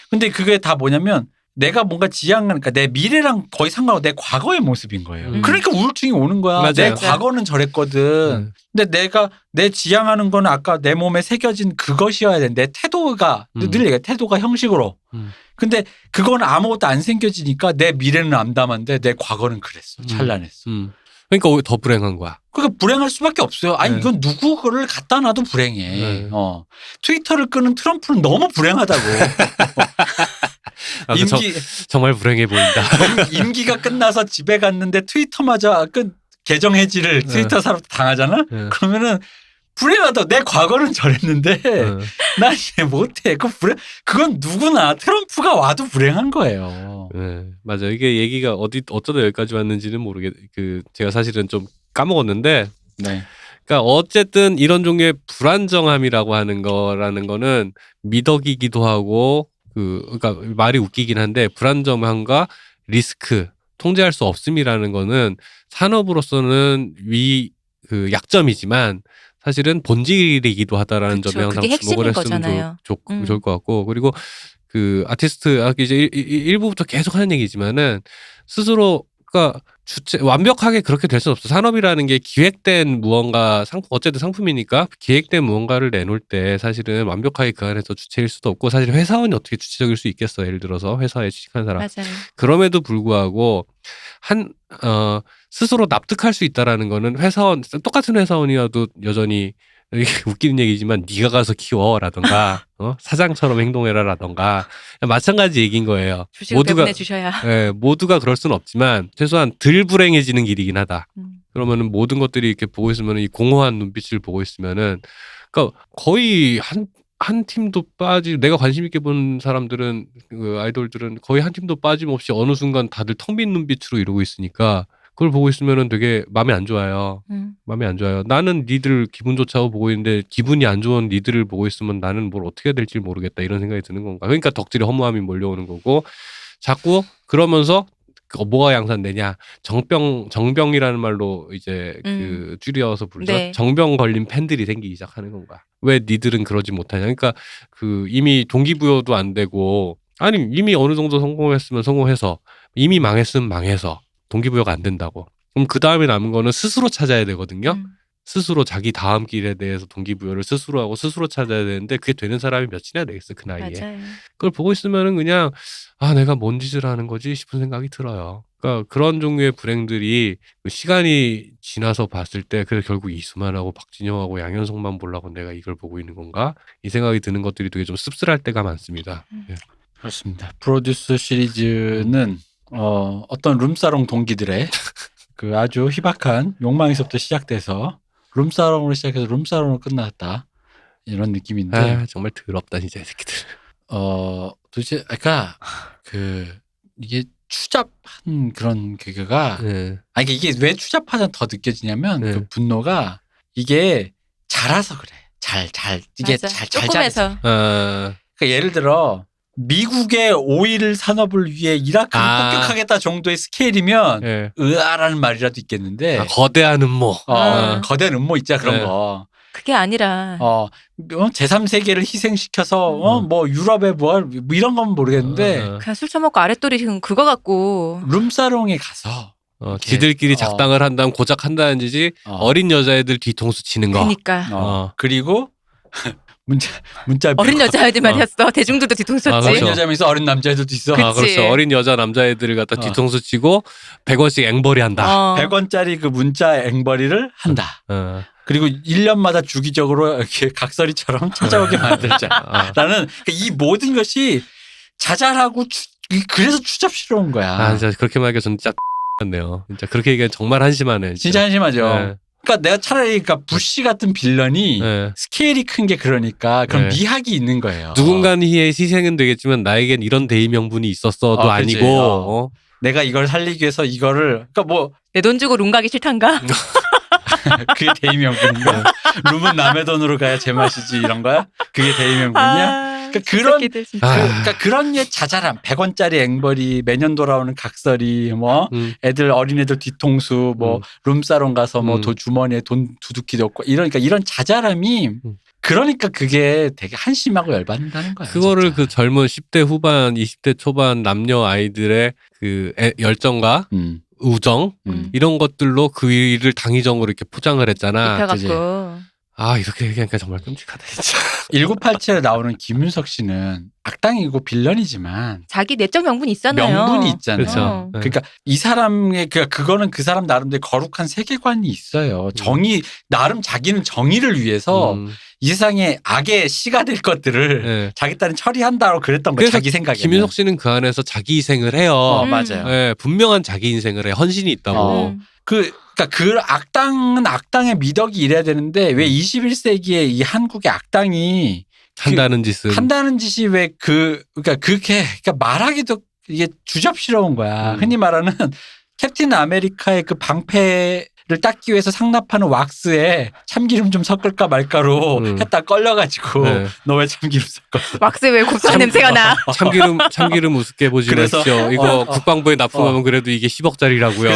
근데 그게 다 뭐냐면 내가 뭔가 그러니까 내 미래랑 거의 상관없고 내 과거의 모습인 거예요. 그러니까 우울증이 오는 거야. 맞아요. 내 과거는 저랬거든. 근데 내 지향하는 거는 아까 내 몸에 새겨진 그것이어야 돼. 내 태도가 늘 얘기해. 태도가 형식으로. 근데 그건 아무것도 안 생겨지니까 내 미래는 암담한데 내 과거는 그랬어. 찬란했어. 그러니까 더 불행한 거야. 그러니까 불행할 수밖에 없어요. 아니 이건 누구를 갖다 놔도 불행해. 트위터를 끄는 트럼프는 너무 불행하다고. 정말 불행해 보인다. 임기가 끝나서 집에 갔는데 트위터마저 계정 해지를 트위터 사람한테 당하잖아. 그러면은 불행하다. 내 과거는 저랬는데 난 이제 못해. 그건 누구나 트럼프가 와도 불행한 거예요. 네, 맞아. 이게 얘기가 어쩌다 여기까지 왔는지는 제가 사실은 좀 까먹었는데. 네. 그러니까 어쨌든 이런 종류의 불안정함이라고 하는 거는 미덕이기도 하고 그러니까 말이 웃기긴 한데 불안정함과 리스크, 통제할 수 없음이라는 거는 산업으로서는 약점이지만 사실은 본질이기도 하다라는 그쵸, 점에 항상 그게 주목을 핵심인 했으면 거잖아요. 좋을 것 같고 그리고 그 아티스트 이제 일부부터 계속 하는 얘기지만은 스스로가 완벽하게 그렇게 될 수는 없어. 산업이라는 게 기획된 무언가 어쨌든 상품이니까 기획된 무언가를 내놓을 때 사실은 완벽하게 그 안에서 주체일 수도 없고 사실 회사원이 어떻게 주체적일 수 있겠어. 예를 들어서 회사에 취직한 사람. 맞아요. 그럼에도 불구하고 스스로 납득할 수 있다라는 거는 똑같은 회사원이어도 여전히 이게 웃기는 얘기지만 네가 가서 키워라던가 사장처럼 행동해라라던가 마찬가지 얘기인 거예요. 주식을 배분해 주셔야. 네, 모두가 그럴 수는 없지만 최소한 덜 불행해지는 길이긴 하다. 그러면은 모든 것들이 이렇게 보고 있으면은 이 공허한 눈빛을 보고 있으면은 그러니까 거의 한 팀도 내가 관심 있게 본 사람들은 그 아이돌들은 거의 한 팀도 빠짐없이 어느 순간 다들 텅 빈 눈빛으로 이러고 있으니까 그걸 보고 있으면은 되게 마음이 안 좋아요. 마음이 안 좋아요. 나는 니들 기분 좋자고 보고 있는데 기분이 안 좋은 니들을 보고 있으면 나는 뭘 어떻게 해야 될지 모르겠다 이런 생각이 드는 건가. 그러니까 덕질의 허무함이 몰려오는 거고 자꾸 그러면서 뭐가 양산되냐. 정병이라는 말로 이제 그 줄여서 부르죠. 네. 정병 걸린 팬들이 생기기 시작하는 건가. 왜 니들은 그러지 못하냐. 그러니까 그 이미 동기부여도 안 되고 아니 이미 어느 정도 성공했으면 성공해서 이미 망했으면 망해서 동기부여가 안 된다고. 그럼 그 다음에 남은 거는 스스로 찾아야 되거든요. 스스로 자기 다음 길에 대해서 동기부여를 스스로 하고 스스로 찾아야 되는데 그게 되는 사람이 몇이나 되겠어 그 나이에. 맞아요. 그걸 보고 있으면은 그냥 내가 뭔 짓을 하는 거지 싶은 생각이 들어요. 그러니까 그런 종류의 불행들이 시간이 지나서 봤을 때 그래서 결국 이수만하고 박진영하고 양현석만 보려고 내가 이걸 보고 있는 건가? 이 생각이 드는 것들이 되게 좀 씁쓸할 때가 많습니다. 예. 그렇습니다. 프로듀스 시리즈는 어떤 룸사롱 동기들의 그 아주 희박한 욕망에서부터 시작돼서 룸사롱으로 시작해서 룸사롱으로 끝났다 이런 느낌인데 정말 더럽다 진짜 이 새끼들. 도대체 그러니까 이게 추잡한 그런 그거가 이게 왜 추잡하다 더 느껴지냐면 그 분노가 이게 잘해서 그래. 이게 잘 조금해서. 그러니까 예를 들어 미국의 오일 산업을 위해 이라크를 폭격하겠다 정도의 스케일이면 으아라는 말이라도 있겠는데 거대한 음모. 거대한 음모 있잖아 그런 거. 그게 아니라 제3세계를 희생시켜서 뭐 유럽에 뭐 이런 건 모르겠는데 그냥 술 처먹고 아랫돌이 지금 그거 갖고 룸사롱에 가서 지들끼리 작당을 한 다음 고작 한다는 짓이 어린 여자애들 뒤통수 치는 거. 그러니까. 그리고 문자 어린 여자애들만 했어. 대중들도 뒤통수 쳤지. 어린 여자면서 어린 남자애들도 있어. 그치. 그렇죠. 어린 여자 남자애들을 갖다 뒤통수 치고 100원씩 앵벌이 한다. 100원짜리 그 문자 앵벌이를 한다. 그리고 1년마다 주기적으로 이렇게 각설이처럼 찾아오게 만들자. 라는 이 모든 것이 자잘하고 그래서 추잡스러운 거야. 진짜 그렇게 말하니까 저는 진짜 같네요. 진짜 그렇게 얘기하면 정말 한심하네. 진짜 한심하죠. 그러니까 내가 차라리 부시 같은 빌런이 스케일이 큰 게 그러니까 그런 미학이 있는 거예요. 누군가는 희생은 되겠지만 나에겐 이런 대의 명분이 있었어도 아니고 내가 이걸 살리기 위해서 이거를 그러니까 뭐 내 돈 주고 룸 가기 싫단가? 그게 대의 명분인가? 룸은 남의 돈으로 가야 제맛이지 이런 거야? 그게 대의 명분이야? 그러니까 그런 자잘함 100원짜리 앵벌이 매년 돌아오는 각설이 뭐 어린애들 뒤통수 뭐 룸사롱 가서 뭐 주머니에 돈 두둑히 넣고 이러니까 이런 자잘함이 그러니까 그게 되게 한심하고 열받는다는 거야. 그거를 진짜. 그 젊은 10대 후반 20대 초반 남녀 아이들의 그 열정과 우정 이런 것들로 그 일을 당위적으로 이렇게 포장을 했잖아. 입혀갖고. 이렇게 얘기하니까 정말 끔찍하다 진짜. 1987에 나오는 김윤석 씨는 악당이고 빌런이지만 자기 내적 명분이 있잖아요. 명분이 있잖아요. 그렇죠. 그러니까 이 사람의 그거는 그 사람 나름대로 거룩한 세계관이 있어요. 정의 나름 자기는 정의를 위해서 이 세상에 악의 씨가 될 것들을 자기 딸은 처리한다고 그랬던 거예요. 자기 생각에. 김윤석 씨는 그 안에서 자기 희생을 해요. 맞아요. 분명한 자기 인생을 해. 헌신이 있다고. 그러니까 그 악당은 악당의 미덕이 이래야 되는데 왜 21세기에 이 한국의 악당이 한다는 짓이 왜 그러니까 말하기도 이게 주접스러운 거야. 흔히 말하는 캡틴 아메리카의 그 방패를 닦기 위해서 상납하는 왁스에 참기름 좀 섞을까 말까로 했다 걸려가지고 너 왜 참기름 섞었어? 왁스에 왜 곱창 냄새가 나? 참기름 우습게 보지 마십시오. 이거 국방부에 납품하면 그래도 이게 10억짜리라고요.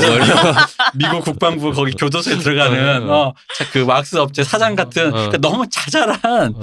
미국 국방부 거기 교도소에 들어가는 그 왁스 업체 사장 같은 그러니까 너무 자잘한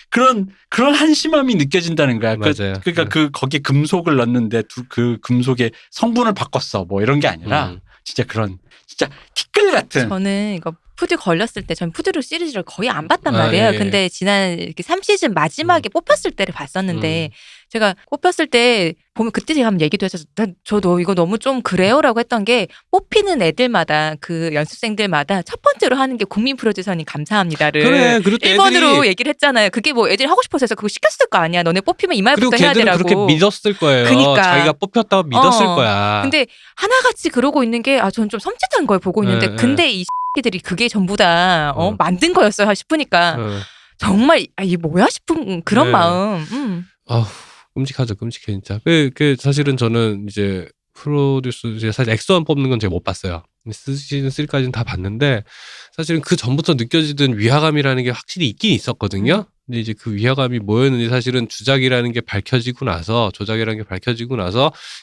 그런 한심함이 느껴진다는 거야. 그러니까 거기에 금속을 넣는데 그 금속의 성분을 바꿨어. 뭐 이런 게 아니라 진짜 그런 진짜 티끌 같은. 저는 이거 푸드 걸렸을 때 전 푸드류 시리즈를 거의 안 봤단 아, 말이에요. 예. 근데 지난 이렇게 3시즌 마지막에 뽑혔을 때를 봤었는데 제가 뽑혔을 때 보면 그때 제가 한번 얘기도 했었어요. 저도 이거 너무 좀 그래요라고 했던 게 뽑히는 애들마다 그 연습생들마다 첫 번째로 하는 게 국민 프로듀서님 감사합니다를 그래, 그리고 또 1번으로 애들이 얘기를 했잖아요. 그게 뭐 애들이 하고 싶어서 해서 그거 시켰을 거 아니야. 너네 뽑히면 이 그리고 말부터 해야 걔들은 되라고. 그렇게 믿었을 거예요. 그니까. 자기가 뽑혔다고 믿었을 거야. 근데 하나같이 그러고 있는 게 저는 좀 섬찟한 걸 보고 있는데 네, 근데 이 새끼들이 그게 전부 다 만든 거였어요 싶으니까 정말 이게 뭐야 싶은 그런 네. 마음. 아우, 끔찍하죠, 끔찍해 진짜. 그 사실은 저는 이제 프로듀스 이제 사실 엑소원 뽑는 건 제가 못 봤어요. 시즌 3까지는 다 봤는데 사실은 그 전부터 느껴지던 위화감이라는 게 확실히 있긴 있었거든요. 근데 이제 그 위화감이 뭐였는지 사실은 조작이라는 게 밝혀지고 나서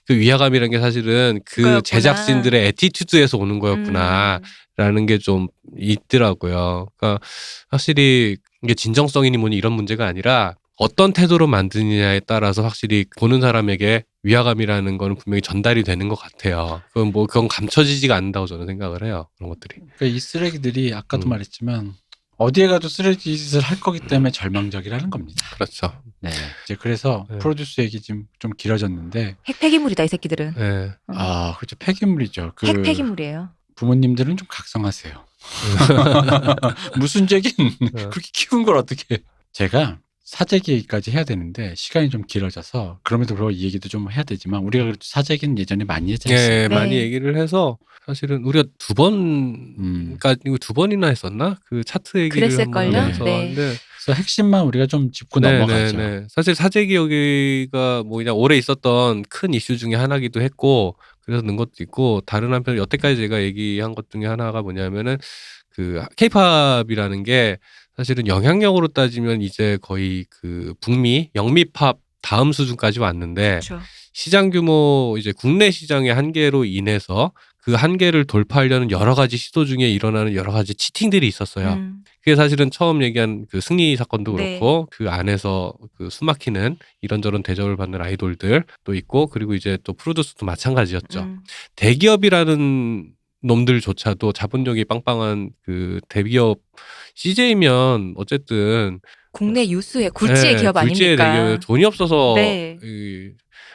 그 위화감이라는 게 사실은 그 그거였구나. 제작진들의 애티튜드에서 오는 거였구나라는 게 좀 있더라고요. 그러니까 확실히 이게 진정성이니 뭐니 이런 문제가 아니라 어떤 태도로 만드느냐에 따라서 확실히 보는 사람에게 위화감이라는 건 분명히 전달이 되는 것 같아요. 그건 감춰지지가 않는다고 저는 생각을 해요. 그런 것들이. 그러니까 이 쓰레기들이 아까도 말했지만 어디에 가도 쓰레기 짓을 할 거기 때문에 절망적이라는 겁니다. 그렇죠. 네. 이제 그래서 네. 프로듀스 얘기 지금 좀 길어졌는데. 핵폐기물이다 이 새끼들은. 네. 그렇죠. 폐기물이죠. 핵폐기물이에요. 부모님들은 좀 각성하세요. 무슨 죄긴 그렇게 키운 걸 어떻게 해. 제가 사재기까지 해야 되는데 시간이 좀 길어져서 그럼에도 불구하고 이 얘기도 좀 해야 되지만 우리가 그래도 사재기는 예전에 많이 했잖아요. 네, 많이 얘기를 해서 사실은 우리가 두 번이나 했었나? 그 차트 얘기를 그랬을걸요? 한번 해서 네. 그래서 핵심만 우리가 좀 짚고 넘어가죠. 네. 사실 사재기 여기가 뭐 그냥 오래 있었던 큰 이슈 중에 하나기도 했고 그래서 넣은 것도 있고 다른 한편 여태까지 제가 얘기한 것 중에 하나가 뭐냐면은 그 K-팝이라는 게 사실은 영향력으로 따지면 이제 거의 그 북미 영미팝 다음 수준까지 왔는데 그렇죠. 시장 규모 이제 국내 시장의 한계로 인해서 그 한계를 돌파하려는 여러 가지 시도 중에 일어나는 여러 가지 치팅들이 있었어요. 그게 사실은 처음 얘기한 그 승리 사건도 그렇고 그 안에서 그 숨막히는 이런저런 대접을 받는 아이돌들도 있고 그리고 이제 또 프로듀스도 마찬가지였죠. 대기업이라는 놈들조차도 자본력이 빵빵한 그 대기업 CJ면 어쨌든 국내 유수의 굴지의 기업 굴지의 아닙니까? 대기업 돈이 없어서 네.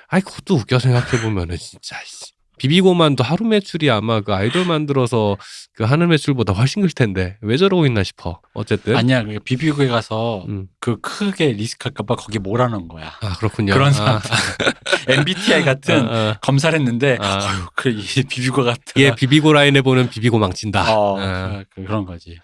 그것도 웃겨 생각해 보면은 진짜 비비고만도 하루 매출이 아마 그 아이돌 만들어서 그 하는 매출보다 훨씬 클 텐데 왜 저러고 있나 싶어. 어쨌든 아니야, 비비고에 가서 그 크게 리스크할까봐 거기 몰아넣은 거야. 그렇군요. 그런 사람들 MBTI 같은 검사를 했는데 이 비비고 같은 비비고 라인에 보는 비비고 망친다. 그런 거지.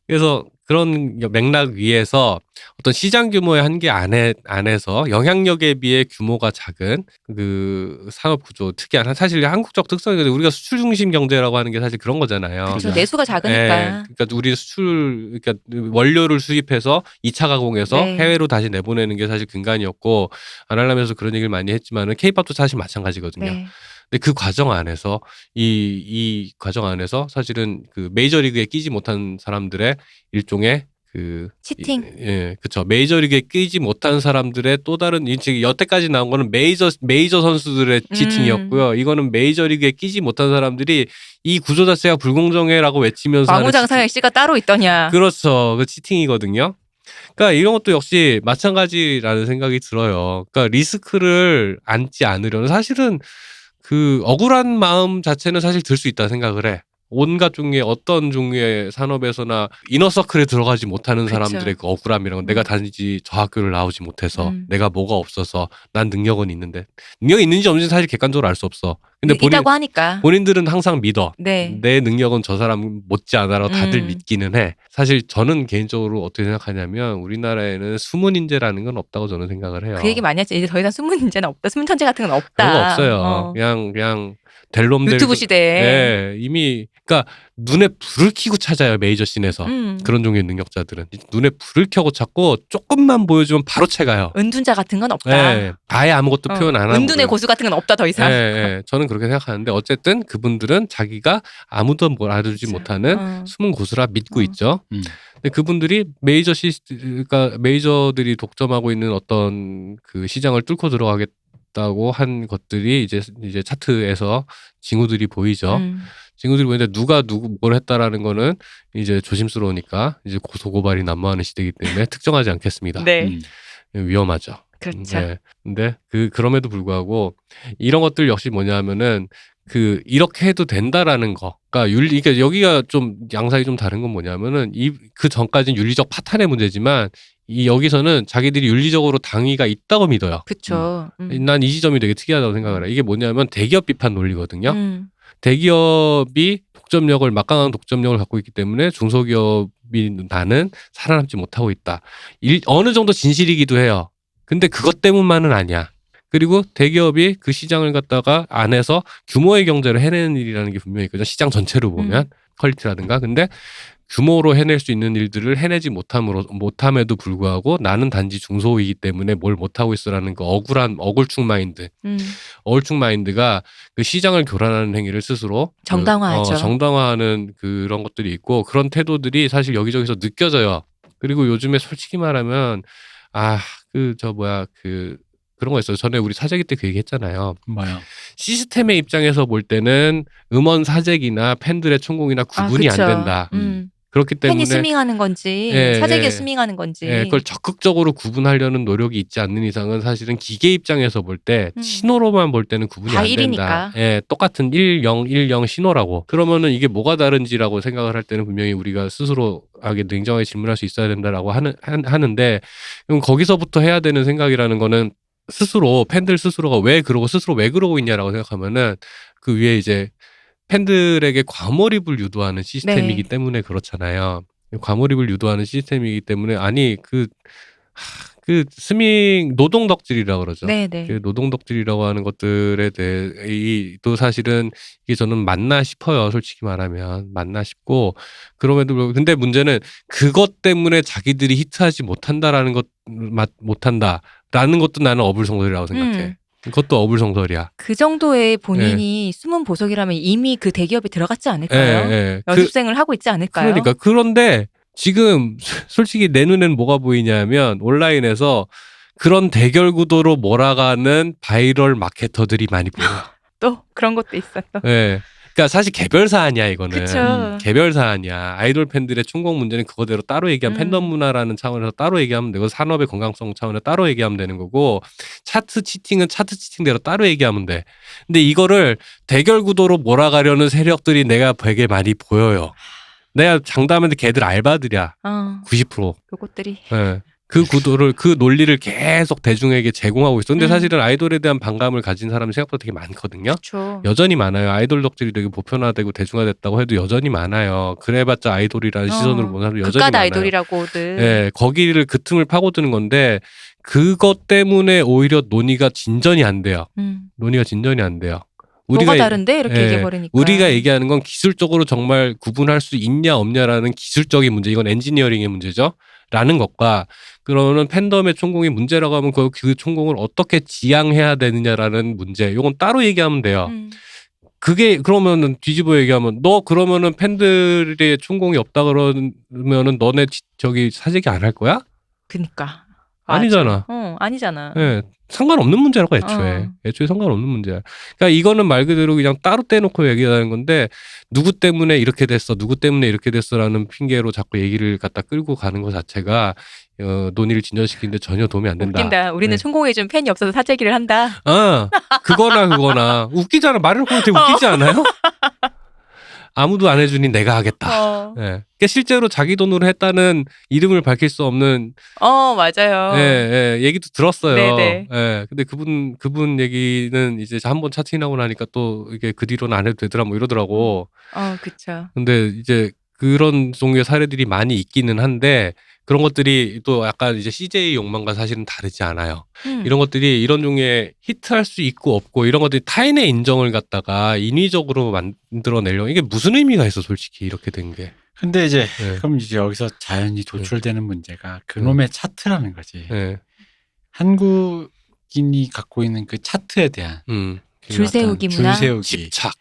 그래서 그런 맥락 위에서 어떤 시장 규모의 한계 안에서 영향력에 비해 규모가 작은 그 산업 구조 특이한 사실 한국적 특성이거든요. 우리가 수출 중심 경제라고 하는 게 사실 그런 거잖아요. 그렇죠. 내수가 작으니까. 그러니까 우리 그러니까 원료를 수입해서 2차 가공해서 해외로 다시 내보내는 게 사실 근간이었고 안 하려면서 그런 얘기를 많이 했지만은 K-팝도 사실 마찬가지거든요. 근데 그 과정 안에서 이 과정 안에서 사실은 그 메이저리그에 끼지 못한 사람들의 일종의 그 치팅. 그렇죠. 메이저리그에 끼지 못한 사람들의 또 다른 지금 여태까지 나온 거는 메이저 선수들의 치팅이었고요. 이거는 메이저리그에 끼지 못한 사람들이 이 구조 자체가 불공정해라고 외치면서 마무장사의 씨가 따로 있더냐. 그렇죠. 그 치팅이거든요. 그러니까 이런 것도 역시 마찬가지라는 생각이 들어요. 그러니까 리스크를 안지 않으려는 사실은 그 억울한 마음 자체는 사실 들 수 있다 생각을 해. 온갖 종류의 어떤 종류의 산업에서나 이너서클에 들어가지 못하는 사람들의 그 억울함이란 건 내가 단지 저 학교를 나오지 못해서 내가 뭐가 없어서 난 능력은 있는데 능력이 있는지 없는지 사실 객관적으로 알 수 없어. 근데 있다고 하니까. 본인들은 항상 믿어. 내 능력은 저 사람 못지않아라고 다들 믿기는 해. 사실 저는 개인적으로 어떻게 생각하냐면 우리나라에는 숨은 인재라는 건 없다고 저는 생각을 해요. 그 얘기 많이 했지. 이제 더 이상 숨은 인재는 없다. 숨은 천재 같은 건 없다. 그런 거 없어요. 그냥 될 놈들 유튜브 시대에 이미 그러니까 눈에 불을 켜고 찾아요. 메이저 씬에서 그런 종류의 능력자들은 눈에 불을 켜고 찾고 조금만 보여주면 바로 채가요. 은둔자 같은 건 없다. 아예 아무것도 표현 안 하고 은둔의 고수 같은 건 없다 더 이상. 저는 그렇게 생각하는데 어쨌든 그분들은 자기가 아무도 뭘 알아주지 못하는 숨은 고수라 믿고 있죠. 근데 그분들이 그러니까 메이저들이 독점하고 있는 어떤 그 시장을 뚫고 들어가겠다고 한 것들이 이제 차트에서 징후들이 보이죠. 친구들이 보는데 누가 누구 뭘 했다라는 거는 이제 조심스러우니까 이제 고소고발이 난무하는 시대이기 때문에 특정하지 않겠습니다. 네. 위험하죠. 그렇죠. 네. 근데 그럼에도 불구하고 이런 것들 역시 뭐냐면은 이렇게 해도 된다라는 거. 그러니까 그러니까 여기가 좀 양상이 좀 다른 건 뭐냐면은 그 전까지는 윤리적 파탄의 문제지만 여기서는 자기들이 윤리적으로 당위가 있다고 믿어요. 그렇죠. 난 이 지점이 되게 특이하다고 생각을 해. 이게 뭐냐면 대기업 비판 논리거든요. 대기업이 막강한 독점력을 갖고 있기 때문에 중소기업이 나는 살아남지 못하고 있다. 어느 정도 진실이기도 해요. 근데 그것 때문만은 아니야. 그리고 대기업이 그 시장을 갖다가 안에서 규모의 경제를 해내는 일이라는 게 분명히 있거든요. 시장 전체로 보면 퀄리티라든가. 근데 규모로 해낼 수 있는 일들을 해내지 못함에도 불구하고 나는 단지 중소이기 때문에 뭘 못하고 있어라는 그 억울충 마인드. 억울충 마인드가 그 시장을 교란하는 행위를 스스로 정당화하죠. 정당화하는 그런 것들이 있고 그런 태도들이 사실 여기저기서 느껴져요. 그리고 요즘에 솔직히 말하면 그런 거 있어요. 전에 우리 사재기 때 그 얘기 했잖아요. 뭐요? 시스템의 입장에서 볼 때는 음원 사재기나 팬들의 천공이나 구분이 안 된다. 그렇기 때문에 팬이 스밍하는 건지 사재기가 스밍하는 건지 그걸 적극적으로 구분하려는 노력이 있지 않는 이상은 사실은 기계 입장에서 볼 때 신호로만 볼 때는 구분이 안 된다. 똑같은 1010 신호라고. 그러면은 이게 뭐가 다른지라고 생각을 할 때는 분명히 우리가 스스로하게 냉정하게 질문할 수 있어야 된다라고 하는데 그럼 거기서부터 해야 되는 생각이라는 거는 팬들 스스로가 왜 그러고 있냐라고 생각하면은 그 위에 이제 팬들에게 과몰입을 유도하는 시스템이기 때문에 그렇잖아요. 과몰입을 유도하는 시스템이기 때문에 스밍 노동덕질이라고 그러죠. 그 노동덕질이라고 하는 것들에 대해 또 사실은 이게 저는 맞나 싶어요. 솔직히 말하면 맞나 싶고 그럼에도 불구하고 근데 문제는 그것 때문에 자기들이 히트하지 못한다라는 것도 나는 어불성설이라고 생각해. 그것도 어불성설이야. 그 정도의 본인이 숨은 보석이라면 이미 그 대기업에 들어갔지 않을까요? 연습생을 하고 있지 않을까요? 그러니까 그런데 지금 솔직히 내 눈에는 뭐가 보이냐면 온라인에서 그런 대결 구도로 몰아가는 바이럴 마케터들이 많이 보여. 또 그런 것도 있었어. 그러니까 사실 개별 사안이야 이거는. 그쵸. 개별 사안이야. 아이돌 팬들의 충공 문제는 그거대로 따로 얘기하면 팬덤 문화라는 차원에서 따로 얘기하면 되고 산업의 건강성 차원에서 따로 얘기하면 되는 거고 차트 치팅은 차트 치팅대로 따로 얘기하면 돼. 근데 이거를 대결 구도로 몰아가려는 세력들이 내가 되게 많이 보여요. 내가 장담하는데 걔들 알바들이야. 90%. 요것들이. 그 구도를 그 논리를 계속 대중에게 제공하고 있어. 근데 사실은 아이돌에 대한 반감을 가진 사람이 생각보다 되게 많거든요. 그쵸. 여전히 많아요. 아이돌 덕질이 되게 보편화되고 대중화됐다고 해도 여전히 많아요. 그래봤자 아이돌이라는 시선으로 보는 사람도 여전히 극한 많아요. 아이돌이라고들. 거기를 그 틈을 파고드는 건데 그것 때문에 오히려 논의가 진전이 안 돼요. 논의가 진전이 안 돼요. 뭐가 다른데? 이렇게 얘기해버리니까. 우리가 얘기하는 건 기술적으로 정말 구분할 수 있냐 없냐라는 기술적인 문제. 이건 엔지니어링의 문제죠. 라는 것과 그러면 팬덤의 총공이 문제라고 하면 그 총공을 어떻게 지향해야 되느냐라는 문제. 이건 따로 얘기하면 돼요. 그게 그러면은 뒤집어 얘기하면 너 그러면은 팬들의 총공이 없다 그러면은 너네 저기 사재기 안 할 거야? 그니까. 아니잖아. 아니잖아. 상관없는 문제라고 애초에 상관없는 문제야. 그러니까 이거는 말 그대로 그냥 따로 떼놓고 얘기하는 건데 누구 때문에 이렇게 됐어 라는 핑계로 자꾸 얘기를 갖다 끌고 가는 것 자체가 논의를 진전시키는데 전혀 도움이 안 된다. 웃긴다. 우리는 총공해준 팬이 없어서 사재기를 한다. 그거나 웃기잖아. 말해놓고 되게 웃기지 않아요? 아무도 안 해주니 내가 하겠다. 그러니까 실제로 자기 돈으로 했다는 이름을 밝힐 수 없는 맞아요. 얘기도 들었어요. 네네. 근데 그분 얘기는 이제 한번 차팅하고 나니까 또 이게 그 뒤로는 안 해도 되더라 뭐 이러더라고. 그쵸. 근데 이제 그런 종류의 사례들이 많이 있기는 한데 그런 것들이 또 약간 이제 CJ 욕망과 사실은 다르지 않아요. 이런 것들이 이런 종류의 히트할 수 있고 없고 이런 것들이 타인의 인정을 갖다가 인위적으로 만들어내려고 이게 무슨 의미가 있어 솔직히 이렇게 된 게. 근데 이제 그럼 이제 여기서 자연히 도출되는 문제가 그놈의 차트라는 거지. 한국인이 갖고 있는 그 차트에 대한 줄세우기 문화. 집착.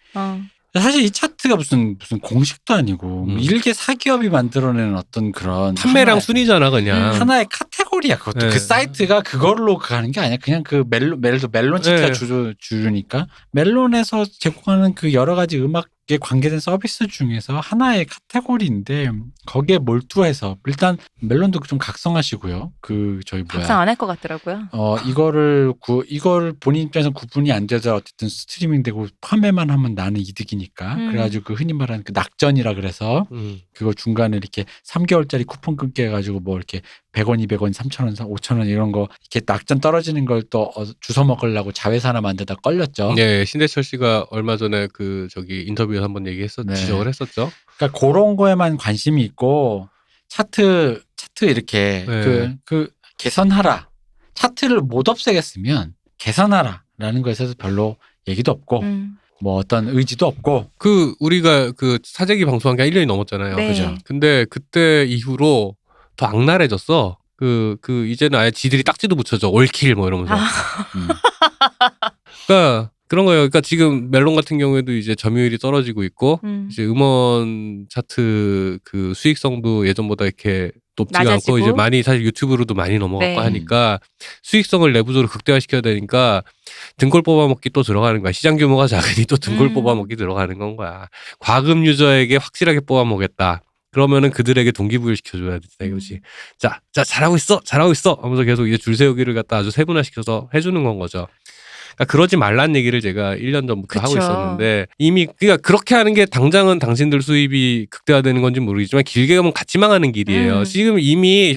사실 이 차트가 무슨 공식도 아니고 일개 사기업이 만들어내는 어떤 그런 판매량 순위잖아 그냥. 하나의 카테고리야. 그것도 그 사이트가 그걸로 가는 게 아니야. 그냥 그 멜론 차트가 주류니까 멜론에서 제공하는 그 여러 가지 음악 관계된 서비스 중에서 하나의 카테고리인데 거기에 몰두해서 일단 멜론도 좀 각성하시고요. 각성 안 할 것 같더라고요. 이거를 본인 입장에서 구분이 안 돼서 어쨌든 스트리밍 되고 판매만 하면 나는 이득이니까. 그래가지고 그 흔히 말하는 그 낙전이라 그래서 그거 중간에 이렇게 3개월짜리 쿠폰 끊기 해가지고 뭐 이렇게 100원, 200원, 3,000원, 5,000원 이런 거 이렇게 낙전 떨어지는 걸 또 주워 먹으려고 자회사 하나 만들다 걸렸죠. 네, 신대철 씨가 얼마 전에 인터뷰에서 한번 지적을 했었죠. 그러니까 그런 거에만 관심이 있고 차트 이렇게 그 개선하라. 차트를 못 없애겠으면 개선하라라는 것에서 별로 얘기도 없고 뭐 어떤 의지도 없고. 우리가 사재기 방송한 게 1년이 넘었잖아요. 네. 그죠? 근데 그때 이후로 더 악랄해졌어. 이제는 아예 지들이 딱지도 붙여줘. 올킬 뭐 이러면서. 그러니까 그런 거예요. 그러니까 지금 멜론 같은 경우에도 이제 점유율이 떨어지고 있고 이제 음원 차트 수익성도 예전보다 이렇게 높지가 낮아지고. 않고 이제 많이 사실 유튜브로도 많이 넘어갔고 네. 하니까 수익성을 내부적으로 극대화시켜야 되니까 등골 뽑아먹기 또 들어가는 거야. 시장 규모가 작으니 또 등골 뽑아먹기 들어가는 건 거야. 과금 유저에게 확실하게 뽑아먹겠다. 그러면은 그들에게 동기부여를 시켜줘야 된다 이거지. 자 잘하고 있어 하면서 계속 이제 줄 세우기를 갖다 아주 세분화시켜서 해주는 건 거죠. 그러니까 그러지 말란 얘기를 제가 1년 전부터 하고 있었는데 이미 그러니까 그렇게 하는 게 당장은 당신들 수입이 극대화되는 건지 모르겠지만 길게 가면 같이 망하는 길이에요. 지금 이미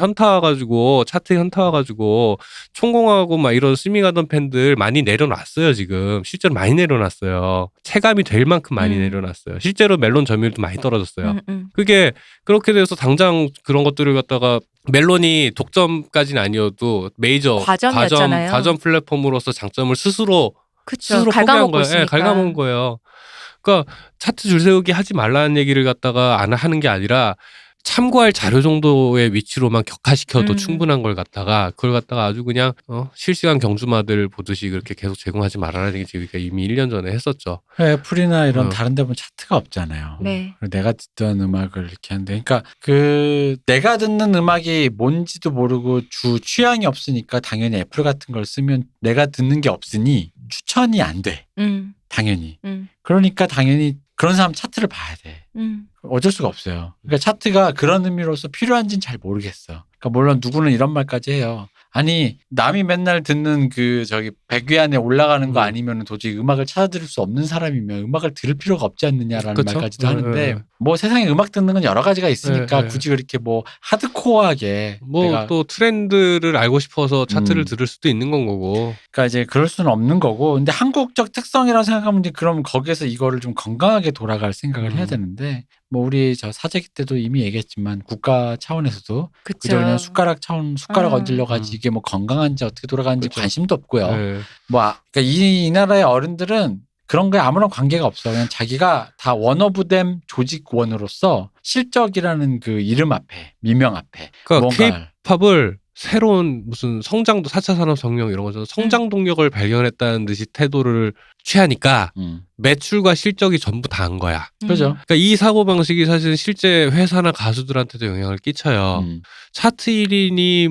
차트 현타 와가지고 총공하고 막 이런 스밍하던 팬들 많이 내려놨어요. 지금 실제로 많이 내려놨어요. 체감이 될 만큼 많이 내려놨어요. 실제로 멜론 점유율도 많이 떨어졌어요. 그게 그렇게 돼서 당장 그런 것들을 갖다가 멜론이 독점까지는 아니어도 메이저 과점이었잖아요. 과점 플랫폼으로서 장점을 스스로 갉아먹고 거예요. 있으니까. 갉아먹은 거예요. 그러니까 차트 줄 세우기 하지 말라는 얘기를 갖다가 안 하는 게 아니라 참고할 자료 정도의 위치로만 격화시켜도 충분한 걸 갖다가 그걸 갖다가 아주 그냥 실시간 경주마들 보듯이 그렇게 계속 제공하지 말아라는 얘기 지금 이미 1년 전에 했었죠. 애플이나 이런 다른 데 보면 차트가 없잖아요. 네. 내가 듣던 음악을 이렇게 하는데 그러니까 내가 듣는 음악이 뭔지도 모르고 주 취향이 없으니까 당연히 애플 같은 걸 쓰면 내가 듣는 게 없으니 추천이 안 돼. 당연히. 그러니까 당연히 그런 사람 차트를 봐야 돼. 어쩔 수가 없어요. 그러니까 차트가 그런 의미로서 필요한지는 잘 모르겠어. 그러니까 물론 누구는 이런 말까지 해요. 아니 남이 맨날 듣는 100위 안에 올라가는 거 아니면 도저히 음악을 찾아 들을 수 없는 사람이면 음악을 들을 필요가 없지 않느냐라는 그쵸? 말까지도 하는데 뭐 세상에 음악 듣는 건 여러 가지가 있으니까 굳이 그렇게 뭐 하드코어하게 뭐 또 트렌드를 알고 싶어서 차트를 들을 수도 있는 건 거고. 그러니까 이제 그럴 수는 없는 거고. 근데 한국적 특성이라고 생각하면 이제 그럼 거기에서 이거를 좀 건강하게 돌아갈 생각을 해야 되는데 뭐 우리 사재기 때도 이미 얘기했지만 국가 차원에서도 그저 그냥 숟가락 얹으려 가지 이게 뭐 건강한지 어떻게 돌아가는지 관심도 없고요. 그러니까 이 나라의 어른들은 그런 거에 아무런 관계가 없어. 그냥 자기가 다 원오브댐 조직원으로서 실적이라는 그 이름 앞에 미명 앞에 그러니까 K-팝을 새로운 무슨 성장도 4차 산업혁명 이런 거죠. 성장 동력을 발견했다는 듯이 태도를 취하니까 매출과 실적이 전부 다 한 거야. 그죠. 그러니까 이 사고방식이 사실 실제 회사나 가수들한테도 영향을 끼쳐요. 차트 1인이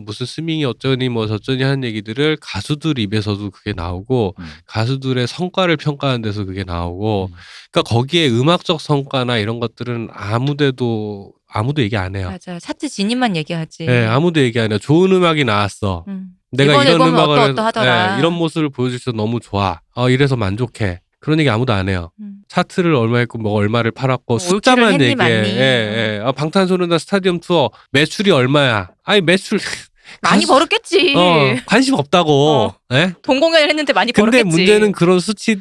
무슨 스밍이 어쩌니 뭐 저쩌니 하는 얘기들을 가수들 입에서도 그게 나오고 가수들의 성과를 평가하는 데서 그게 나오고 그러니까 거기에 음악적 성과나 이런 것들은 아무도 얘기 안 해요. 맞아. 차트 진입만 얘기하지. 네, 아무도 얘기 안 해요. 좋은 음악이 나왔어. 내가 이런 음악을 하더라. 이런 모습을 보여줄 수 너무 좋아. 이래서 만족해. 그런 얘기 아무도 안 해요. 차트를 얼마 했고 뭐 얼마를 팔았고 숫자만 얘기해. 방탄소년단 스타디움 투어 매출이 얼마야? 아니 매출 많이 벌었겠지. 관심 없다고. 네? 동공연을 했는데 많이 벌었겠지. 근데 문제는 그런 수치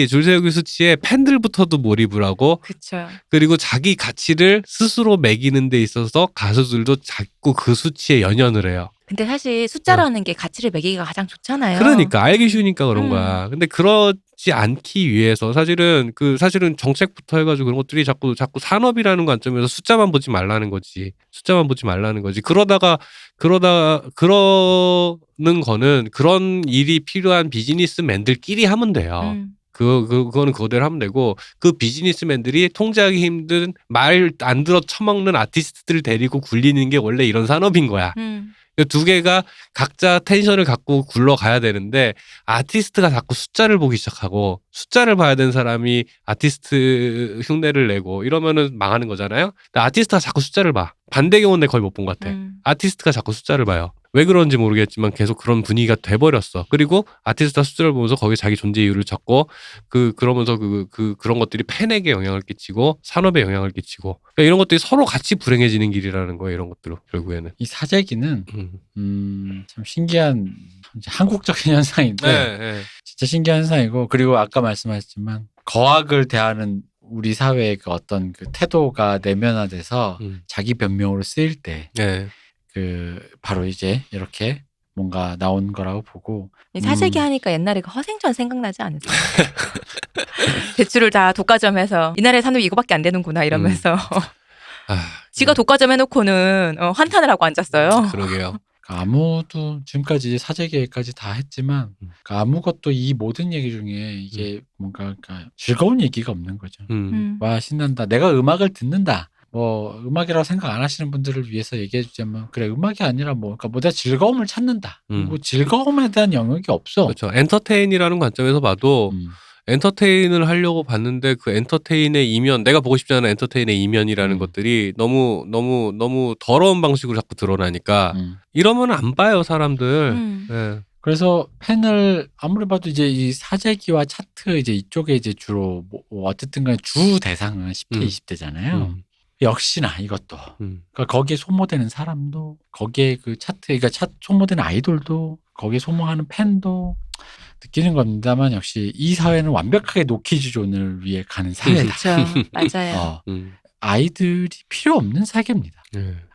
줄세우기 수치에 팬들부터도 몰입을 하고 그쵸. 그리고 자기 가치를 스스로 매기는 데 있어서 가수들도 자꾸 그 수치에 연연을 해요. 근데 사실 숫자라는 게 가치를 매기기가 가장 좋잖아요. 그러니까 알기 쉬우니까 그런 거야. 근데 그러지 않기 위해서 사실은 정책부터 해가지고 그런 것들이 자꾸 산업이라는 관점에서 숫자만 보지 말라는 거지. 그러다가 그러는 거는 그런 일이 필요한 비즈니스맨들끼리 하면 돼요. 그거는 그거대로 하면 되고 그 비즈니스맨들이 통제하기 힘든 말 안 들어 처먹는 아티스트들을 데리고 굴리는 게 원래 이런 산업인 거야. 두 개가 각자 텐션을 갖고 굴러가야 되는데 아티스트가 자꾸 숫자를 보기 시작하고 숫자를 봐야 되는 사람이 아티스트 흉내를 내고 이러면은 망하는 거잖아요. 근데 아티스트가 자꾸 숫자를 봐. 반대 경우는 내가 거의 못 본 것 같아. 아티스트가 자꾸 숫자를 봐요. 왜 그런지 모르겠지만 계속 그런 분위기가 돼버렸어. 그리고 아티스트가 숫자를 보면서 거기에 자기 존재 이유를 찾고 그러면서 그런 것들이 팬에게 영향을 끼치고 산업에 영향을 끼치고 그러니까 이런 것들이 서로 같이 불행해지는 길이라는 거예요. 이런 것들로 결국에는 이 사재기는 참 신기한 한국적인 현상인데 네. 진짜 신기한 현상이고 그리고 아까 말씀하셨지만 거학을 대하는 우리 사회의 그 어떤 그 태도가 내면화돼서 자기 변명으로 쓰일 때 그 바로 이제 이렇게 뭔가 나온 거라고 보고 사재기 하니까 옛날에 그 허생전 생각나지 않으세요? 대출을 다 독과점해서 이 나라에 사는 이거밖에 안 되는구나 이러면서 지가 독과점 해놓고는 환탄을 하고 앉았어요. 그러게요. 아무도 지금까지 사재기까지 다 했지만 아무것도 이 모든 얘기 중에 이게 뭔가 그러니까 즐거운 얘기가 없는 거죠. 와 신난다. 내가 음악을 듣는다. 뭐 음악이라고 생각 안 하시는 분들을 위해서 얘기해 주자면 그래 음악이 아니라 뭐 그러니까 뭐 내가 즐거움을 찾는다. 뭐 즐거움에 대한 영역이 없어. 그렇죠. 엔터테인이라는 관점에서 봐도 엔터테인을 하려고 봤는데 그 엔터테인의 이면 내가 보고 싶지 않은 엔터테인의 이면이라는 것들이 너무 더러운 방식으로 자꾸 드러나니까 이러면 안 봐요 사람들. 네. 그래서 팬을 아무리 봐도 이제 이 사재기와 차트 이제 이쪽에 이제 주로 뭐 어쨌든 간에 주 대상은 10대 20대잖아요. 역시나 이것도 그러니까 거기에 소모되는 사람도 거기에 그 차트 그러니까 소모되는 아이돌도 거기에 소모하는 팬도 느끼는 겁니다만 역시 이 사회는 완벽하게 노키즈존을 위해 가는 사회다. 그렇죠. 맞아요. 아이들이 필요 없는 세계입니다.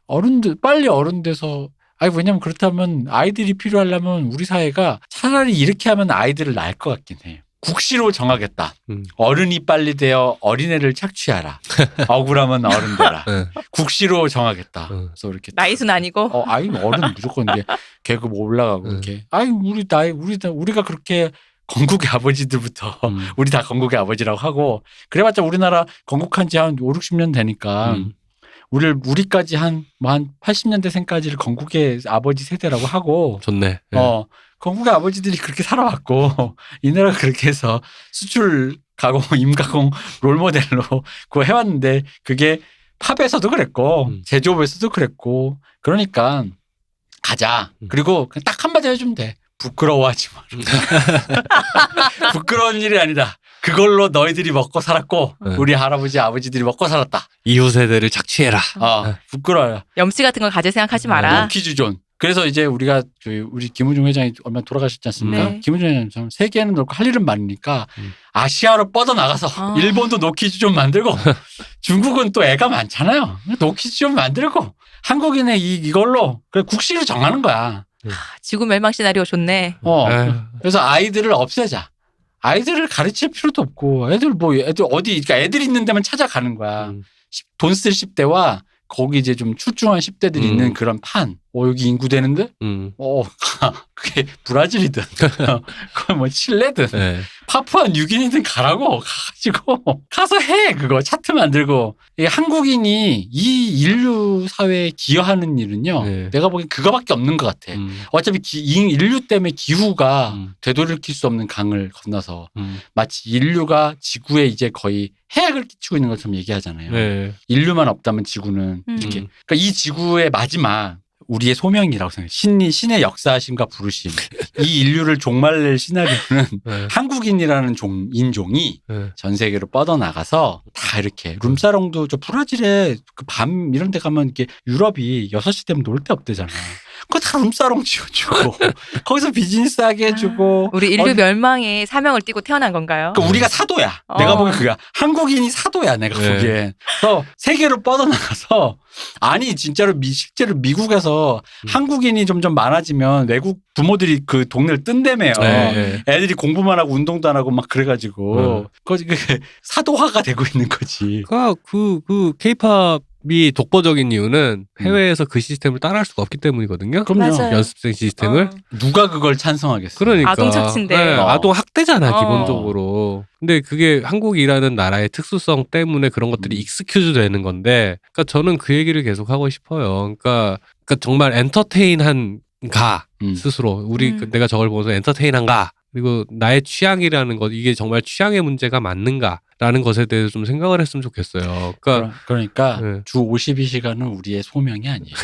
어른들 빨리 어른 돼서 왜냐면 그렇다면 아이들이 필요하려면 우리 사회가 차라리 이렇게 하면 아이들을 낳을 것 같긴 해요. 국시로 정하겠다. 어른이 빨리 되어 어린애를 착취하라. 억울하면 어른 되라. 국시로 정하겠다. 그래서 이렇게 나이순 아니고. 어른 무조건 이게 계급 올라가고 이렇게. 우리가 그렇게 건국의 아버지들부터 우리 다 건국의 아버지라고 하고 그래봤자 우리나라 건국한 지 한 5, 60년 되니까 우리까지 한 80년대생까지를 건국의 아버지 세대라고 하고 좋네. 건국의 아버지들이 그렇게 살아왔고 이 나라가 그렇게 해서 수출 가공, 임가공 롤모델로 그거 해왔는데 그게 팝에서도 그랬고 제조업에서도 그랬고 그러니까 가자. 그리고 그냥 딱 한마디 해주면 돼. 부끄러워하지 마. 부끄러운 일이 아니다. 그걸로 너희들이 먹고 살았고 우리 할아버지 아버지들이 먹고 살았다. 이후 세대를 착취해라. 부끄러워요. 염치 같은 걸 가질 생각하지 마라. 노키즈존. 그래서 이제 우리가 우리 김우중 회장이 얼마 돌아가셨지 않습니까? 네. 김우중 회장님 세계에는 넓고 할 일은 많으니까 아시아로 뻗어나가서 일본도 노키즈존 만들고 중국은 또 애가 많잖아요. 노키즈존 만들고 한국인의 이걸로 국시를 정하는 거야. 지구 멸망 시나리오 좋네. 그래서 아이들을 없애자. 아이들을 가르칠 필요도 없고 애들 어디 그러니까 애들 있는 데만 찾아가는 거야. 돈 쓸 10대와 거기 이제 좀 출중한 10대들이 있는 그런 판. 여기 인구 되는데? 그게 브라질이든, 그건 뭐 칠레든, 파푸아 뉴기니든 가라고 가가지고 가서 해 그거 차트 만들고. 한국인이 이 인류 사회에 기여하는 일은요. 내가 보기엔 그거밖에 없는 것 같아. 어차피 인류 때문에 기후가 되돌이킬 수 없는 강을 건너서 마치 인류가 지구에 이제 거의 해악을 끼치고 있는 것처럼 얘기하잖아요. 인류만 없다면 지구는 이렇게. 그러니까 이 지구의 마지막 우리의 소명이라고 생각해요. 신의 역사하심과 부르심. 이 인류를 종말낼 시나리오는 한국인이라는 인종이 전 세계로 뻗어나가서 다 이렇게 룸사롱도 저 브라질에 그 밤 이런 데 가면 이렇게 유럽이 6시 되면 놀 데 없대잖아. 그거 다 룸사롱 지어주고 거기서 비즈니스 하게 해주고. 우리 인류 멸망에 사명을 띠고 태어난 건가요? 그러니까 우리가 사도야. 내가 보기엔 그거야. 한국인이 사도야 내가 보기엔. 그래서 세계로 뻗어나가서 진짜로 실제로 미국에서 한국인이 점점 많아지면 외국 부모들이 그 동네를 뜬다며요. 애들이 공부만 하고 운동도 안 하고 막 그래가지고 그 사도화가 되고 있는 거지. 그 K-팝 이 독보적인 이유는 해외에서 그 시스템을 따라할 수가 없기 때문이거든요. 그럼요. 맞아요. 연습생 시스템을. 누가 그걸 찬성하겠어요? 그러니까 아동 착취인데. 아동 학대잖아 어. 기본적으로. 근데 그게 한국이라는 나라의 특수성 때문에 그런 것들이 익스큐즈 되는 건데, 그러니까 저는 그 얘기를 계속 하고 싶어요. 그러니까 정말 엔터테인한가 스스로 내가 저걸 보면서 엔터테인한가, 그리고 나의 취향이라는 것, 이게 정말 취향의 문제가 맞는가라는 것에 대해서 좀 생각을 했으면 좋겠어요. 그러니까 네. 주 52시간은 우리의 소명이 아니에요.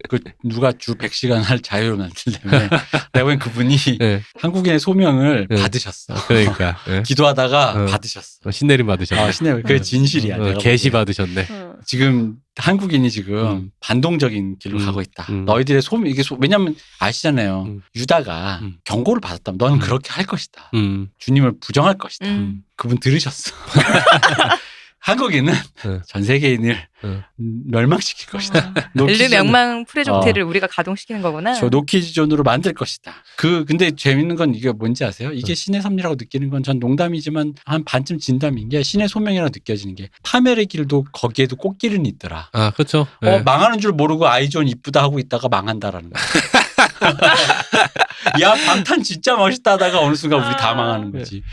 그 누가 주 100시간 할 자유를 만들려면 내가 보기엔 그분이 네. 한국인의 소명을 네. 받으셨어. 그러니까 네. 기도하다가 받으셨어. 신내림 받으셨네. 신내림. 그게 진실이야. 내가 계시 보기엔. 받으셨네. 지금 한국인이 지금 반동적인 길로 가고 있다. 너희들의 소명, 이게 왜냐면 아시잖아요. 유다가 경고를 받았다면 너는 그렇게 할 것이다. 주님을 부정할 것이다. 그분 들으셨어. 한국인은 전 세계인을 멸망시킬 것이다. 인류 멸망 프레종태를 우리가 가동시키는 거구나. 저 노키즈존으로 만들 것이다. 근데 재밌는 건 이게 뭔지 아세요? 이게 신의 섭리라고 느끼는 건 전 농담이지만 한 반쯤 진담인 게 신의 소명이라고 느껴지는 게 파멸의 길도 거기에도 꽃길은 있더라. 아, 그렇죠. 네. 망하는 줄 모르고 아이존 이쁘다 하고 있다가 망한다라는 거. 야, 방탄 진짜 멋있다 하다가 어느 순간 우리 다 망하는 거지.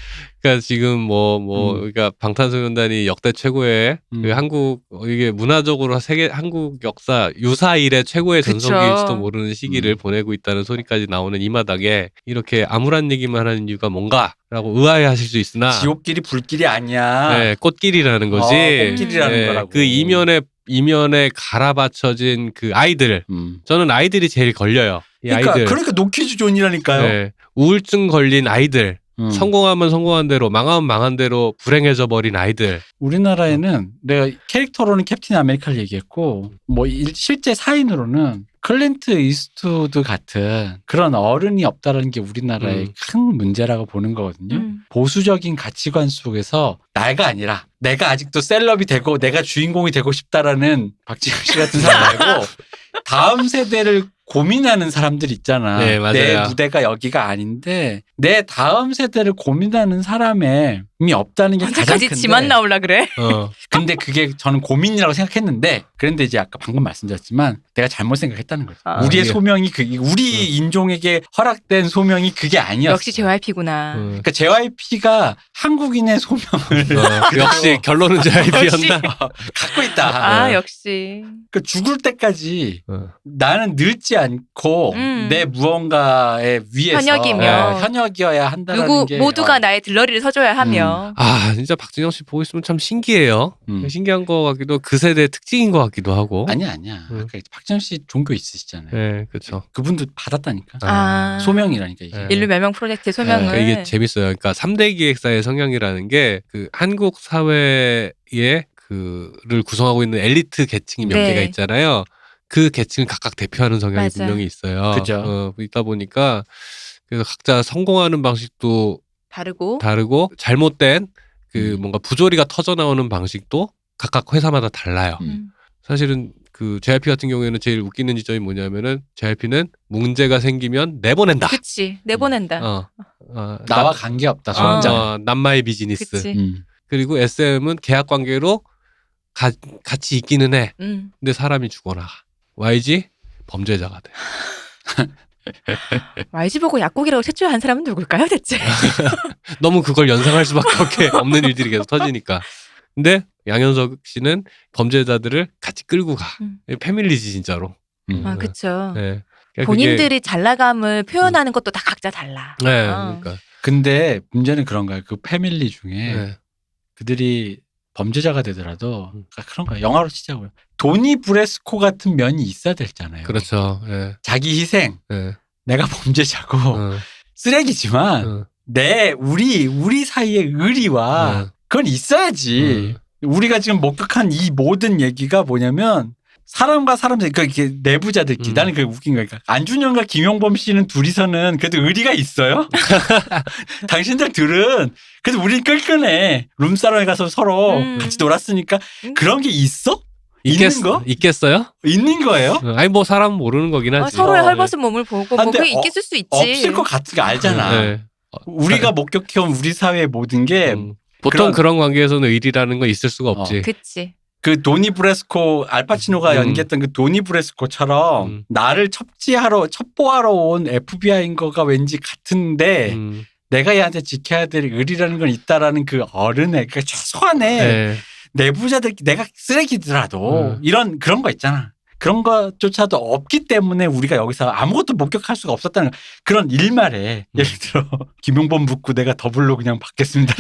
그러니까 지금 그러니까 방탄소년단이 역대 최고의 그 한국, 이게 문화적으로 세계 한국 역사 유사 이래 최고의 전성기일지도 모르는 시기를 보내고 있다는 소리까지 나오는 이 마당에 이렇게 암울한 얘기만 하는 이유가 뭔가라고 의아해하실 수 있으나, 지옥길이 불길이 아니야. 네, 꽃길이라는 거지. 꽃길이라는 거라고. 그 이면에 갈아받쳐진 그 아이들. 저는 아이들이 제일 걸려요. 이 아이들. 그러니까 노키즈 존이라니까요. 네, 우울증 걸린 아이들. 성공하면 성공한 대로, 망하면 망한 대로 불행해져 버린 아이들. 우리나라에는 내가 캐릭터로는 캡틴 아메리카를 얘기했고, 실제 사인으로는 클린트 이스트우드 같은 그런 어른이 없다는 게 우리나라의 큰 문제라고 보는 거거든요. 보수적인 가치관 속에서 나가 아니라 내가 아직도 셀럽이 되고 내가 주인공이 되고 싶다라는 박지영 씨 같은 사람 말고 다음 세대를 고민하는 사람들 있잖아. 네, 맞아요. 내 무대가 여기가 아닌데 내 다음 세대를 고민하는 사람이 없다는 게 가장 언제까지 큰데. 지만 나오려 그래? 근데 그게 저는 고민이라고 생각했는데, 그런데 이제 아까 방금 말씀드렸지만 내가 잘못 생각했다는 거죠. 우리의 소명이 우리 인종에게 허락된 소명이 그게 아니었어. 역시 JYP구나. 그러니까 JYP가 한국인의 소명을 역시 결론은 JYP였나? 갖고 있다. 역시. 그러니까 죽을 때까지 나는 늙지 않고 내 무언가에 위해서 현역이어야 한다는 게 모두가 나의 들러리를 서줘야 하며. 진짜 박진영 씨 보고 있으면 참 신기해요. 신기한 것 같기도, 그 세대의 특징인 것 같기도 하고. 아니야. 박진영 씨 종교 있으시잖아요. 네, 그렇죠. 그분도 받았다니까. 소명이라니까 이게. 인류 멸망 프로젝트의 소명을. 그러니까 이게 재밌어요. 그러니까 3대 기획사의 성향이라는 게 그 한국 사회의 그를 구성하고 있는 엘리트 계층이 몇 개가 있잖아요. 그 계층을 각각 대표하는 성향이 분명히 있어요. 그죠. 있다 보니까 그래서 각자 성공하는 방식도 다르고 잘못된 뭔가 부조리가 터져 나오는 방식도 각각 회사마다 달라요. 사실은 그 JYP 같은 경우에는 제일 웃기는 지점이 뭐냐면은 JYP는 문제가 생기면 내보낸다. 그치, 내보낸다. 나와 관계없다. 손자. 남마의 비즈니스. 그리고 SM은 계약 관계로 같이 있기는 해. 근데 사람이 죽어나가. YG 범죄자가 돼. YG 보고 약국이라고 채취한 사람은 누굴까요, 대체? 너무 그걸 연상할 수밖에 없는 일들이 계속 터지니까. 근데 양현석 씨는 범죄자들을 같이 끌고 가. 패밀리지 진짜로. 그렇죠. 네. 본인들이 잘 나감을 표현하는 것도 다 각자 달라. 네, 그러니까. 근데 문제는 그런 거야. 그 패밀리 중에 그들이 범죄자가 되더라도 그런 거야. 영화로 치자고요. 도니 브레스코 같은 면이 있어야 되잖아요. 그렇죠. 자기 희생. 내가 범죄자고 쓰레기지만 우리 사이의 의리와 그건 있어야지. 우리가 지금 목격한 이 모든 얘기가 뭐냐면 사람과 사람, 그러니까 내부자들끼리. 나는 그게 웃긴 거니까. 안준영과 김용범 씨는 둘이서는 그래도 의리가 있어요? 당신들은 그래도 우린 끈끈해. 룸사롱에 가서 서로 같이 놀았으니까 그런 게 있어? 있는 거? 있겠어요? 있는 거예요? 아니 뭐 사람은 모르는 거긴 하지. 서로의 헐벗은 몸을 보고 그게 있겠을 수 있지. 없을 것 같은 거 알잖아. 우리가 목격해온 우리 사회의 모든 게 보통 그런 관계에서는 의리라는 건 있을 수가 없지. 그치. 그 도니 브레스코 알파치노가 연기했던 그 도니 브레스코처럼 나를 첩보하러 온 FBI인 거가 왠지 같은데 내가 얘한테 지켜야 될 의리라는 건 있다라는 그 어른의 그러니까 최소한의 네. 내부자들 내가 쓰레기더라도 이런 그런 거 있잖아. 그런 것조차도 없기 때문에 우리가 여기서 아무것도 목격할 수가 없었다는 그런 일말에 예를 들어 김용범 묻고 내가 더블로 그냥 받겠습니다.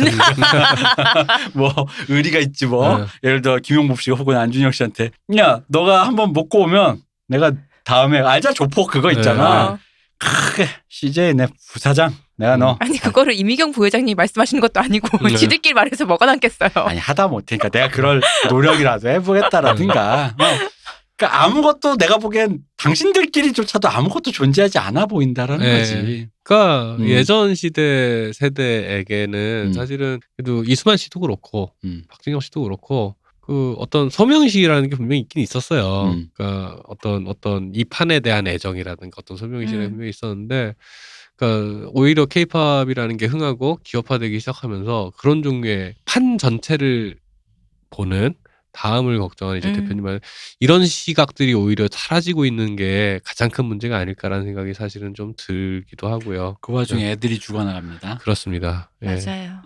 뭐 의리가 있지 뭐 예를 들어 김용범 씨가 혹은 안준영 씨한테 야 너가 한번 먹고 오면 내가 다음에 알자 조폭 그거 있잖아. 크게 CJ 내 부사장 내가 너 아니 그거를 이미경 부회장님이 말씀하시는 것도 아니고 지들끼리 말해서 뭐가 남겠어요. 아니 하다 못하니까 내가 그럴 노력이라도 해보겠다라든가 그러니까 아무것도 내가 보기엔 당신들끼리조차도 아무것도 존재하지 않아 보인다라는 거지. 그러니까 예전 시대 세대에게는 사실은 그래도 이수만 씨도 그렇고 박진영 씨도 그렇고 그 어떤 소명의식이라는 게 분명히 있긴 있었어요. 그러니까 어떤 이 판에 대한 애정이라든가 어떤 소명의식이 분명히 있었는데 그러니까 오히려 케이팝이라는 게 흥하고 기업화되기 시작하면서 그런 종류의 판 전체를 보는 다음을 걱정하는 이제 대표님 말 이런 시각들이 오히려 사라지고 있는 게 가장 큰 문제가 아닐까라는 생각이 사실은 좀 들기도 하고요. 그 와중에 애들이 죽어나갑니다. 그렇습니다. 맞아요.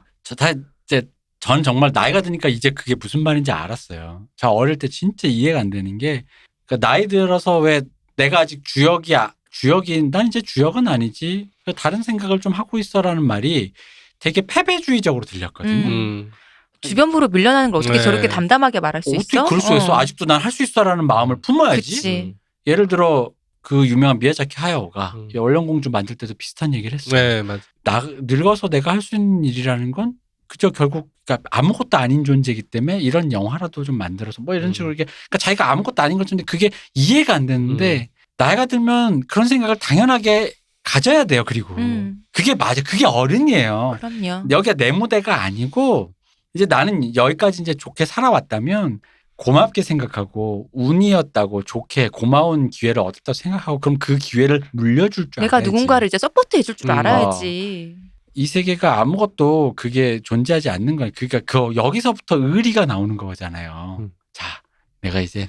전 정말 나이가 드니까 이제 그게 무슨 말인지 알았어요. 저 어릴 때 진짜 이해가 안 되는 게 그러니까 나이 들어서 왜 내가 아직 주역인 난 이제 주역은 아니지 다른 생각을 좀 하고 있어라는 말이 되게 패배주의적으로 들렸거든요. 주변부로 밀려나는 걸 어떻게 저렇게 담담하게 말할 수 있어? 어떻게 그럴 수 있어? 아직도 난 할 수 있어라는 마음을 품어야지. 예를 들어 그 유명한 미야자키 하야오가 얼령공주 만들 때도 비슷한 얘기를 했어요. 네, 맞아. 늙어서 내가 할 수 있는 일이라는 건 그저 결국 그러니까 아무것도 아닌 존재이기 때문에 이런 영화라도 좀 만들어서 뭐 이런 식으로 이렇게 그러니까 자기가 아무것도 아닌 것인데 그게 이해가 안 되는데 나이가 들면 그런 생각을 당연하게 가져야 돼요. 그리고 그게 맞아. 그게 어른이에요. 그럼요. 여기가 내 무대가 아니고 이제 나는 여기까지 이제 좋게 살아왔다면 고맙게 생각하고 운이었다고 좋게 고마운 기회를 얻었다고 생각하고 그럼 그 기회를 물려줄 줄 내가 알아야지. 누군가를 이제 서포트 해줄 줄 알아야지. 이 세계가 아무것도 그게 존재하지 않는 거예요. 그러니까 여기서부터 의리가 나오는 거잖아요. 자, 내가 이제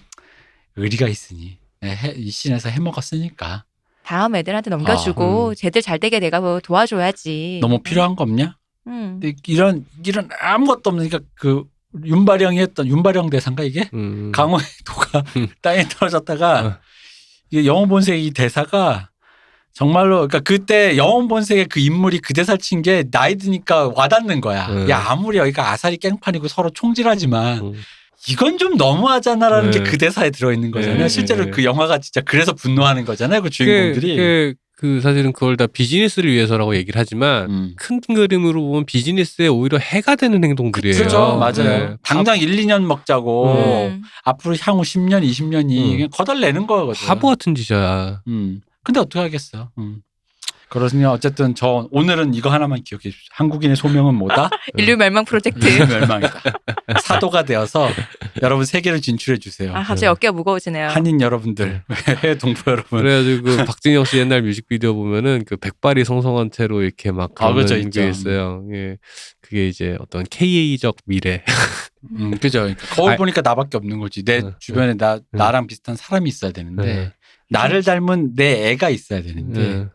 의리가 있으니 이 씬에서 해먹었으니까 다음 애들한테 넘겨주고 쟤들 잘 되게 내가 뭐 도와줘야지. 너무 필요한 거 없냐? 근데 이런 아무것도 없으니까 그 윤바령 대사인가 이게 강호의 도가 땅에 떨어졌다가 이게 영혼본색이 대사가 정말로 그러니까 그때 영혼본색의 그 인물이 그 대사를 친 게 나이 드니까 와닿는 거야. 야 아무리 여기가 아사리 깽판이고 서로 총질하지만 이건 좀 너무하잖아라는 게 그 대사에 들어있는 거잖아요. 실제로 그 영화가 진짜 그래서 분노하는 거잖아요. 그 주인공들이. 그 사실은 그걸 다 비즈니스를 위해서라고 얘기를 하지만 큰 그림으로 보면 비즈니스에 오히려 해가 되는 행동들이에요. 그렇죠. 맞아요. 당장 1, 2년 먹자고 앞으로 향후 10년, 20년이 그냥 거덜내는 거거든요. 바보 같은 짓이야. 근데 어떻게 하겠어. 그렇습니다. 어쨌든 오늘은 이거 하나만 기억해 주십시오. 한국인의 소명은 뭐다? 인류 멸망 프로젝트. 인류 멸망이다. 사도가 되어서 여러분 세계를 진출해 주세요. 아, 갑자기 어깨가 무거워지네요. 한인 여러분들, 해외 동포 여러분. 그래가지고 그 박진영 씨 옛날 뮤직비디오 보면은 그 백발이 성성한 채로 이렇게 막 그런 게 있어요. 예. 그게 이제 어떤 KA적 미래. 그죠. 그러니까 거울 보니까 나밖에 없는 거지. 내 주변에 나랑 비슷한 사람이 있어야 되는데. 나를 닮은 내 애가 있어야 되는데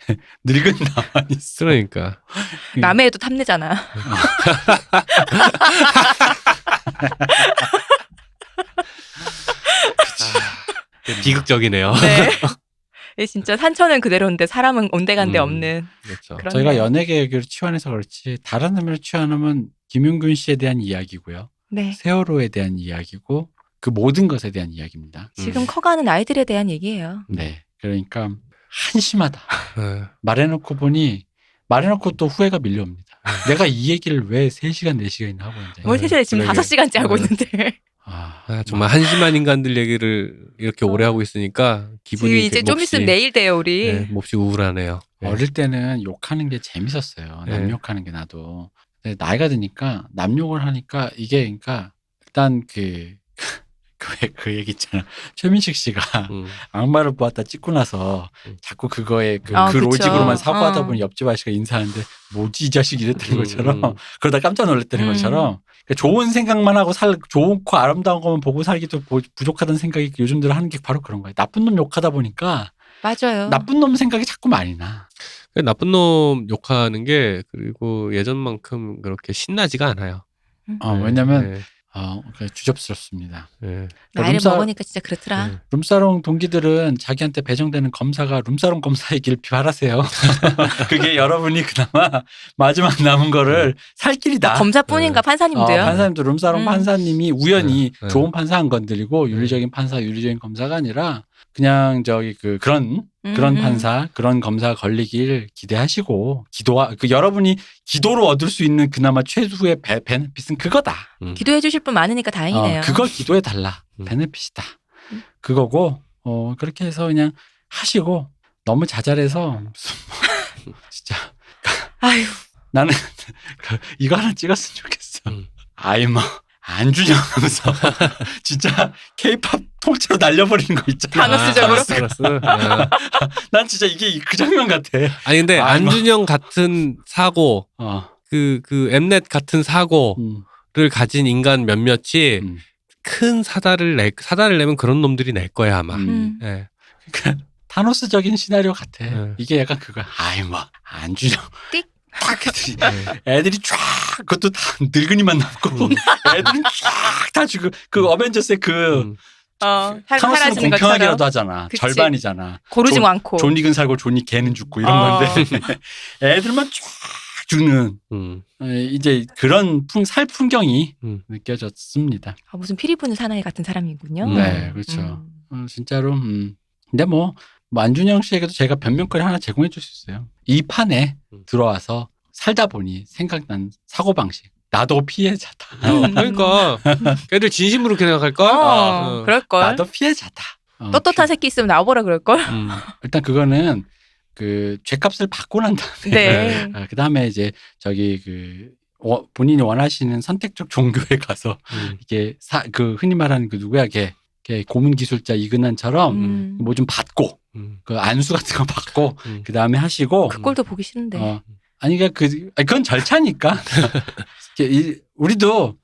늙은 나만 있어. 그러니까 남의 애도 탐내잖아. 비극적이네요. 네. 진짜 산천은 그대로인데 사람은 온데간데 없는. 그렇죠. 저희가 연예계 얘기를 치환해서 그렇지 다른 의미로 치환하면 김용균 씨에 대한 이야기고요. 네. 세월호에 대한 이야기고 그 모든 것에 대한 이야기입니다. 지금 커가는 아이들에 대한 얘기예요. 네. 그러니까 한심하다. 말해놓고 보니 말해놓고 또 후회가 밀려옵니다. 내가 이 얘기를 왜 3시간, 4시간이나 하고 있는지. 뭘 3시간에 지금 5시간째 하고 있는데. 정말 한심한 인간들 얘기를 이렇게 오래 하고 있으니까 기분이 이제 좀 있으면 내일 돼요 우리. 네, 몹시 우울하네요. 어릴 때는 욕하는 게 재밌었어요. 남 욕하는 게 나도. 근데 나이가 드니까 남 욕을 하니까 이게 그러니까 일단 그 그 얘기 있잖아. 최민식 씨가 악마를 보았다 찍고 나서 자꾸 그거에 그 그쵸. 로직으로만 사고하다 보니 옆집 아저씨가 인사하는데 뭐지 이 자식 이랬다는 것처럼 그러다 깜짝 놀랐다는 것처럼 그러니까 좋은 생각만 하고 좋고 아름다운 것만 보고 살기도 부족하다는 생각이 요즘 들어 하는 게 바로 그런 거예요. 나쁜 놈 욕하다 보니까 맞아요. 나쁜 놈 생각이 자꾸 많이 나. 나쁜 놈 욕하는 게 그리고 예전만큼 그렇게 신나지가 않아요. 왜냐면 주접스럽습니다. 나이를 먹으니까 진짜 그렇더라. 룸사롱 동기들은 자기한테 배정되는 검사가 룸사롱 검사이길 바라세요. 그게 여러분이 그나마 마지막 남은 거를 살 길이다. 검사뿐인가 판사님도요? 판사님도 룸사롱 판사님이 우연히 좋은 판사 한 건드리고 윤리적인 판사, 윤리적인 검사가 아니라 그냥 그런 판사, 그런 검사 걸리길 기대하시고 여러분이 기도로 얻을 수 있는 그나마 최소의 베네핏은 그거다. 기도해 주실 분 많으니까 다행이네요. 그걸 기도해 달라. 베네핏이다. 그거고 그렇게 해서 그냥 하시고 너무 자잘해서 진짜 아유. 나는 이거 하나 찍었으면 좋겠어. 아이머 안준영 하면서 진짜 케이팝 통째로 날려버리는 거 있잖아. 타노스적으로. 난 진짜 이게 그 장면 같아. 아니 근데 안준영 같은 사고, 그 엠넷 같은 사고를 가진 인간 몇몇이 큰 사달을 내면 그런 놈들이 낼 거야 아마. 네. 그러니까 타노스적인 시나리오 같아. 이게 약간 그거야. 아이머 안준영. 딱 애들이 쫙 그것도 다 늙은이만 남고 애들이 쫙 다 죽고 그 어벤져스의 타노스는 공평하게라도 하잖아. 그치. 절반이잖아. 고르지 않고 존 닉은 살고 존 닉 걔는 죽고 이런 건데 애들만 쫙 죽는 이제 그런 살 풍경이 느껴졌습니다. 무슨 피리 부는 사나이 같은 사람이군요. 네, 그렇죠. 진짜로 근데 뭐 안준영 씨에게도 제가 변명거리 하나 제공해 줄 수 있어요. 이 판에 들어와서 살다 보니 생각난 사고방식. 나도 피해자다. 그러니까 걔들 진심으로 생각할까? 그럴걸. 나도 피해자다. 떳떳한 새끼 있으면 나와보라 그럴걸. 일단 그거는 그 죄값을 받고 난 다음에 그 다음에 이제 본인이 원하시는 선택적 종교에 가서 이게 흔히 말하는 그 누구야 걔 고문 기술자 이근한처럼 뭐 좀 받고 그 안수 같은 거 받고 그 다음에 하시고 그 꼴도 보기 싫은데. 아니 그건 절차니까 우리도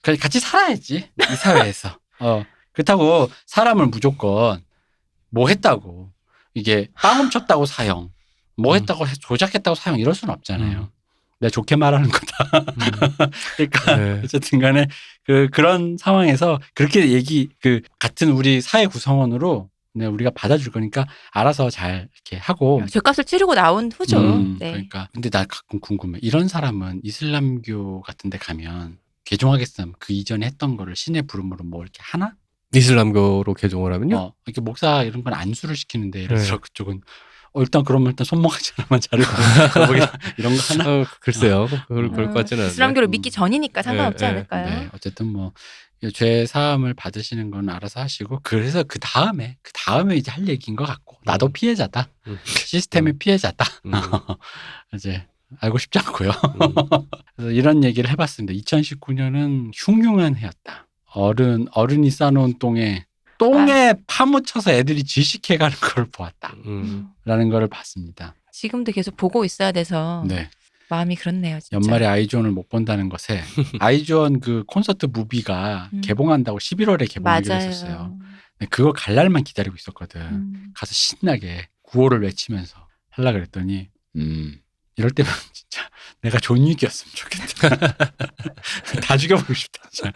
같이 살아야지 이 사회에서. 그렇다고 사람을 무조건 뭐 했다고 이게 빵 훔쳤다고 사형, 뭐 했다고 조작했다고 사형 이럴 수는 없잖아요. 내가 좋게 말하는 거다. 그러니까 어쨌든 간에 그런 상황에서 그렇게 같은 우리 사회 구성원으로 우리가 받아줄 거니까 알아서 잘 이렇게 하고. 죄값을 치르고 나온 후죠. 네. 그러니까. 근데 나 가끔 궁금해. 이런 사람은 이슬람교 같은 데 가면 개종하겠으면 그 이전에 했던 거를 신의 부름으로 뭐 이렇게 하나? 이슬람교로 개종을 하면요? 이렇게 목사 이런 건 안수를 시키는데 예를 들어 그쪽은 일단 그러면 손모가지 하나만 자르고 이런 거 하나? 글쎄요. 그럴 것 같지는 않아요. 이슬람교를 믿기 전이니까 상관없지 않을까요? 네. 어쨌든 뭐 죄 사함을 받으시는 건 알아서 하시고 그래서 그 다음에 이제 할 얘기인 것 같고 나도 피해자다. 시스템의 피해자다. 이제 알고 싶지 않고요. 그래서 이런 얘기를 해봤습니다. 2019년은 흉흉한 해였다. 어른이 쌓아놓은 똥에 파묻혀서 애들이 질식해가는 걸 보았다. 라는 걸 봤습니다. 지금도 계속 보고 있어야 돼서 마음이 그렇네요. 진짜. 연말에 아이즈원을 못 본다는 것에 아이즈원 그 콘서트 무비가 개봉한다고 11월에 개봉하기로 했었어요. 그거 갈 날만 기다리고 있었거든. 가서 신나게 구호를 외치면서 하려고 그랬더니 이럴 때면 진짜 내가 존 윅이었으면 좋겠다. 다 죽여보고 싶다. 진짜.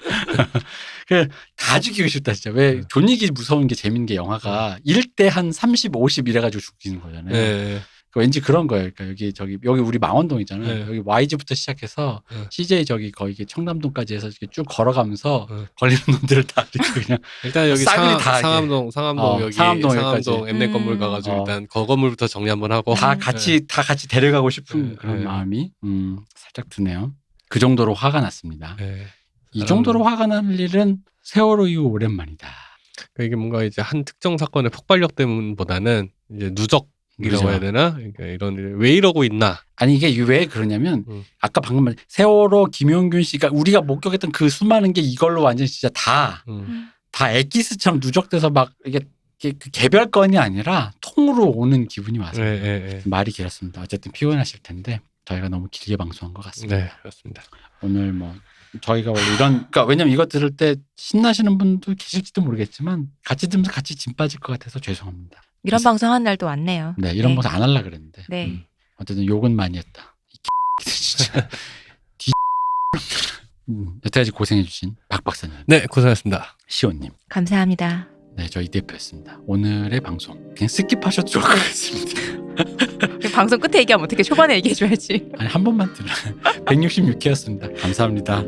다 죽이고 싶다. 진짜. 왜 존 윅이 무서운 게 재밌는 게 영화가 1대 한 30, 50 이래가지고 죽이는 거잖아요. 왠지 그런 거예요. 그러니까 여기 우리 망원동이잖아요. 여기 YG부터 시작해서 CJ 거기 청담동까지 해서 이렇게 쭉 걸어가면서 걸리는 놈들을 다 이렇게 그냥 일단 여기 상암동 여기 상암동 엠넷 건물 가가지고 일단 거 건물부터 정리 한번 하고 다 같이 데려가고 싶은 그런 마음이 살짝 드네요. 그 정도로 화가 났습니다. 이 정도로 화가 날 일은 세월호 이후 오랜만이다. 이게 뭔가 이제 한 특정 사건의 폭발력 때문보다는 이제 누적이라고 해야 되나? 그러니까 왜 이러고 있나? 아니 이게 왜 그러냐면 아까 방금 말한 세월호 김용균 씨가 우리가 목격했던 그 수많은 게 이걸로 완전 진짜 다 다 엑기스처럼 누적돼서 막 이게 그 개별 건이 아니라 통으로 오는 기분이 와서 말이 길었습니다. 어쨌든 피곤하실 텐데 저희가 너무 길게 방송한 것 같습니다. 네, 그렇습니다. 오늘 뭐 저희가 원래 이런 그러니까 왜냐면 이거 들을 때 신나시는 분도 계실지도 모르겠지만 같이 들으면서 같이 진 빠질 것 같아서 죄송합니다. 이런 방송 한 날도 왔네요. 네, 이런 방송 안 하려고 그랬는데 네. 어쨌든 욕은 많이 했다. 이 진짜 여태까지 고생해주신 박 박사님, 네, 고생하셨습니다. 시온님, 감사합니다. 네, 저희 대표였습니다. 오늘의 방송 그냥 스킵하셔도 좋을 것 같습니다. 방송 끝에 얘기하면 어떻게 초반에 얘기해줘야지. 아니 한 번만 들어요. 166회였습니다. 감사합니다.